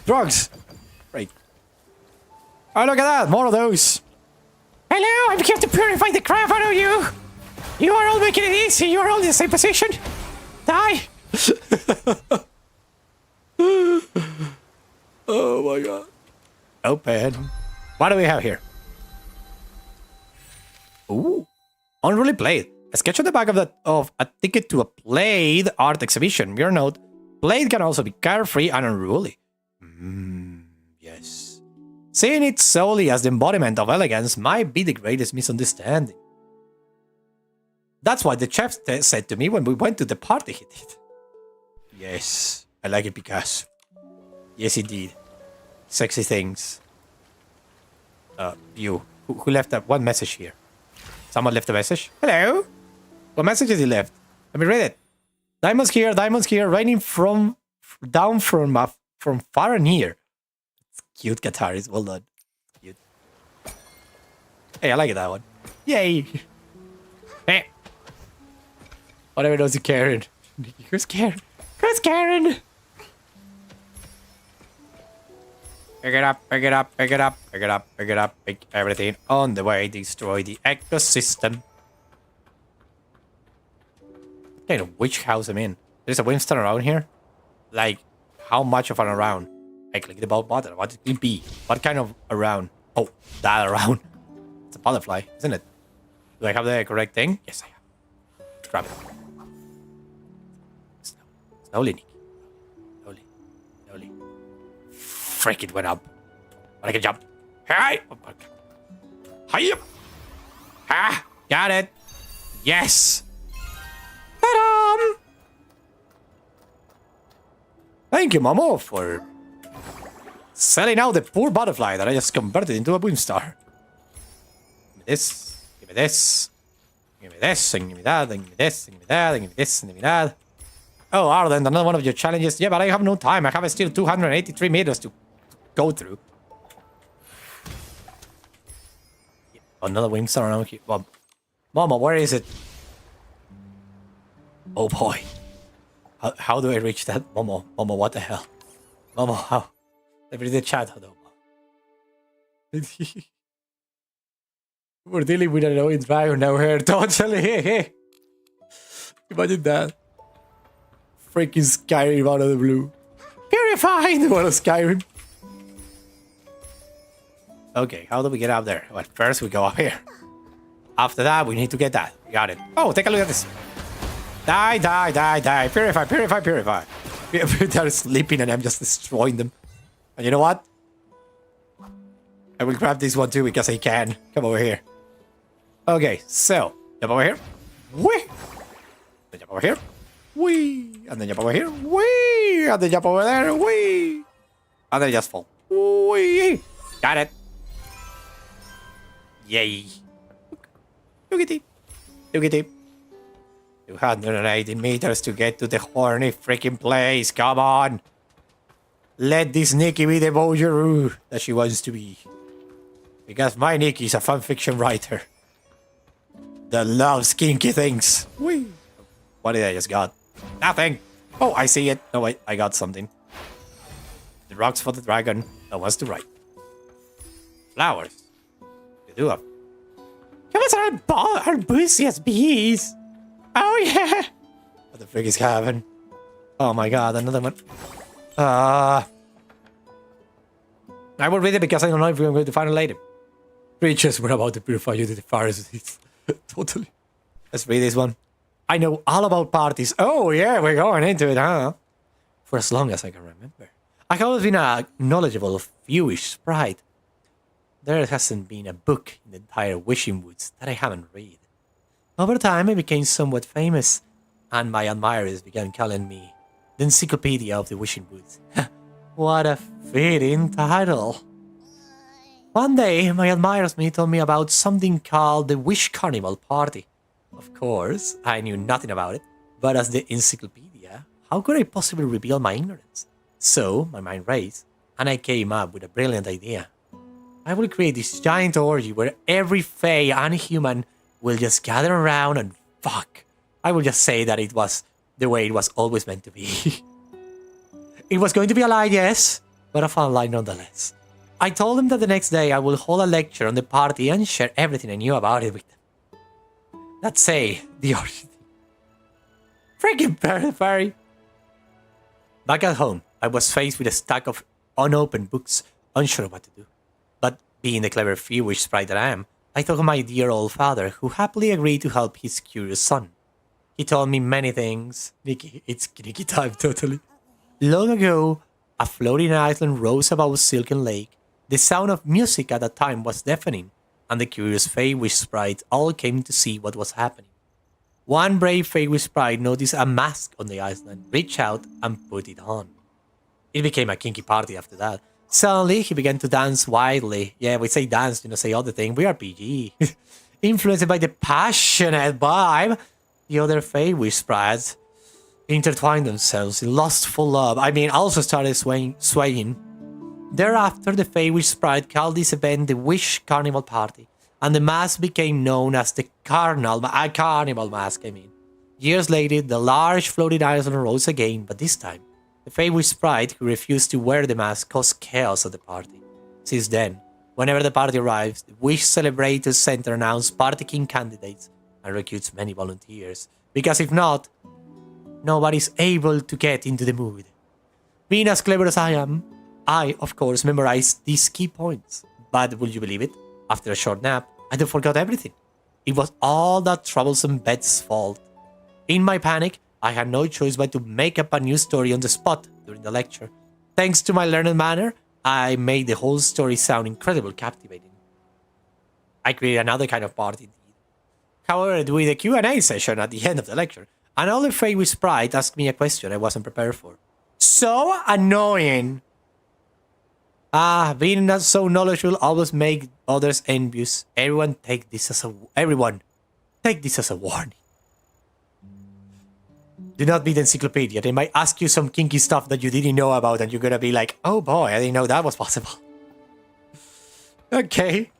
Drugs. Right. Oh, look at that! More of those. Hello, I'm here to purify the crap out of you. You are all making it easy. You are all in the same position. Die. Oh my god. Open. What do we have here? Ooh. Unruly Blade. A sketch on the back of a ticket to a Blade art exhibition. Mere note. Blade can also be carefree and unruly. Yes. Seeing it solely as the embodiment of elegance might be the greatest misunderstanding. That's what the chef said to me when we went to the party he did. Yes. I like it because... Yes, indeed. Sexy things. You. Who left that one message here? Someone left a message? Hello? What message did he left? Let me read it. Diamonds here, raining down from far and near. It's cute, Qataris. Well done. Cute. Hey, I like that one. Yay! Hey! Whatever knows you, Karen. Who's Karen? Who's Karen? Pick it up, pick it up, pick it up, pick it up, pick it up, pick everything on the way, destroy the ecosystem. What kind of witch house I'm in? There's a Winston around here? Like, how much of an around? I clicked the button. What could it be? What kind of around? Oh, that around. It's a butterfly, isn't it? Do I have the correct thing? Yes, I have. Grab it. Slowly, Nikki. Slowly. Slowly. Frick, it went up. But I can jump. Hi! Hi! Ah! Got it! Yes! Ta-da! Thank you, Momo, for selling out the poor butterfly that I just converted into a boom star. Give me this, give me this, give me this, and give me that, and give me this, and give me that, and give me this, and give me that. Oh, Arden, another one of your challenges. Yeah, but I have no time. I have still 283 meters to go through. Another wing star around here. Well, Mama, where is it? Oh boy. How do I reach that? Momo, what the hell? Momo, how? Let me read the chat. We're dealing with an annoying dragon now here. Totally. Imagine that. Freaking Skyrim out of the blue. Purifying! What a Skyrim. Okay, how do we get up there? Well, first we go up here. After that, we need to get that. We got it. Oh, take a look at this. Die, die, die, die. Purify, purify, purify. They're sleeping and I'm just destroying them. And you know what? I will grab this one too because I can. Come over here. Okay, so jump over here. Whee! Then jump over here. Whee! And then jump over here. Whee! And then jump over there. Whee! And then just fall. Whee! Got it. Yay. Look at it. Look at it. 280 meters to get to the horny freaking place. Come on. Let this Nikki be the Bojaroo that she wants to be. Because my Nikki is a fanfiction writer that loves kinky things. Whee! What did I just got? Nothing. Oh, I see it. No, wait. I got something. The rocks for the dragon. That was to right. Flowers. They do have. Humans are busy as bees. Oh, yeah. What the frick is happening? Oh, my God. Another one. I will read it because I don't know if we're going to find it later. Creatures were about to purify you to the Pharisees. Totally. Let's read this one. I know all about parties. Oh, yeah, we're going into it, huh? For as long as I can remember. I have always been a knowledgeable, fewish sprite. There hasn't been a book in the entire Wishing Woods that I haven't read. Over time, I became somewhat famous, and my admirers began calling me the Encyclopedia of the Wishing Woods. What a fitting title. One day, my admirers told me about something called the Wish Carnival Party. Of course, I knew nothing about it, but as the encyclopedia, how could I possibly reveal my ignorance? So, my mind raced, and I came up with a brilliant idea. I will create this giant orgy where every fae and human will just gather around and fuck. I will just say that it was the way it was always meant to be. It was going to be a lie, yes, but a fun lie nonetheless. I told them that the next day I will hold a lecture on the party and share everything I knew about it with them. Let's say the orgy. Freaking fairy. Back at home, I was faced with a stack of unopened books, unsure what to do. But being the clever fewish sprite that I am, I thought of my dear old father, who happily agreed to help his curious son. He told me many things. Nikki, it's Nikki time, totally. Long ago, a floating island rose above a silken lake. The sound of music at that time was deafening, and the curious Feywish sprite all came to see what was happening. One brave Feywish sprite noticed a mask on the island, reached out, and put it on. It became a kinky party after that. Suddenly, he began to dance wildly. Yeah, we say dance, say other thing. We are PG. Influenced by the passionate vibe, the other Feywish sprites intertwined themselves in lustful love. Also started swaying. Thereafter, the Feywish sprite called this event the Wish Carnival Party, and the mask became known as the Carnival Mask. Years later, the large floating island rose again, but this time, The famous sprite who refused to wear the mask caused chaos at the party. Since then, whenever the party arrives, the Wish Celebrators Center announces party king candidates and recruits many volunteers. Because if not, nobody's able to get into the mood. Being as clever as I am, I, of course, memorized these key points. But would you believe it? After a short nap, I had forgot everything. It was all that troublesome Bet's fault. In my panic, I had no choice but to make up a new story on the spot during the lecture. Thanks to my learned manner, I made the whole story sound incredibly captivating. I created another kind of party indeed. However, with a Q&A session at the end of the lecture, another famous sprite asked me a question I wasn't prepared for. So annoying! Being not so knowledgeable always make others envious. Everyone take this as a warning. Do not be the encyclopedia. They might ask you some kinky stuff that you didn't know about and you're gonna be like, oh boy, I didn't know that was possible. Okay.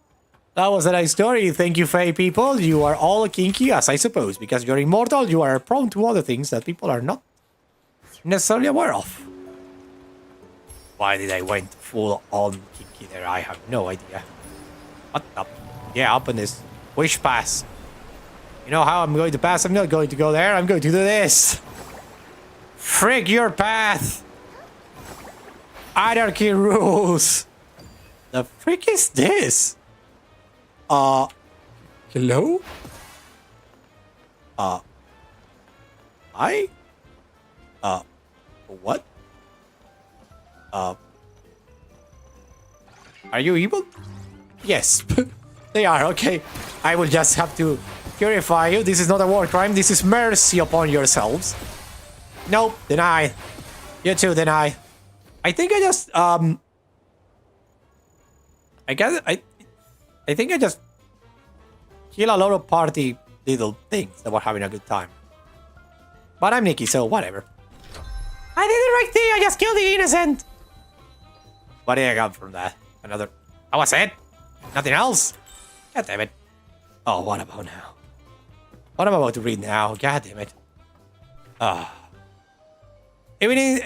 That was a nice story. Thank you, Fae people. You are all kinky, as I suppose. Because you're immortal, you are prone to other things that people are not necessarily aware of. Why did I went full on kinky there? I have no idea. What up? Yeah, up on this wish pass. You know how I'm going to pass? I'm not going to go there. I'm going to do this. Frig your path. Anarchy rules. The frick is this? Hello? Hi? What? Are you evil? Yes. They are, okay. I will just have to purify you. This is not a war crime. This is mercy upon yourselves. Nope, deny. You too, deny. I think I just, I think I just kill a lot of party little things that were having a good time. But I'm Nikki, so whatever. I did the right thing. I just killed the innocent. What did I get from that? Another... That was it? Nothing else? God damn it. Oh, what about now? What am I about to read now? God damn it. Even in...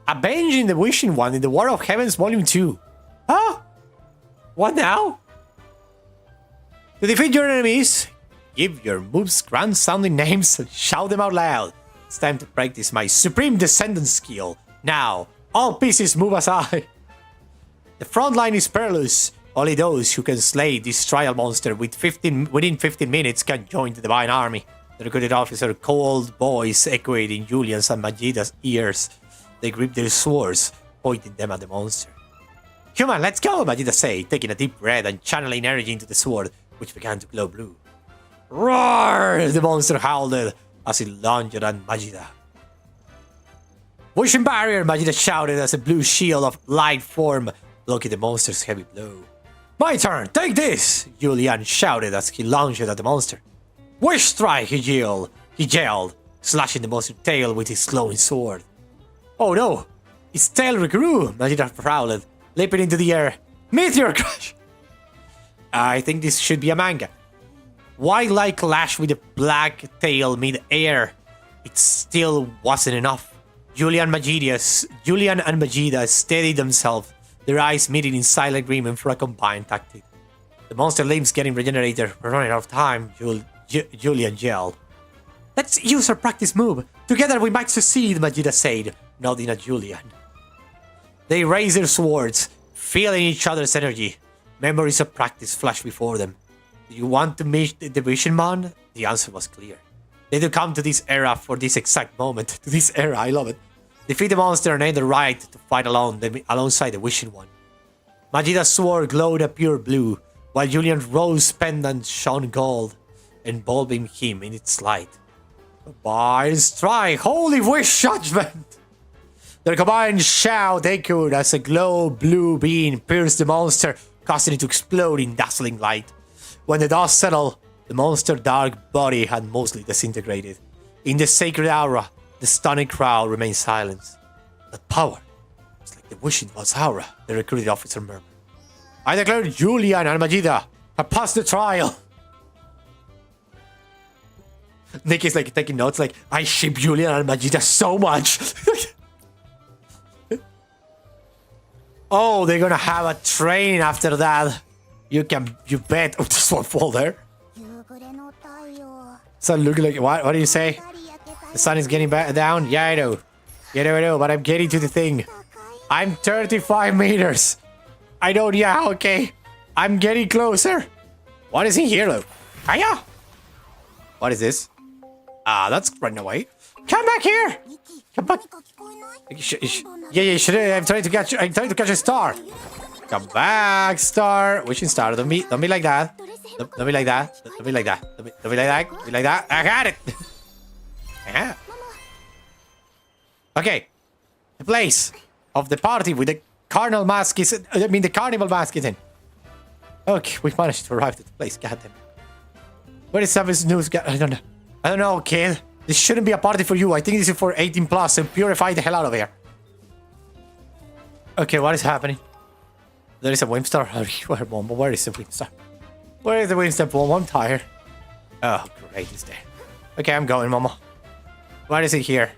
Avenging the Wishing One in the War of Heavens Volume 2. Huh? What now? To defeat your enemies, give your moves grand-sounding names and shout them out loud. It's time to practice my Supreme Descendant skill. Now, all pieces move aside. The front line is perilous. Only those who can slay this trial monster within 15 minutes can join the Divine Army. The recruited officer cold voice echoed in Julian's and Magida's ears. They gripped their swords, pointing them at the monster. Human, let's go, Magida said, taking a deep breath and channeling energy into the sword, which began to glow blue. Roar! The monster howled as it lunged at Magida. Wishing barrier, Magida shouted as a blue shield of light formed, blocking the monster's heavy blow. My turn, take this! Julian shouted as he lunged at the monster. Wish strike, he yelled, slashing the monster's tail with his glowing sword. Oh no! Its tail regrew, Magida prowled, leaping into the air. Meteor crash! I think this should be a manga. Wildlife clash with a black tail mid-air. It still wasn't enough. Julian and Magida steadied themselves, their eyes meeting in silent agreement for a combined tactic. The monster limbs getting regenerated. We're running out of time, Julian yelled. Let's use our practice move. Together we might succeed, Magida said, nodding at Julian. They raised their swords, feeling each other's energy. Memories of practice flashed before them. Do you want to meet the Vision Man? The answer was clear. They had come to this era for this exact moment. To this era, I love it. Defeat the monster and earn the right to fight alongside the Wishing One. Magida's sword glowed a pure blue, while Julian's rose pendant shone gold, enveloping him in its light. Goodbye, strike! Holy wish judgment! Their combined shout echoed as a glow blue beam pierced the monster, causing it to explode in dazzling light. When the dust settled, the monster's dark body had mostly disintegrated. In the sacred aura, the stunning crowd remained silent. That power, it's like the Wishing One's aura, the recruited officer murmured. I declare Julian and Magida have passed the trial. Nikki's like taking notes, like, I ship Julian and Magida so much. Oh, they're gonna have a training after that. You bet. Oh, this one fall there. So look like what do you say? The sun is getting back down? Yeah, I know. Yeah, I know, but I'm getting to the thing. I'm 35 meters. I don't, yeah, okay. I'm getting closer. What is in here, though? Hiya! What is this? Ah, that's running away. Come back here! Come back. Yeah, should I'm trying to catch a star. Come back, star. Wishing star. Don't be like that. Don't be like that. Don't be like that. Don't be like that. Don't be like that. I got it. Yeah. Okay. The place of the party with the carnival mask is. The carnival mask is in. Okay, we managed to arrive at the place. Goddamn. Where is Savage News? I don't know. I don't know, kid. This shouldn't be a party for you. I think this is for 18 plus. So purify the hell out of here. Okay, what is happening? There is a Wimstar. Where is the Wimstar? Where is the Wimstar bomb? I'm tired. Oh, great, it's there. Okay, I'm going, Mama. What is it here?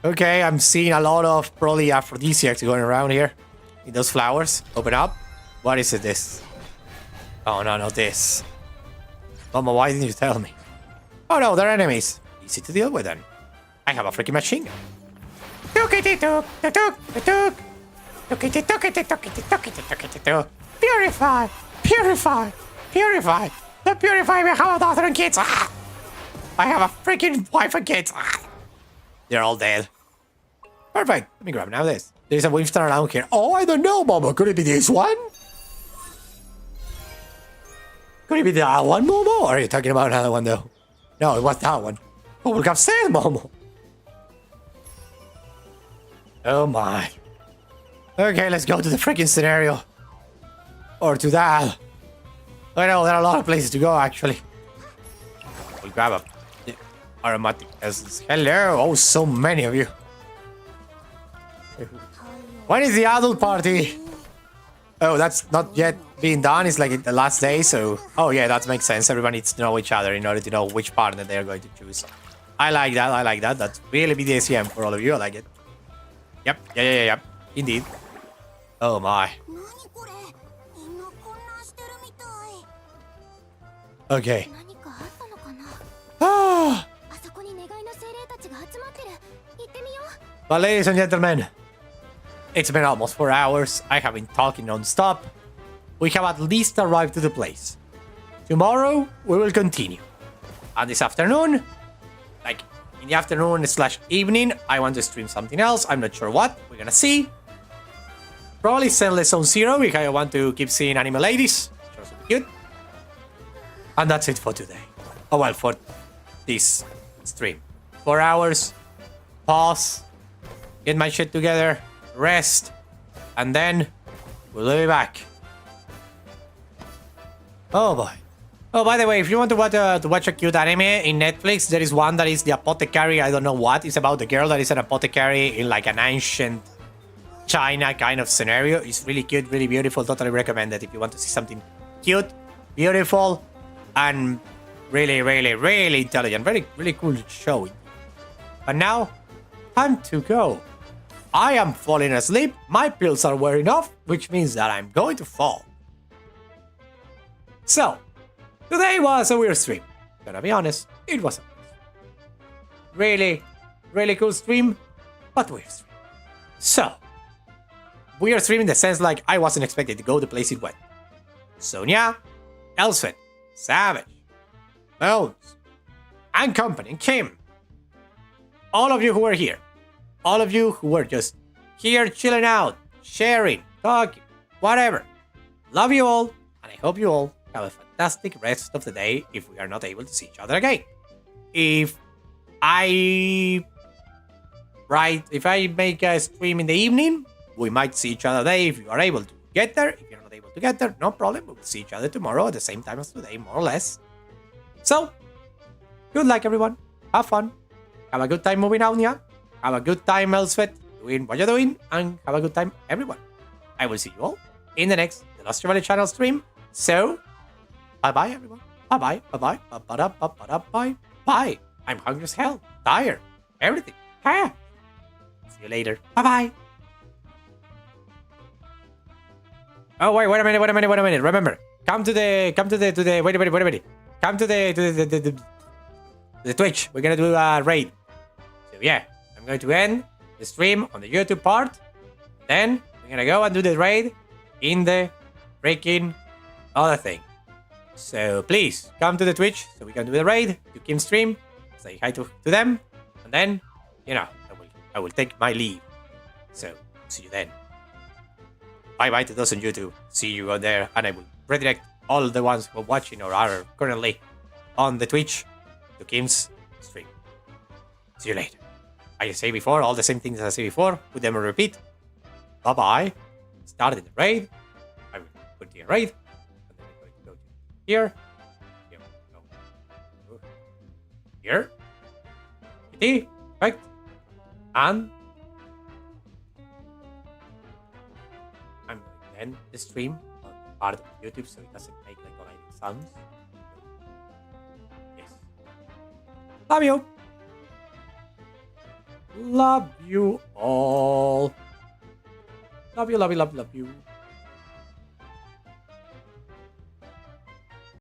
Okay, I'm seeing a lot of probably aphrodisiacs going around here. In those flowers. Open up. What is it, this? Oh, no, not this. Mama, why didn't you tell me? Oh, no, they're enemies. Easy to deal with, then. I have a freaking machine gun. Purify! Purify! Purify! The purify me, have a daughter and kids! Ah! I have a freaking wife and kids! Ah! They're all dead. Perfect! Let me grab now this. There's a Wimstar around here. Oh, I don't know, Momo. Could it be this one? Could it be that one, Momo? Or are you talking about another one, though? No, it was that one. Oh, look upstairs, Momo. Oh, my. Okay, let's go to the freaking scenario. Or to that. I know, there are a lot of places to go, actually. We'll grab a aromatic essence. Hello. Oh, so many of you. When is the adult party? Oh, that's not yet being done. It's like the last day, so... Oh, yeah, that makes sense. Everyone needs to know each other in order to know which partner they're going to choose. I like that. I like that. That's really BDSM for all of you. I like it. Yep. Yeah. Indeed. Oh, my. Okay. Ah. But ladies and gentlemen, it's been almost 4 hours. I have been talking non-stop. We have at least arrived to the place. Tomorrow, we will continue. And this afternoon, like in the afternoon / evening, I want to stream something else. I'm not sure what. We're gonna see. Probably Zenless Zone Zero because I want to keep seeing anime ladies. Sure, super cute. And that's it for today. Oh, well, for this stream. 4 hours. Pause. Get my shit together. Rest. And then we'll be back. Oh, boy. Oh, by the way, if you want to watch a cute anime in Netflix, there is one that is The Apothecary. I don't know what. It's about the girl that is an apothecary in like an ancient China kind of scenario. It's really cute, really beautiful. Totally recommend it if you want to see something cute, beautiful, and really, really, really intelligent. Very, really cool show. But now, time to go. I am falling asleep. My pills are wearing off, which means that I'm going to fall. So, today was a weird stream. Gonna be honest, it was a really, really cool stream, but weird stream. So, weird stream in the sense like I wasn't expected to go the place it went. Sonia, Elsfin, Savage, Bones, and company, Kim. All of you who were here. All of you who were just here chilling out, sharing, talking, whatever. Love you all, and I hope you all have a fantastic rest of the day if we are not able to see each other again. If I make a stream in the evening, we might see each other there if you are able to get there. If you're not able to get there, no problem. We will see each other tomorrow at the same time as today, more or less. So, good luck, everyone. Have fun. Have a good time moving out, yeah? Have a good time, Elsfet, doing what you're doing, and have a good time, everyone. I will see you all in the next The Lost Valley channel stream. So, bye-bye, everyone. Bye-bye, bye-bye, bye-bye, bye-bye. I'm hungry as hell, tired, everything. See you later. Bye-bye. Oh wait, wait a minute. Remember, come to the wait a minute. Come to the Twitch. We're gonna do a raid. So yeah, I'm going to end the stream on the YouTube part. Then we're gonna go and do the raid in the freaking other thing. So please come to the Twitch so we can do the raid. You can stream, say hi to them, and then I will take my leave. So see you then. Bye bye to those on YouTube. See you on there, and I will redirect all the ones who are watching or are currently on the Twitch to Kim's stream. See you later. I say before, all the same things as I say before, put them on repeat. Bye bye. Started the raid. I will put the raid. And then I'm going to go to here. Here. No. Here. Kitty. Perfect. And I'm going to end the stream on part of YouTube so it doesn't make like online sounds. Yes. Love you. Love you all. Love you.